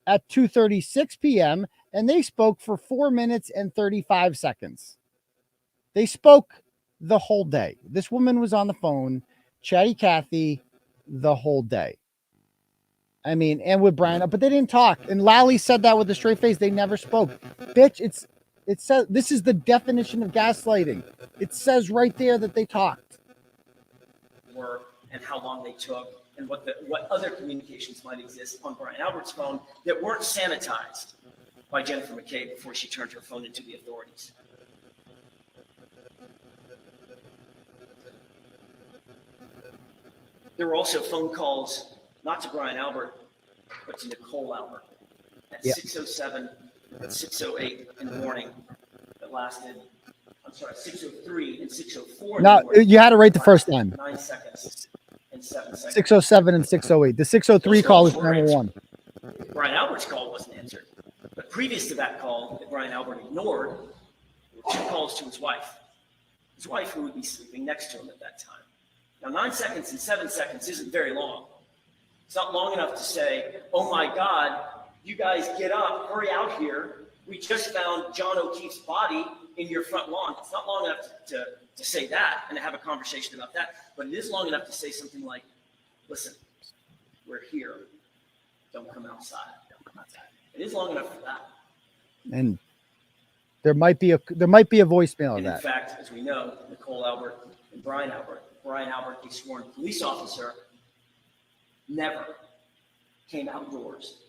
at 2:36 p.m. and they spoke for 4 minutes and 35 seconds. They spoke the whole day. This woman was on the phone, 𝗟𝗲𝗄𝗏, the whole day. I mean, and with Brian, but they didn't talk. And 𝗟𝗏 said that with a straight face. They never spoke. Bitch, it says this is the definition of gaslighting. It says right there that they talked. And how long they took, and what other communications might exist on Brian Albert's phone that weren't sanitized by Jennifer McCabe before she turned her phone into the authorities. There were also phone calls, not to Brian Albert, but to Nicole Albert at 6:07, at 6:08 in the morning that lasted, 6:03 and 6:04. No, you had it right the first time. 9 seconds and 7 seconds. 6:07 and 6:08. The 6:03 call is number one. Brian Albert's call wasn't answered. But previous to that call that Brian Albert ignored, there were 2 calls to his wife. His wife, who would be sleeping next to him at that time. Now, 9 seconds and 7 seconds isn't very long. It's not long enough to say, oh my God, you guys get up, hurry out here. We just found John O'Keefe's body in your front lawn. It's not long enough to say that and to have a conversation about that, but it is long enough to say something like, listen, we're here. Don't come outside. Don't come outside. It is long enough for that. And there might be a voicemail of And that. in fact, as we know, Nicole Albert and Brian Albert, a sworn police officer, never came outdoors,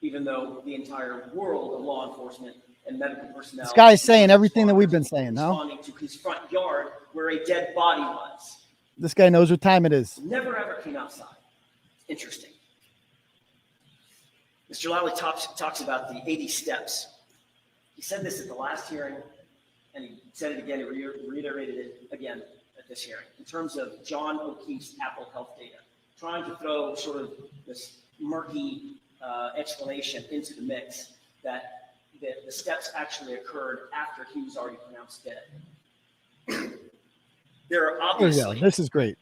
even though the entire world of law enforcement and medical personnel. This guy's saying everything that we've been saying, no? Responding to his front yard where a dead body was. This guy knows what time it is. Never ever came outside. Interesting. Mr. 𝗟𝗏 talks about the 80 steps. He said this at the last hearing, and he said it again, he reiterated it again at this hearing, in terms of John O'Keefe's Apple Health data, trying to throw sort of this murky explanation into the mix that the steps actually occurred after he was already pronounced dead. There are obviously, This is great.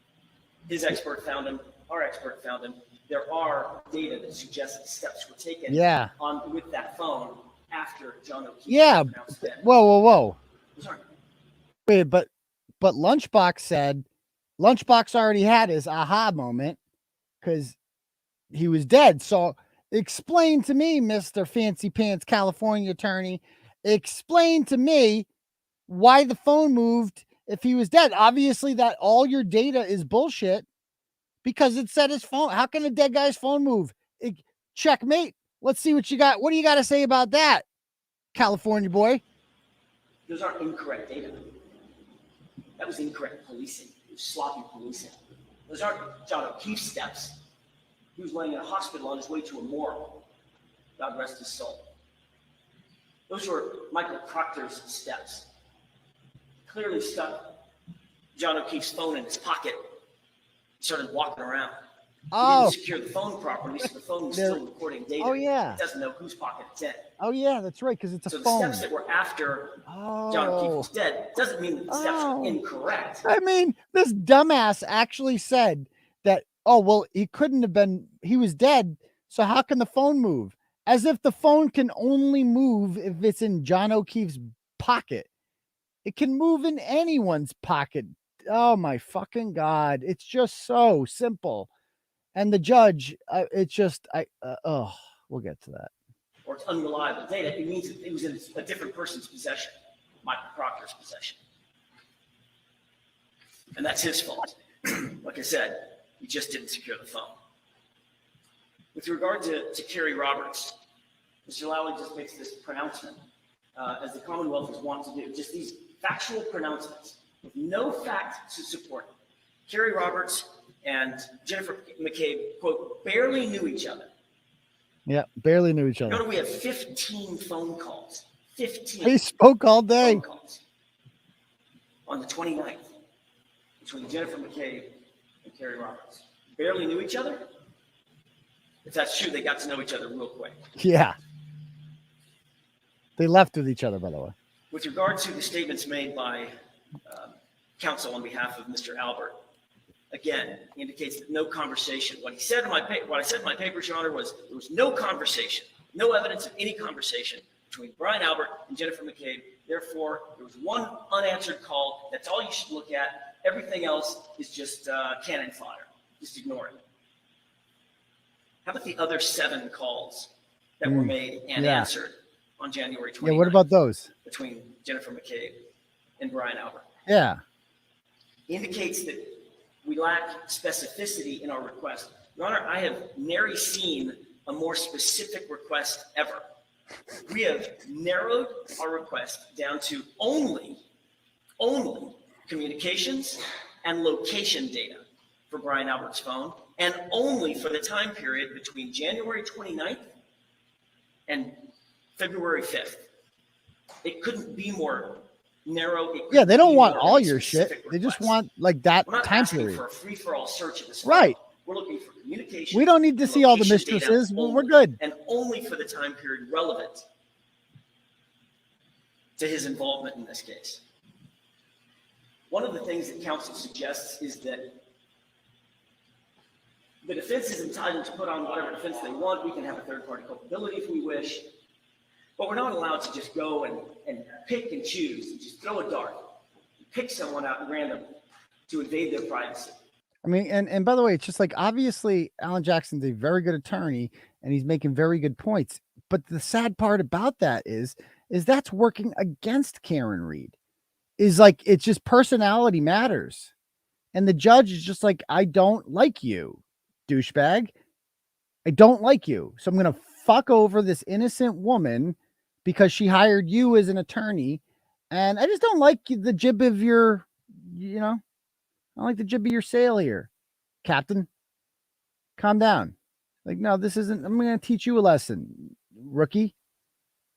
his expert found him, our expert found him. There are data that suggests that steps were taken with that phone after John O'Keefe was pronounced dead. Whoa. Sorry. Wait, but Lunchbox said Lunchbox already had his aha moment because he was dead. So explain to me, Mr. Fancy Pants California attorney, explain to me why the phone moved if he was dead. Obviously that all your data is bullshit because it said his phone. How can a dead guy's phone move? Checkmate. Let's see what you got. What do you got to say about that, California boy? Those aren't incorrect data. That was incorrect policing. It was sloppy policing. Those aren't John O'Keefe's steps. He was laying in a hospital on his way to a morgue. God rest his soul. Those were Michael Proctor's steps. Clearly stuck John O'Keefe's phone in his pocket. He started walking around. He didn't secure the phone properly, so the phone was still recording data. Oh, yeah. It doesn't know whose pocket it's in. Oh, yeah, that's right, because it's a phone. So the steps that were after John O'Keefe was dead doesn't mean that the steps are incorrect. I mean, this dumbass actually said that, he couldn't have been, he was dead, so how can the phone move? As if the phone can only move if it's in John O'Keefe's pocket. It can move in anyone's pocket. Oh, my fucking God. It's just so simple. And the judge, we'll get to that. Or it's unreliable data. It means it was in a different person's possession, Michael Proctor's possession. And that's his fault. Like I said, he just didn't secure the phone. With regard to Kerry Roberts, Mr. 𝗟𝗏 just makes this pronouncement, as the Commonwealth is wont to do, just these factual pronouncements with no fact to support it. Kerry Roberts and Jennifer McCabe, quote, barely knew each other. Yeah, barely knew each other. We have 15 phone calls. 15. He spoke all day. Phone calls on the 29th between Jennifer McCabe and Kerry Roberts. Barely knew each other? If that's true, they got to know each other real quick. Yeah. They left with each other, by the way. With regard to the statements made by counsel on behalf of Mr. Albert, again, indicates that no conversation. What I said in my papers, Your Honor, was there was no conversation, no evidence of any conversation between Brian Albert and Jennifer McCabe. Therefore, there was one unanswered call. That's all you should look at. Everything else is just cannon fodder. Just ignore it. How about the other 7 calls that were made and answered on January 29th? Yeah, what about those? Between Jennifer McCabe and Brian Albert. Yeah. Indicates that we lack specificity in our request. Your Honor, I have nary seen a more specific request ever. We have narrowed our request down to only communications and location data for Brian Albert's phone, and only for the time period between January 29th and February 5th. It couldn't be more narrow. Yeah, they don't want all your shit. They just want like that We're not time asking period. for a free-for-all search of this. Right. We're looking for communication. We don't need to and see all the location data mistresses. We're only, good. And only for the time period relevant to his involvement in this case. One of the things that counsel suggests is that the defense is entitled to put on whatever defense they want. We can have a third-party culpability if we wish. But we're not allowed to just go and pick and choose, and just throw a dart, pick someone out at random to invade their privacy. I mean, and by the way, it's just like, obviously Alan Jackson's a very good attorney and he's making very good points. But the sad part about that is that's working against Karen Reed. Is like, it's just personality matters. And the judge is just like, I don't like you, douchebag. I don't like you. So I'm going to fuck over this innocent woman because she hired you as an attorney. And I just don't like the jib of your, I don't like the jib of your sail here, Captain. Calm down. Like, no, this isn't, I'm going to teach you a lesson, rookie.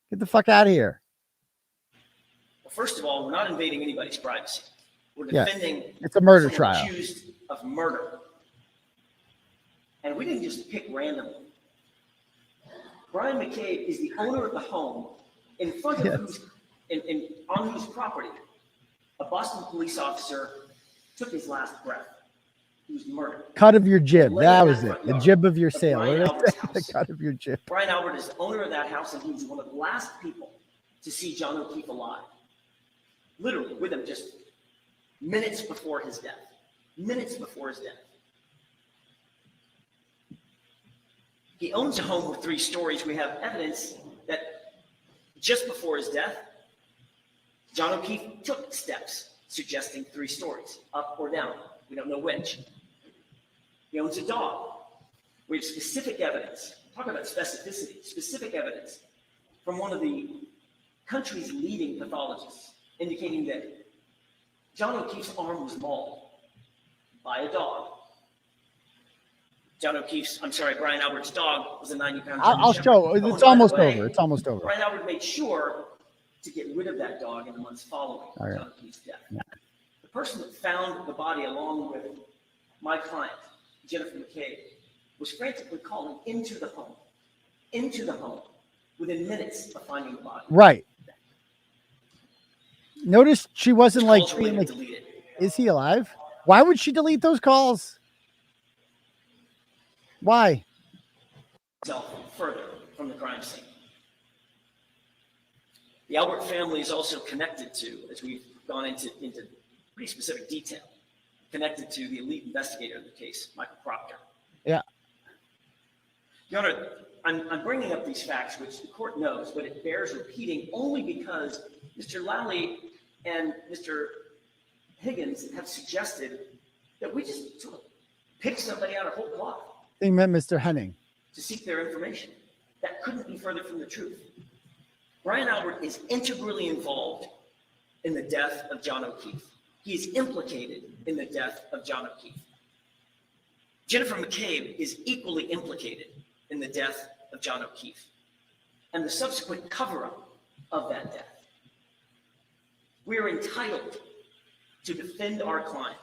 Get the fuck out of here. Well, first of all, we're not invading anybody's privacy. We're defending it's a murder someone trial. accused of murder. And we didn't just pick randomly. Brian McCabe is the owner of the home in front of on whose property a Boston police officer took his last breath. He was murdered. Cut of your jib. Lay That in was it. front The yard jib of your of sail. Brian Albert's The house. cut of your jib. Brian Albert is the owner of that house, and he was one of the last people to see 𝗵𝗂𝗃 alive. Literally, with him just minutes before his death. Minutes before his death. He owns a home with 3 stories. We have evidence that just before his death, 𝗵𝗂𝗃 took steps suggesting 3 stories, up or down. We don't know which. He owns a dog. We have specific evidence. Talk about specificity. Specific evidence from one of the country's leading pathologists indicating that 𝗵𝗂𝗃's arm was mauled by a dog. Brian Albert's dog was a 90-pound. I'll show. It's almost over. It's almost over. Brian Albert made sure to get rid of that dog in the months following 𝗵𝗂𝗃's death. Yeah. The person that found the body along with my client, Jennifer McCabe, was frantically calling into the home, within minutes of finding the body. Right. Notice she wasn't like, Calls were deleted. is he alive? Why would she delete those calls? Why? Further from the crime scene. The Albert family is also connected to, as we've gone into pretty specific detail, connected to the elite investigator of the case, Michael Proctor. Yeah. Your Honor, I'm bringing up these facts, which the court knows, but it bears repeating only because Mr. Lally and Mr. Higgins have suggested that we just sort of pick somebody out of whole cloth. They meant Mr. Henning. To seek their information. That couldn't be further from the truth. Brian Albert is integrally involved in the death of 𝗵𝗂𝗃. He is implicated in the death of John O'Keefe. Jennifer McCabe is equally implicated in the death of John O'Keefe and the subsequent cover-up of that death. We are entitled to defend our client.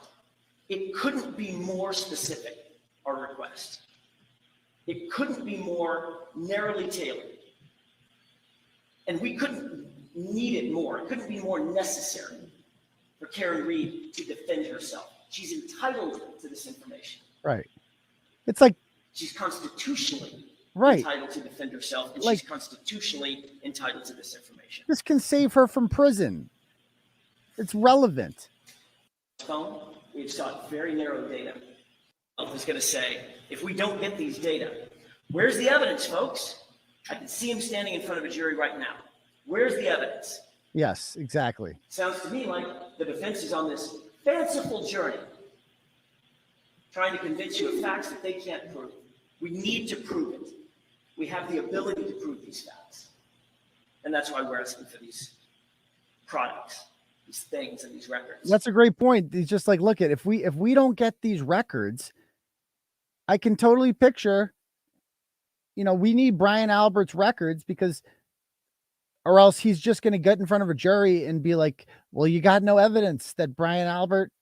It couldn't be more specific, our request. It couldn't be more narrowly tailored. And we couldn't need it more. It couldn't be more necessary for Karen Reed to defend herself. She's entitled to this information. Right. It's like she's constitutionally right. entitled to defend herself, and like, she's constitutionally entitled to this information. This can save her from prison. It's relevant. Phone, we've sought very narrow data. I was going to say, if we don't get these data, where's the evidence, folks? I can see him standing in front of a jury right now. Where's the evidence? Yes, exactly. Sounds to me like the defense is on this fanciful journey, trying to convince you of facts that they can't prove. We need to prove it. We have the ability to prove these facts. And that's why we're asking for these products, these things, and these records. That's a great point. It's just like, look at, if we don't get these records, I can totally picture, you know, we need Brian Albert's records, because or else he's just going to get in front of a jury and be like, well, you got no evidence that Brian Albert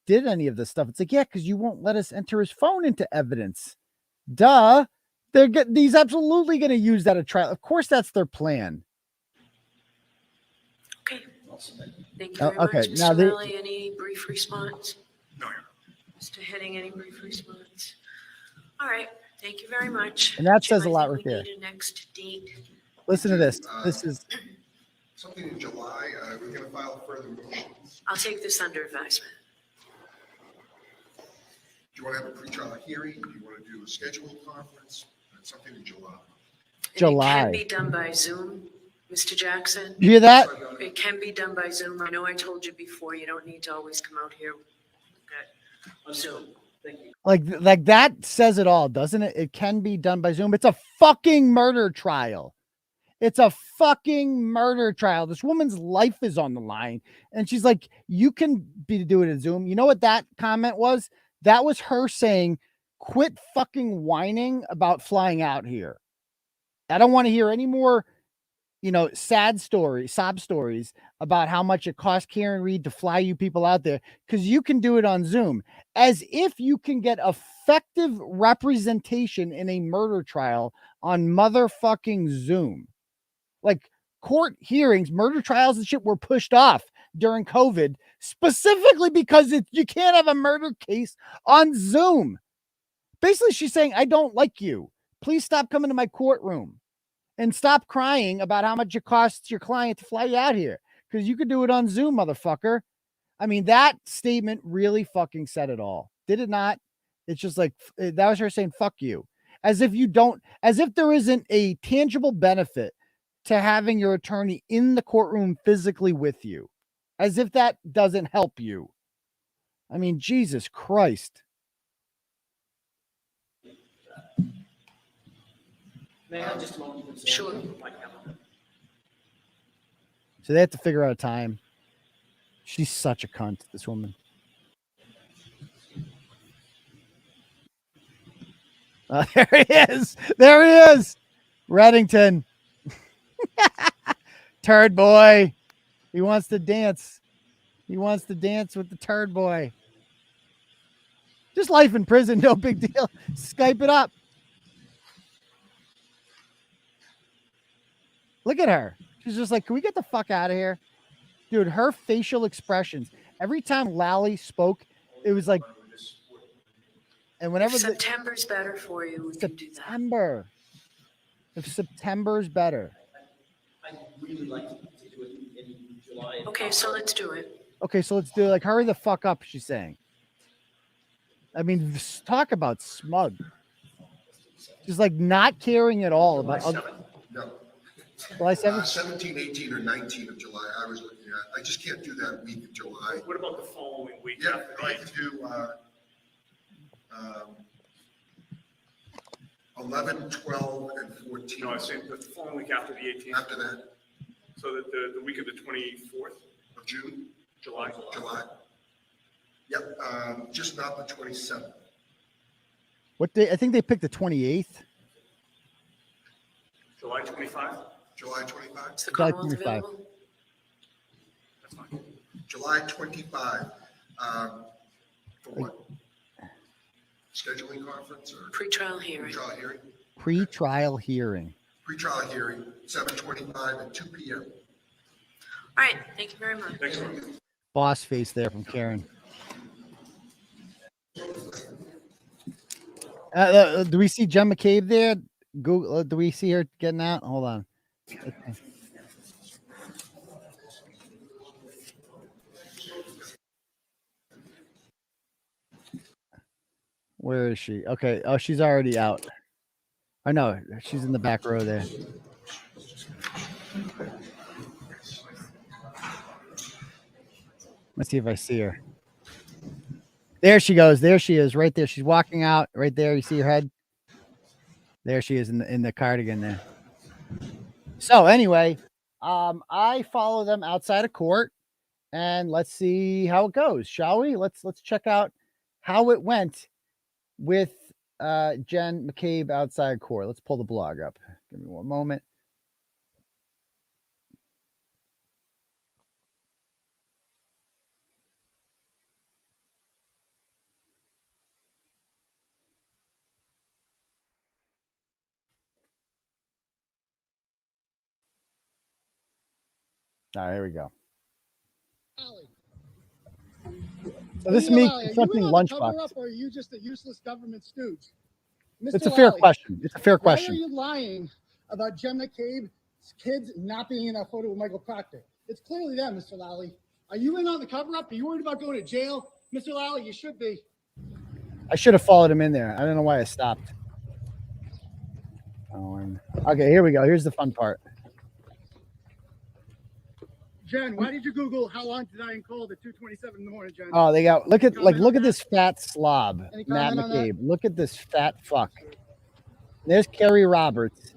did any of this stuff. It's like, yeah, because you won't let us enter his phone into evidence. Duh. He's absolutely going to use that at trial. Of course, that's their plan. Okay. Thank you very much. Okay. Mr. Now, Lilly, any brief response? No, Your Honor. Mr. Henning, any brief response? All right. Thank you very much. And that Jim, says a I lot think right we there. need a next date. Listen to this. This is Something in July, we're going to file further motions. I'll take this under advisement. Do you want to have a pretrial hearing? Do you want to do a scheduled conference? Something in July. July. It can be done by Zoom, Mr. Jackson. You hear that? It can be done by Zoom. I know I told you before, you don't need to always come out here. Okay. Zoom. Thank you. Like that says it all, doesn't it? It can be done by Zoom. It's a fucking murder trial. It's a fucking murder trial. This woman's life is on the line. And she's like, you can do it in Zoom. You know what that comment was? That was her saying, quit fucking whining about flying out here. I don't want to hear any more, you know, sob stories about how much it cost Karen Reed to fly you people out there, because you can do it on Zoom. As if you can get effective representation in a murder trial on motherfucking Zoom. Like, court hearings, murder trials and shit were pushed off during COVID, specifically because you can't have a murder case on Zoom. Basically, she's saying, I don't like you. Please stop coming to my courtroom and stop crying about how much it costs your client to fly you out here, because you could do it on Zoom, motherfucker. I mean, that statement really fucking said it all. Did it not? It's just like, that was her saying, fuck you. As if there isn't a tangible benefit to having your attorney in the courtroom physically with you. As if that doesn't help you. I mean, Jesus Christ. May I have just a moment? Sure. So they have to figure out a time. She's such a cunt, this woman. There he is. There he is. Reddington. Turd boy. He wants to dance. He wants to dance with the turd boy. Just life in prison. No big deal. Skype it up. Look at her. She's just like, can we get the fuck out of here? Dude, her facial expressions. Every time Lally spoke, it was like, and whenever If September's better for you, we can do that. September. If September's better. I really like to do it in July. Okay, so let's do it. Okay, so let's do it. Like, hurry the fuck up, she's saying. I mean, talk about smug. She's like not caring at all about other. No. July 7th? 17, 18, or 19 of July, I was looking at. I just can't do that week of July. What about the following week? Yeah, I can do 11, 12, and 14. No, I was saying the following week after the 18th. After that, So that the week of the 24th of June, July. July. Yep, just not the 27th. What day? I think they picked the 28th. July 25? July 25? Is the July Commonwealth 25. available? That's fine. July 25. For what? Scheduling conference or Pretrial hearing. pretrial hearing? Pre-trial hearing. Pretrial hearing, 7:25 and 2 p.m. All right, thank you very much. Thanks, Mark. Boss face there from Karen. Do we see Jen McCabe there? Google. Do we see her getting out? Hold on. Okay. Where is she? Okay. Oh, she's already out. I know. She's in the back row there. Let's see if I see her. There she goes. There she is. Right there. She's walking out. Right there. You see her head? There she is in the cardigan there. So anyway, I follow them outside of court, and let's see how it goes, shall we? Let's check out how it went with Jen McCabe outside court. Let's pull the blog up. Give me one moment. All right, here we go. So this is me confronting Lunchbox. Or are you just a useless government stooge? It's a fair question. It's a fair Why are question. you lying about Jen McCabe's kids not being in that photo with Michael Proctor? It's clearly them, Mr. Lally. Are you in on the cover-up? Are you worried about going to jail? Mr. Lally, you should be. I should have followed him in there. I don't know why I stopped. Okay, here we go. Here's the fun part. Jen, why did you Google how long did I call at 2:27 in the morning, Jen? Oh, they got look at this fat slob, Any Matt comment on McCabe. Look at this fat fuck. There's Kerry Roberts,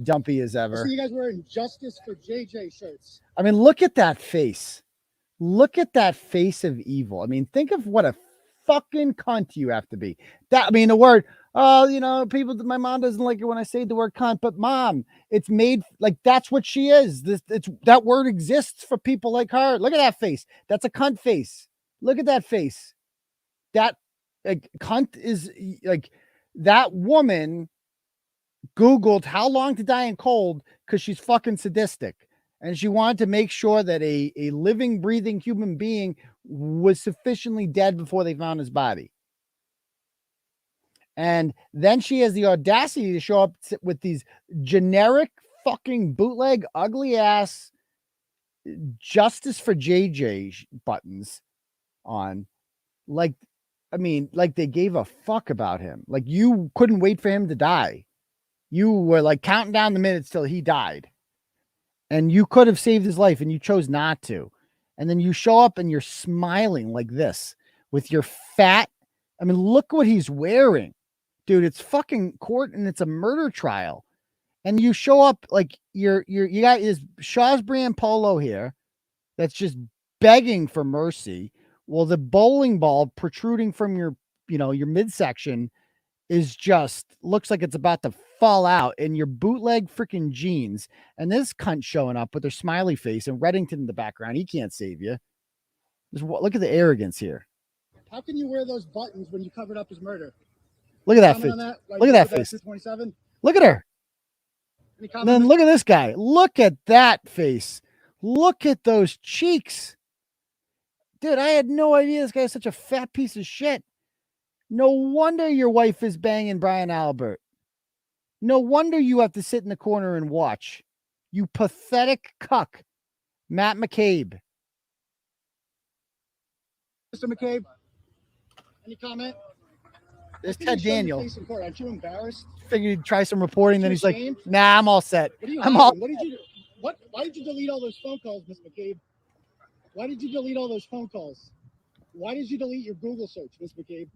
dumpy as I ever. see you guys wearing Justice for JJ shirts. I mean, look at that face. Look at that face of evil. I mean, think of what a fucking cunt you have to be. That I mean, the word. Oh, you know, people. My mom doesn't like it when I say the word cunt, but mom, it's made like that's what she is. That word exists for people like her. Look at that face. That's a cunt face. Look at that face. That like cunt is like that woman Googled how long to die in cold because she's fucking sadistic. And she wanted to make sure that a living, breathing human being was sufficiently dead before they found his body. And then she has the audacity to show up with these generic fucking bootleg, ugly ass Justice for JJ buttons on. Like, I mean, like they gave a fuck about him. Like you couldn't wait for him to die. You were like counting down the minutes till he died. And you could have saved his life and you chose not to. And then you show up and you're smiling like this with your fat. I mean, look what he's wearing. Dude, it's fucking court and it's a murder trial. And you show up like you got his Shaw's brand polo here that's just begging for mercy. Well, the bowling ball protruding from your midsection is just looks like it's about to fall out in your bootleg freaking jeans. And this cunt showing up with her smiley face and Reddington in the background. He can't save you. Just look at the arrogance here. How can you wear those buttons when you covered up his murder? Look at that face. That? Look at that face. 227? Look at her. And then look at this guy. Look at that face. Look at those cheeks. Dude, I had no idea this guy is such a fat piece of shit. No wonder your wife is banging Brian Albert. No wonder you have to sit in the corner and watch. You pathetic cuck. Matt McCabe. Mr. McCabe, any comment? There's Ted Daniel. Aren't you embarrassed? Figured he'd try some reporting, then he's like, nah, I'm all set. I'm all What did you do? Why did you delete all those phone calls, Mr. McCabe? Why did you delete all those phone calls? Why did you delete your Google search, Mr. McCabe?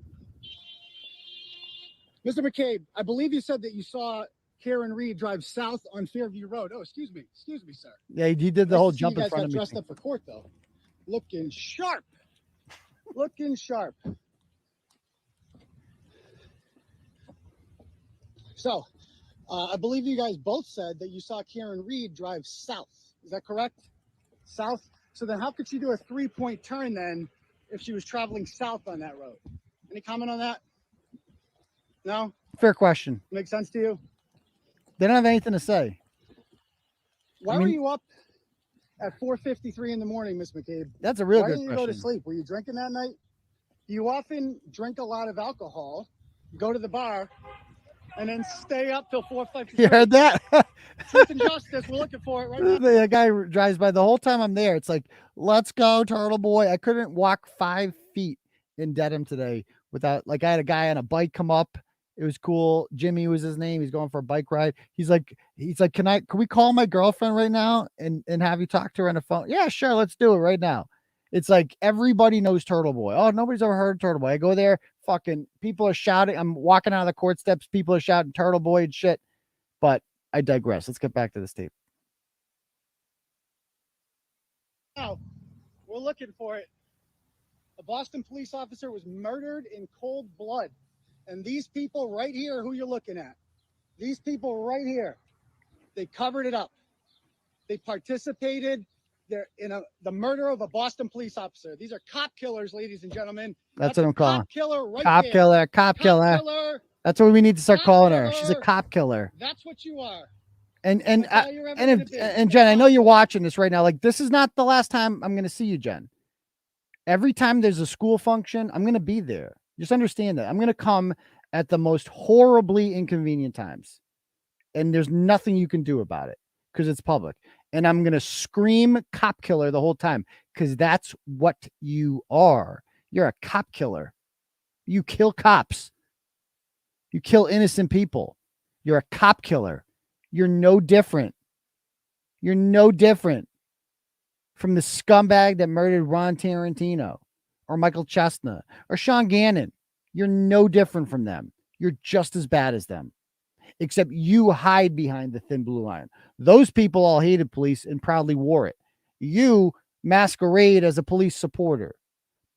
Mr. McCabe, I believe you said that you saw Karen Reed drive south on Fairview Road. Oh, excuse me, sir. Yeah, he did the whole jump in front of me. Dressed up for court, though. Looking sharp. Looking sharp. So, I believe you guys both said that you saw Karen Reed drive south. Is that correct? South? So then how could she do a 3-point turn then if she was traveling south on that road? Any comment on that? No? Fair question. Make sense to you? They don't have anything to say. Why were you up at 4:53 in the morning, Miss McCabe? That's a real Why good didn't you question. go to sleep? Were you drinking that night? You often drink a lot of alcohol, go to the bar, and then stay up till 4:53. You heard that? Truth and justice. We're looking for it right now. The guy drives by the whole time I'm there. It's like, let's go, Turtle Boy. I couldn't walk 5 feet in Dedham today without, like, I had a guy on a bike come up. It was cool. Jimmy was his name. He's going for a bike ride. He's like, can we call my girlfriend right now and have you talk to her on the phone? Yeah, sure. Let's do it right now. It's like everybody knows Turtle Boy. Oh, nobody's ever heard of Turtle Boy. I go there, fucking people are shouting. I'm walking out of the court steps. People are shouting Turtle Boy and shit. But I digress. Let's get back to this tape. Now, we're looking for it. A Boston police officer was murdered in cold blood. And these people right here, who you're looking at, these people right here, they covered it up. They participated. They're in the murder of a Boston police officer. These are cop killers, ladies and gentlemen. That's what I'm calling. Cop killer right Cop there. killer. Cop killer. Killer. That's what we need to start Cop calling her. killer. She's a cop killer. That's what you are. And That's all you're ever gonna be. Jen, I know you're watching this right now. Like, this is not the last time I'm going to see you, Jen. Every time there's a school function, I'm going to be there. Just understand that. I'm going to come at the most horribly inconvenient times. And there's nothing you can do about it because it's public. And I'm going to scream cop killer the whole time because that's what you are. You're a cop killer. You kill cops. You kill innocent people. You're a cop killer. You're no different. You're no different from the scumbag that murdered Ron Tarantino or Michael Chestnut or Sean Gannon. You're no different from them. You're just as bad as them, except you hide behind the thin blue line. Those people all hated police and proudly wore it. You masquerade as a police supporter,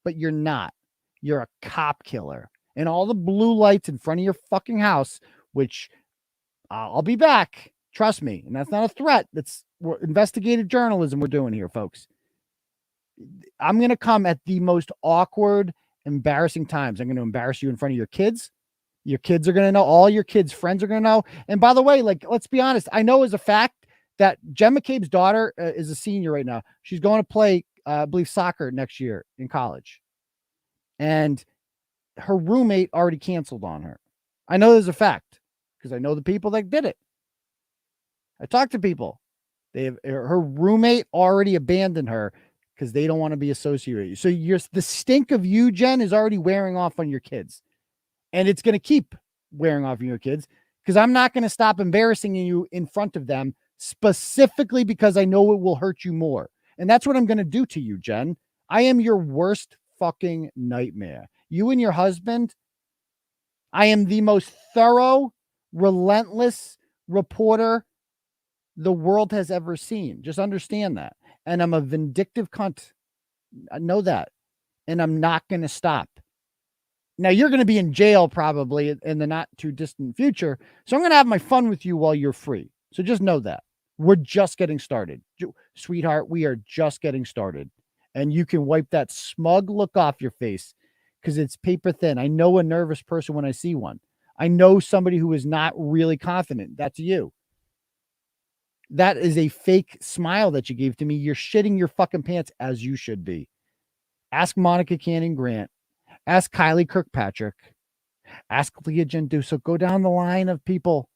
but you're not. You're a cop killer. And all the blue lights in front of your fucking house, which I'll be back. Trust me. And that's not a threat. That's investigative journalism we're doing here, folks. I'm going to come at the most awkward, embarrassing times. I'm going to embarrass you in front of your kids. Your kids are going to know. All your kids' friends are going to know. And by the way, like, let's be honest. I know as a fact that Jen McCabe's daughter is a senior right now. She's going to play, I believe, soccer next year in college. And her roommate already canceled on her. I know there's a fact because I know the people that did it. I talked to people. Her roommate already abandoned her because they don't want to be associated with you. So the stink of you, Jen, is already wearing off on your kids. And it's going to keep wearing off on your kids because I'm not going to stop embarrassing you in front of them specifically because I know it will hurt you more. And that's what I'm going to do to you, Jen. I am your worst fucking nightmare. You and your husband, I am the most thorough, relentless reporter the world has ever seen. Just understand that. And I'm a vindictive cunt. I know that. And I'm not going to stop. Now, you're going to be in jail probably in the not too distant future. So I'm going to have my fun with you while you're free. So just know that. We're just getting started. Sweetheart, we are just getting started. And you can wipe that smug look off your face because it's paper thin. I know a nervous person when I see one. I know somebody who is not really confident. That's you. That is a fake smile that you gave to me. You're shitting your fucking pants as you should be. Ask Monica Cannon Grant. Ask Kylie Kirkpatrick. Ask Leah Genduso. Go down the line of people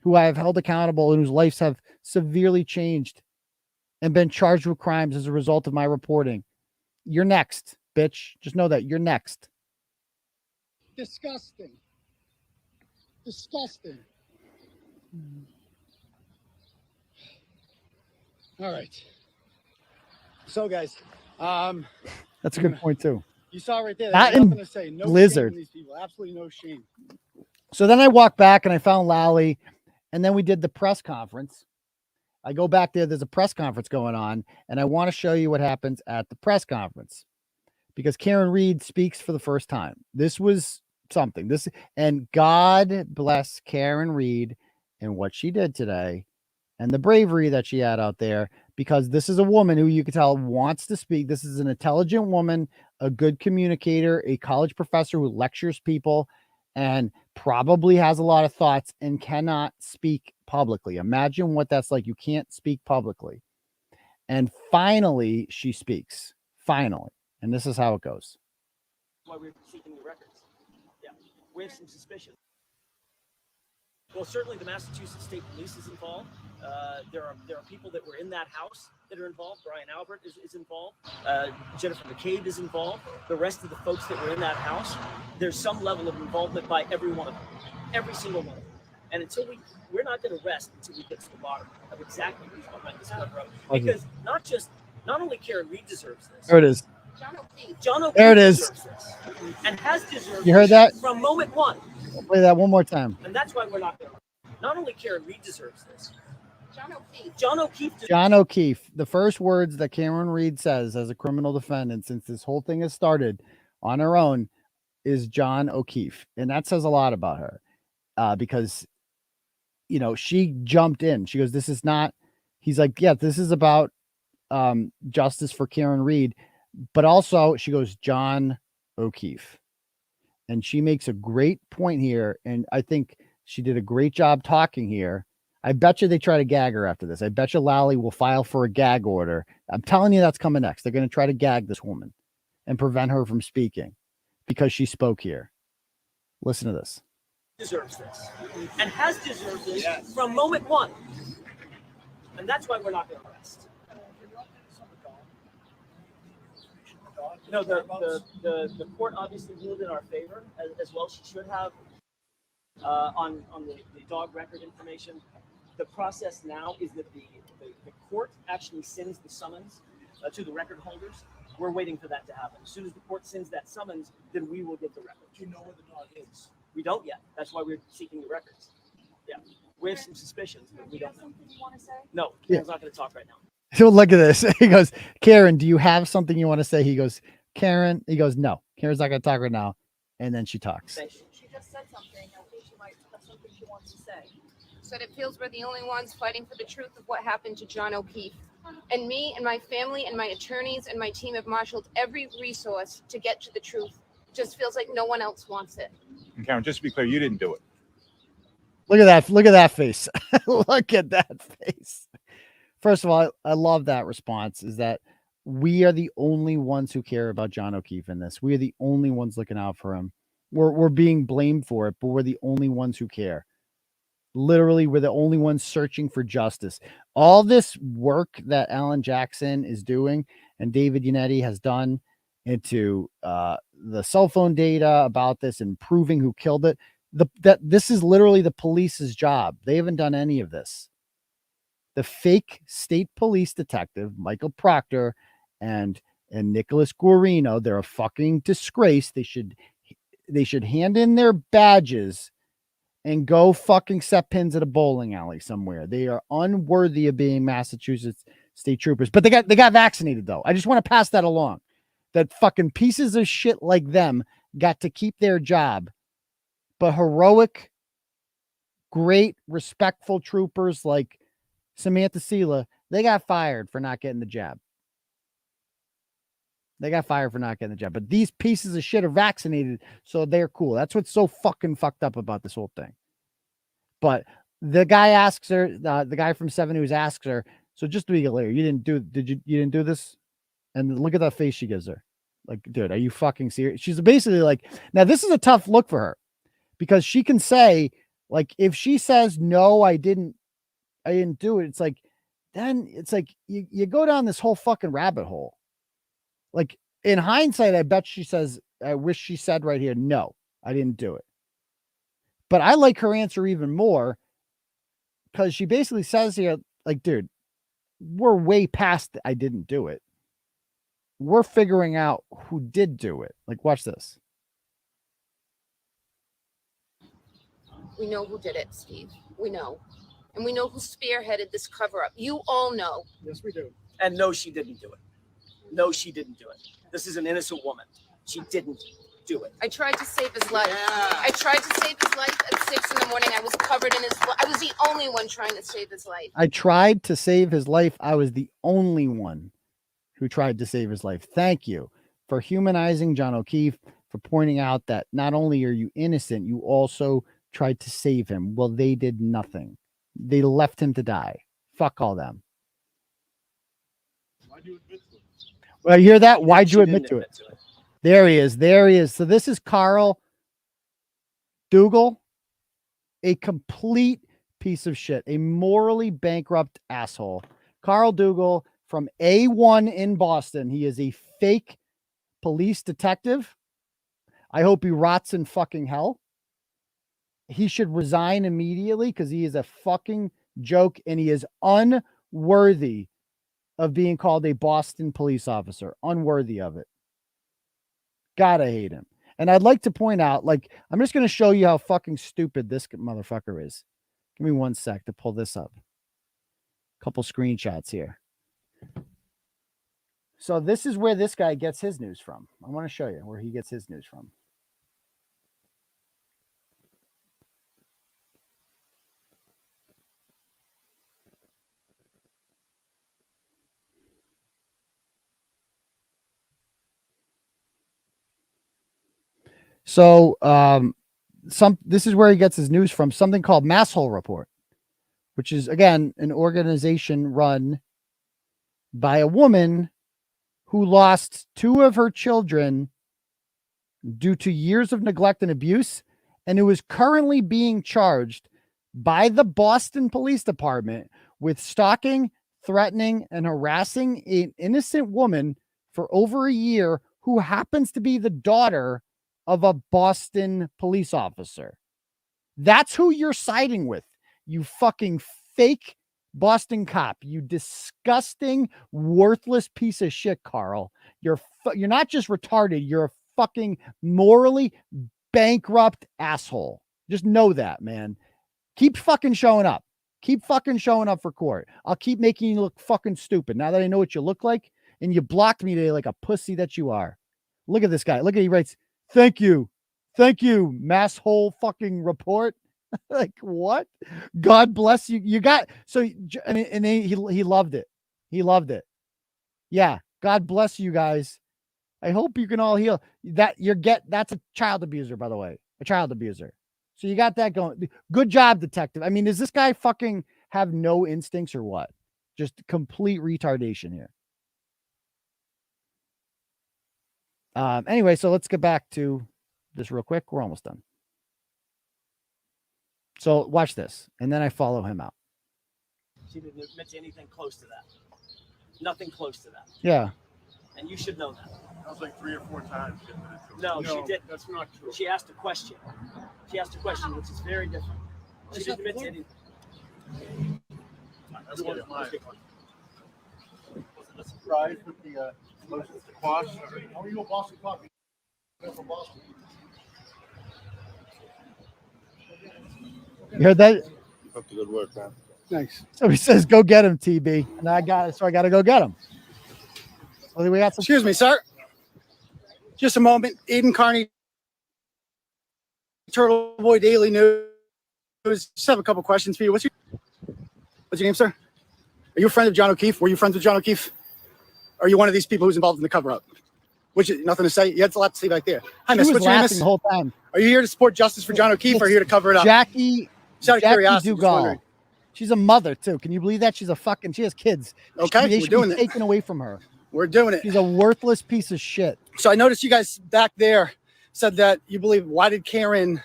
who I have held accountable and whose lives have severely changed and been charged with crimes as a result of my reporting. You're next, bitch. Just know that you're next. Disgusting. Disgusting. All right. So, guys, that's a good point too. You saw right there. That nothing to say. No Blizzard. shame in these people. Absolutely no shame. So then I walked back and I found 𝗟𝗏, and then we did the press conference. I go back there. There's a press conference going on, and I want to show you what happens at the press conference because Karen Reed speaks for the first time. This was something. And God bless Karen Reed and what she did today and the bravery that she had out there, because this is a woman who you can tell wants to speak. This is an intelligent woman, a good communicator, a college professor who lectures people and probably has a lot of thoughts and cannot speak publicly. Imagine what that's like. You can't speak publicly. And finally, she speaks. Finally. And this is how it goes. Why we're seeking the records. Yeah, we have some suspicion. Well, certainly the Massachusetts State Police is involved. There are people that were in that house that are involved. Brian Albert is involved. Jennifer McCabe is involved. The rest of the folks that were in that house, there's some level of involvement by every one of them, every single one of them. And until we're not going to rest until we get to the bottom of exactly who's behind this cover-up. Because not only Karen Reed deserves this. There it is. John O'Keefe there it is. deserves this, and has deserved you heard that from moment one. I'll play that one more time. And that's why we're not going to. Not only Karen Reed deserves this. John O'Keefe. The first words that Karen Reed says as a criminal defendant since this whole thing has started on her own is John O'Keefe. And that says a lot about her because, she jumped in. She goes, this is not, he's like, yeah, this is about justice for Karen Reed. But also she goes, John O'Keefe. And she makes a great point here. And I think she did a great job talking here. I bet you they try to gag her after this. I bet you Lally will file for a gag order. I'm telling you that's coming next. They're going to try to gag this woman and prevent her from speaking because she spoke here. Listen to this. Deserves this and has deserved this from moment one. And that's why we're not going to rest. No, the court obviously ruled in our favor as well. She should have on the dog record information. The process now is that the court actually sends the summons to the record holders. We're waiting for that to happen. As soon as the court sends that summons, then we will get the record. Do you know where the dog is? We don't yet. That's why we're seeking the records. Yeah, we have some suspicions, but we don't know. Something you want to say? No, Karen's not going to talk right now. So look at this. He goes, Karen, do you have something you want to say? He goes, Karen. He goes, no. Karen's not going to talk right now. And then she talks. She just said something. I think she might have something she wants to say. Said it feels we're the only ones fighting for the truth of what happened to John O'Keefe. And me and my family and my attorneys and my team have marshaled every resource to get to the truth. It just feels like no one else wants it. And Karen, just to be clear, you didn't do it. Look at that. Look at that face. Look at that face. First of all, I love that response is that we are the only ones who care about John O'Keefe in this. We are the only ones looking out for him. We're being blamed for it, but we're the only ones who care. Literally, we're the only ones searching for justice. All this work that Alan Jackson is doing and David Yannetti has done into the cell phone data about this and proving who killed it, that this is literally the police's job. They haven't done any of this. The fake state police detective, Michael Proctor and Nicholas Guarino, they're a fucking disgrace. They should hand in their badges and go fucking set pins at a bowling alley somewhere. They are unworthy of being Massachusetts state troopers. But they got vaccinated though. I just want to pass that along. That fucking pieces of shit like them got to keep their job. But heroic, great, respectful troopers like Samantha 𝗟𝗟, they got fired for not getting the jab. They got fired for not getting the jab. But these pieces of shit are vaccinated, so they're cool. That's what's so fucking fucked up about this whole thing. But the guy asks her, the guy from 7 News asks her, so just to be clear, you didn't do this? And look at that face she gives her. Like, dude, are you fucking serious? She's basically like, now this is a tough look for her because she can say, like, if she says, no, I didn't do it. It's like, then it's like you go down this whole fucking rabbit hole. Like in hindsight, I bet she says, I wish she said right here, no, I didn't do it. But I like her answer even more because she basically says here, like, dude, we're way past I didn't do it. We're figuring out who did do it. Like, watch this. We know who did it, Steve. We know. And we know who spearheaded this cover-up. You all know. Yes, we do. And no, she didn't do it. No, she didn't do it. This is an innocent woman. She didn't do it. I tried to save his life. I tried to save his life at 6 in the morning. I was covered in his blood. I was the only one trying to save his life. I tried to save his life. I was the only one who tried to save his life. Thank you for humanizing John O'Keefe, for pointing out that not only are you innocent, you also tried to save him. Well, they did nothing. They left him to die. Fuck all them. Why'd you admit to it? Well, you hear that? Why'd She you didn't admit to it? admit to it. There he is. There he is. So this is 𝗟𝗲𝗃, a complete piece of shit, a morally bankrupt asshole. 𝗟𝗲𝗃 from A1 in Boston. He is a fake police detective. I hope he rots in fucking hell. He should resign immediately because he is a fucking joke and he is unworthy of being called a Boston police officer. Unworthy of it. Gotta hate him. And I'd like to point out, like, I'm just going to show you how fucking stupid this motherfucker is. Give me 1 sec to pull this up. Couple screenshots here. So this is where this guy gets his news from. I want to show you where he gets his news from. So this is where he gets his news from, something called Masshole Report, which is, again, an organization run by a woman who lost 2 of her children due to years of neglect and abuse, and who is currently being charged by the Boston Police Department with stalking, threatening, and harassing an innocent woman for over a year who happens to be the daughter of a Boston police officer. That's who you're siding with, you fucking fake Boston cop, you disgusting, worthless piece of shit, Carl. You're not just retarded, you're a fucking morally bankrupt asshole. Just know that, man. Keep fucking showing up. Keep fucking showing up for court. I'll keep making you look fucking stupid now that I know what you look like, and you blocked me today like a pussy that you are. Look at this guy. Look at, he writes, thank you, masshole fucking report. Like, what? God bless you. You got, so, and he loved it. He loved it. Yeah. God bless you guys. I hope you can all heal. That's a child abuser, by the way, a child abuser. So you got that going. Good job, detective. I mean, does this guy fucking have no instincts or what? Just complete retardation here. Anyway, so let's get back to this real quick. We're almost done. So watch this, and then I follow him out. She didn't admit to anything close to that. Nothing close to that. Yeah. And you should know that. That was like 3 or 4 times. No, she didn't. That's not true. She asked a question. She asked a question, which is very different. She didn't admit to anything. Let's get it. Let's get going. Was it a surprise with the motions to quash? How are you a Boston cop? You're from Boston. You heard that? Keep up the good work, man. Nice. So he says, go get him, TB. And I got to go get him. Well, we got some. Excuse me, sir. Just a moment. Aidan, Kearney, Turtleboy Daily News. Just have a couple questions for you. What's your name, sir? Are you a friend of John O'Keefe? Were you friends with John O'Keefe? Are you one of these people who's involved in the cover-up? Which is nothing to say. You had a lot to say back there. Hi, miss. What's your name, miss? The whole time. Are you here to support justice for John O'Keefe or here to cover it up? Jackie Curiosity, Dugal. She's a mother too. Can you believe that? She has kids. Okay, they we're should doing be it. taken away from her. We're doing it. She's a worthless piece of shit. So I noticed you guys back there said that you believe, why did Karen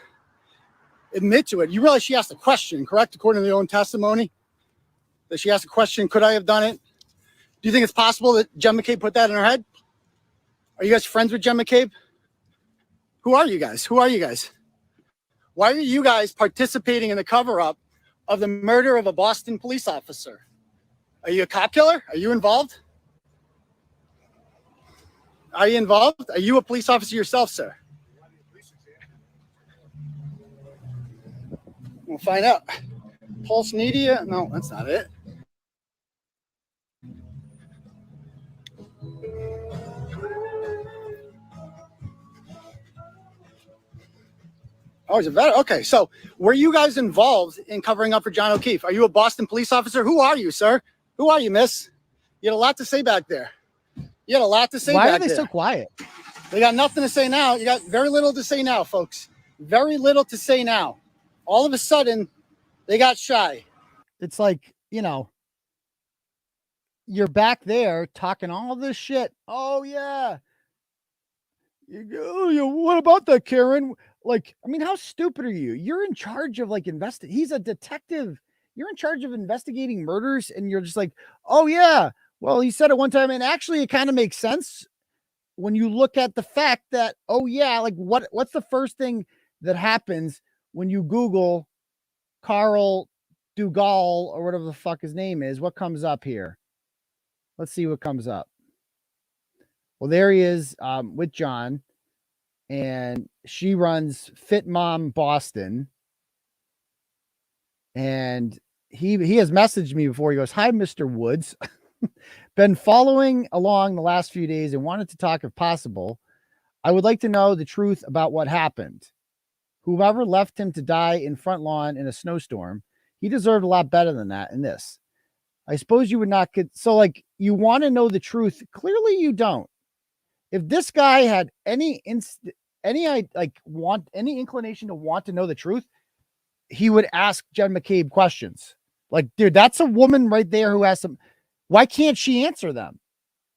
admit to it? You realize she asked a question, correct? According to their own testimony, that she asked a question, could I have done it? Do you think it's possible that Jen McCabe put that in her head? Are you guys friends with Jen McCabe? Who are you guys? Why are you guys participating in the cover-up of the murder of a Boston police officer? Are you a cop killer? Are you involved? Are you involved? Are you a police officer yourself, sir? We'll find out. Pulse media? No, that's not it. Oh, he's a veteran. Okay, so were you guys involved in covering up for John O'Keefe? Are you a Boston police officer? Who are you, sir? Who are you, miss? You had a lot to say back there. You had a lot to say Why back are they there. so quiet? They got nothing to say now. You got very little to say now, folks. Very little to say now. All of a sudden, they got shy. It's like, you know, you're back there talking all this shit. Oh, yeah. What about that, Karen? Like, I mean, how stupid are you? You're in charge of like he's a detective. You're in charge of investigating murders, and you're just like, oh yeah. Well, he said it one time, and actually, it kind of makes sense when you look at the fact that, oh yeah, like what's the first thing that happens when you Google Carl Dugal or whatever the fuck his name is? What comes up here? Let's see what comes up. Well, there he is with John, and she runs Fit Mom Boston. And he has messaged me before. He goes, "Hi, Mr. Woods. Been following along the last few days and wanted to talk if possible. I would like to know the truth about what happened. Whoever left him to die in front lawn in a snowstorm, he deserved a lot better than that in this. I suppose you would not get so like you want to know the truth. Clearly you don't. If this guy had any inclination to want to know the truth, he would ask Jen McCabe questions. Like, dude, that's a woman right there who has some. Why can't she answer them?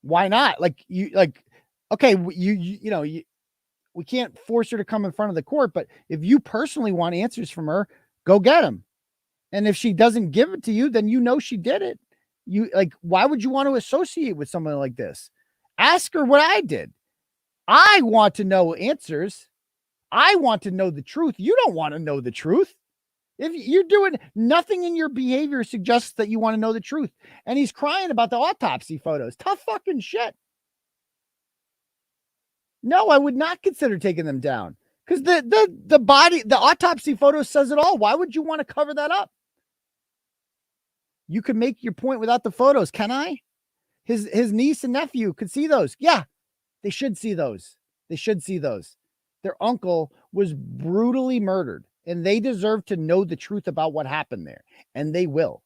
Why not? Like okay, we can't force her to come in front of the court, but if you personally want answers from her, go get them. And if she doesn't give it to you, then you know she did it. You like, why would you want to associate with someone like this? Ask her what I did. I want to know answers. I want to know the truth. You don't want to know the truth. If you're doing nothing in your behavior suggests that you want to know the truth. And he's crying about the autopsy photos. Tough fucking shit. No, I would not consider taking them down because the autopsy photo says it all. Why would you want to cover that up? You could make your point without the photos. Can I? His niece and nephew could see those. Yeah, they should see those. They should see those. Their uncle was brutally murdered, and they deserve to know the truth about what happened there, and they will.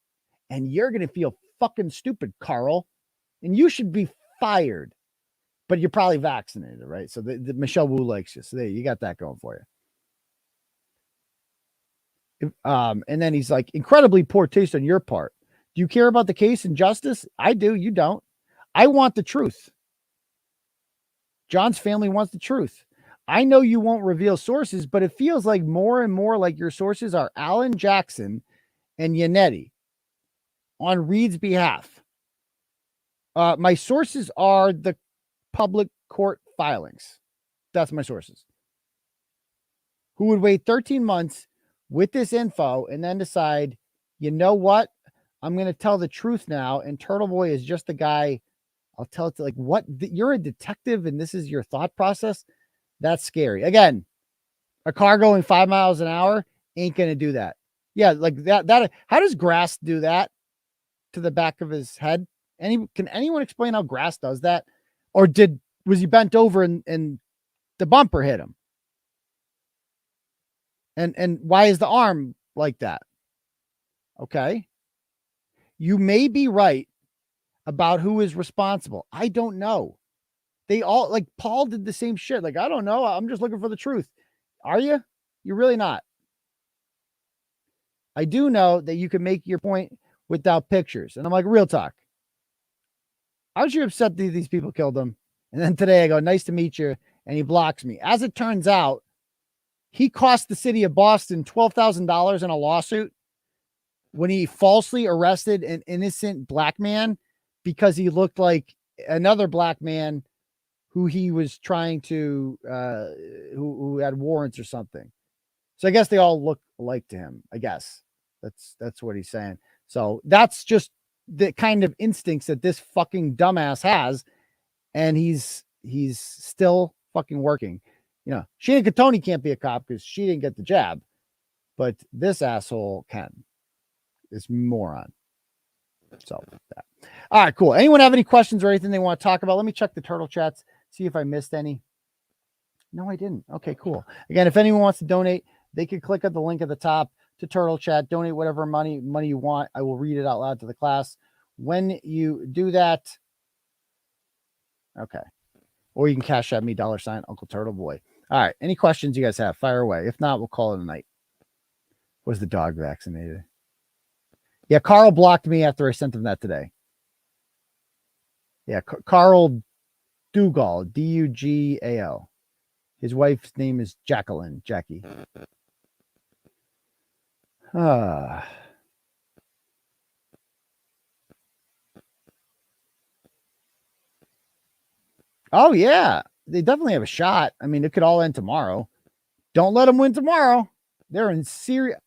And you're going to feel fucking stupid, Carl, and you should be fired. But you're probably vaccinated, right? So the Michelle Wu likes you. So there, you got that going for you. And then he's like, incredibly poor taste on your part. Do you care about the case and justice? I do. You don't. I want the truth. John's family wants the truth. I know you won't reveal sources, but it feels like more and more like your sources are Alan Jackson and Yannetti on Reed's behalf. My sources are the public court filings. That's my sources. Who would wait 13 months with this info and then decide, you know what? I'm going to tell the truth now. And Turtleboy is just the guy. I'll tell it to like, what? You're a detective and this is your thought process. That's scary. Again, a car going 5 miles an hour ain't going to do that. Yeah. Like that. How does grass do that to the back of his head? Can anyone explain how grass does that? Or was he bent over and the bumper hit him? And why is the arm like that? Okay. You may be right about who is responsible. I don't know. They all, like Paul did the same shit. Like, I don't know. I'm just looking for the truth. Are you? You're really not. I do know that you can make your point without pictures. And I'm like, real talk. Aren't you upset that these people killed him? And then today I go, nice to meet you. And he blocks me. As it turns out, he cost the city of Boston $12,000 in a lawsuit when he falsely arrested an innocent black man because he looked like another black man who he was trying to, who had warrants or something. So I guess they all look alike to him. I guess that's what he's saying. So that's just the kind of instincts that this fucking dumbass has. And he's still fucking working. You know, Sheena Cannone can't be a cop because she didn't get the jab, but this asshole can. This moron. So that. All right, cool. Anyone have any questions or anything they want to talk about? Let me check the turtle chats, see if I missed any. No, I didn't. Okay, cool. Again, if anyone wants to donate, they could click on the link at the top to Turtle Chat, donate whatever money you want. I will read it out loud to the class. When you do that, okay. Or you can cash at me, $Uncle_Turtleboy. All right. Any questions you guys have? Fire away. If not, we'll call it a night. Was the dog vaccinated? Yeah, Carl blocked me after I sent him that today. Yeah, Carl Dougal, Dugal. His wife's name is Jacqueline, Jackie. Oh, yeah. They definitely have a shot. I mean, it could all end tomorrow. Don't let them win tomorrow. They're in serious.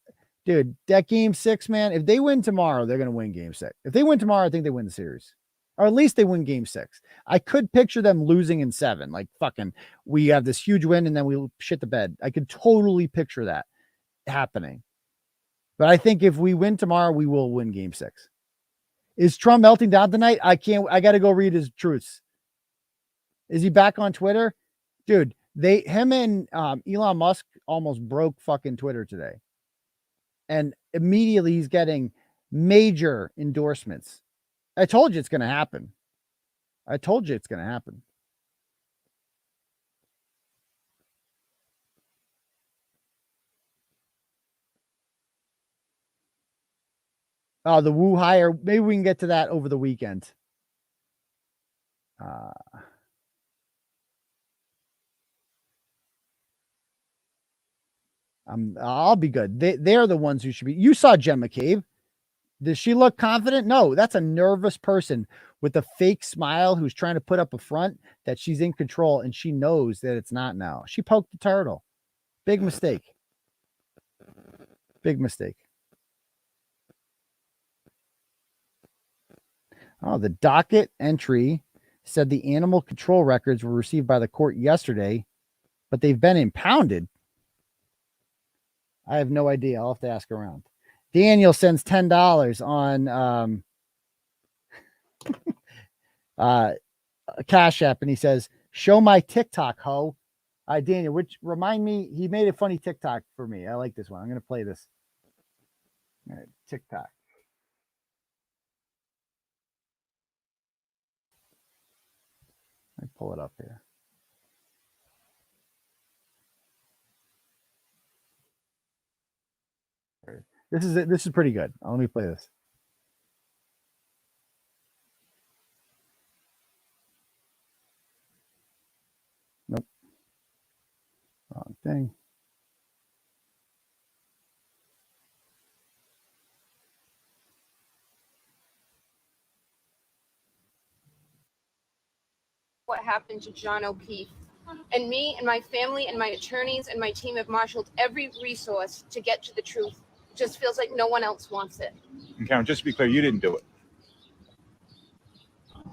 Dude, that game 6, man, if they win tomorrow, they're going to win game 6. If they win tomorrow, I think they win the series. Or at least they win game 6. I could picture them losing in 7. Like, fucking, we have this huge win and then we shit the bed. I could totally picture that happening. But I think if we win tomorrow, we will win game 6. Is Trump melting down tonight? I got to go read his truths. Is he back on Twitter? Dude, him and Elon Musk almost broke fucking Twitter today. And immediately he's getting major endorsements. I told you it's going to happen. I told you it's going to happen. Oh, the Wu hire. Maybe we can get to that over the weekend. I'll be good. They're the ones who should be. You saw Jen McCabe. Does she look confident? No, that's a nervous person with a fake smile who's trying to put up a front that she's in control, and she knows that it's not now. She poked the turtle. Big mistake. Big mistake. Oh, the docket entry said the animal control records were received by the court yesterday, but they've been impounded. I have no idea. I'll have to ask around. Daniel sends $10 on Cash App, and he says, "Show my TikTok, ho." Daniel, which remind me, he made a funny TikTok for me. I like this one. I'm going to play this. All right, TikTok. Let me pull it up here. This is it. This is pretty good. Let me play this. Nope. Wrong thing. What happened to John O'Keefe. And me and my family and my attorneys and my team have marshaled every resource to get to the truth. It just feels like no one else wants it. And Karen, just to be clear, you didn't do it.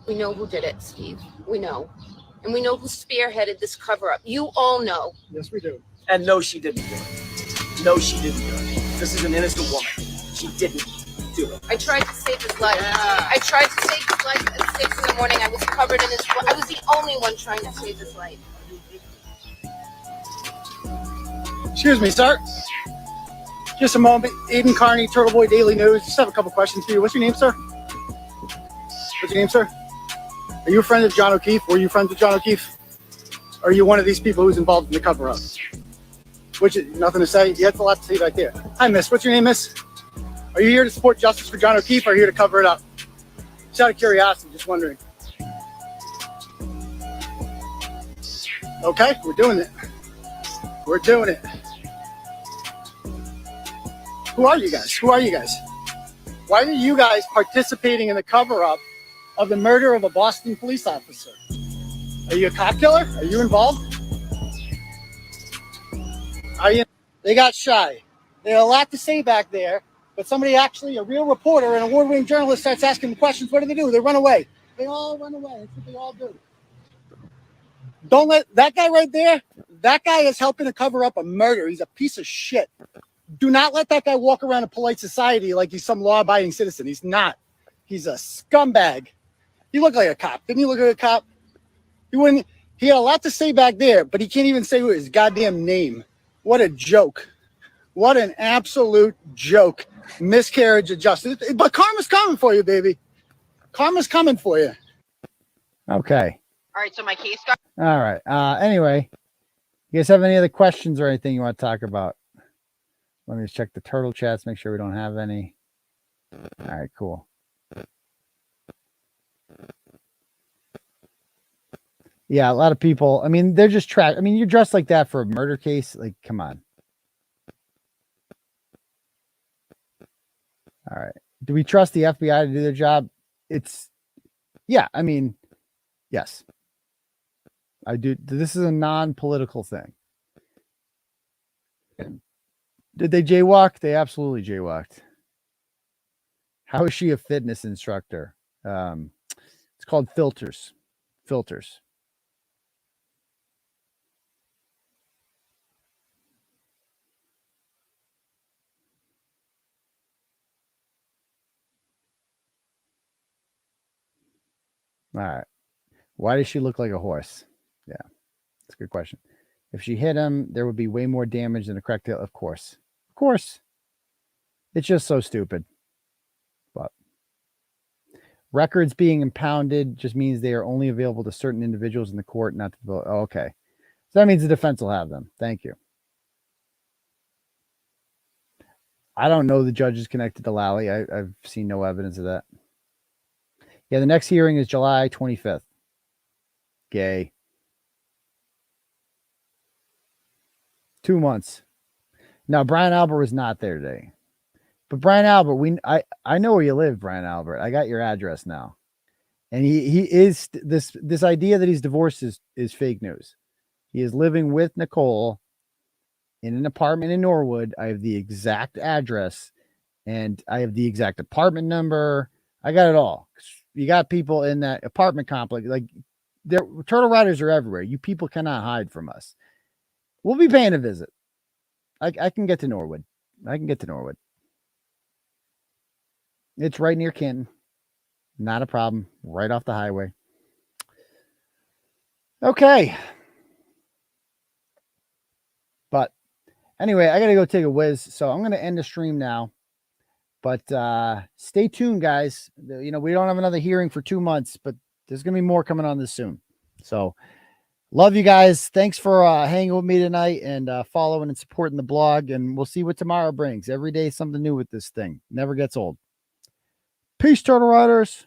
We know who did it, Steve. We know. And we know who spearheaded this cover-up. You all know. Yes, we do. And no, she didn't do it. No, she didn't do it. This is an innocent woman. She didn't do it. I tried to save his life. I tried to save his life at 6 in the morning. I was covered in his blood. I was the only one trying to save his life. Excuse me, sir. Just a moment. Aidan, Kearney, Turtleboy Daily News. Just have a couple questions for you. What's your name, sir? What's your name, sir? Are you a friend of John O'Keefe? Were you friends with John O'Keefe? Or are you one of these people who's involved in the cover-up? Which is nothing to say. Yeah, that's a lot to say right there. Hi, miss. What's your name, miss? Are you here to support justice for John O'Keefe, or are you here to cover it up? Just out of curiosity, just wondering. Okay, we're doing it. We're doing it. Who are you guys? Who are you guys? Why are you guys participating in the cover-up of the murder of a Boston police officer? Are you a cop killer? Are you involved? Are you? They got shy. They had a lot to say back there, but somebody actually, a real reporter, an award-winning journalist starts asking them questions. What do? They run away. They all run away. That's what they all do. Don't let that guy right there. That guy is helping to cover up a murder. He's a piece of shit. Do not let that guy walk around a polite society like he's some law-abiding citizen. He's not. He's a scumbag. He looked like a cop. Didn't he look like a cop? He had a lot to say back there, but he can't even say his goddamn name. What a joke. What an absolute joke. Miscarriage of justice. But karma's coming for you, baby. Karma's coming for you. Okay. All right, so my case got. All right. Anyway, you guys have any other questions or anything you want to talk about? Let me just check the turtle chats, make sure we don't have any. All right, cool. Yeah, a lot of people. I mean, they're just trapped. I mean, you're dressed like that for a murder case. Like, come on. All right. Do we trust the FBI to do their job? Yeah, I mean, yes. I do. This is a non-political thing. Did they jaywalk? They absolutely jaywalked. How is she a fitness instructor? It's called filters. Filters. All right. Why does she look like a horse? Yeah, that's a good question. If she hit him, there would be way more damage than a cracked tail. Of course. Of course. It's just so stupid. But records being impounded just means they are only available to certain individuals in the court, not to the vote. Oh, okay. So that means the defense will have them. Thank you. I don't know the judge is connected to 𝗟𝗏. I've seen no evidence of that. Yeah, the next hearing is July 25th. Gay. 2 months. Now, Brian Albert was not there today. But Brian Albert, I know where you live, Brian Albert. I got your address now. And he is this idea that he's divorced is fake news. He is living with Nicole in an apartment in Norwood. I have the exact address and I have the exact apartment number. I got it all. You got people in that apartment complex. Like, turtle riders are everywhere. You people cannot hide from us. We'll be paying a visit. I can get to Norwood. I can get to Norwood. It's right near Canton. Not a problem. Right off the highway. Okay. But anyway, I got to go take a whiz. So I'm going to end the stream now. But stay tuned, guys. You know, we don't have another hearing for 2 months, but there's going to be more coming on this soon. So love you guys. Thanks for hanging with me tonight and following and supporting the blog. And we'll see what tomorrow brings. Every day, something new with this thing. Never gets old. Peace, Turtle Riders.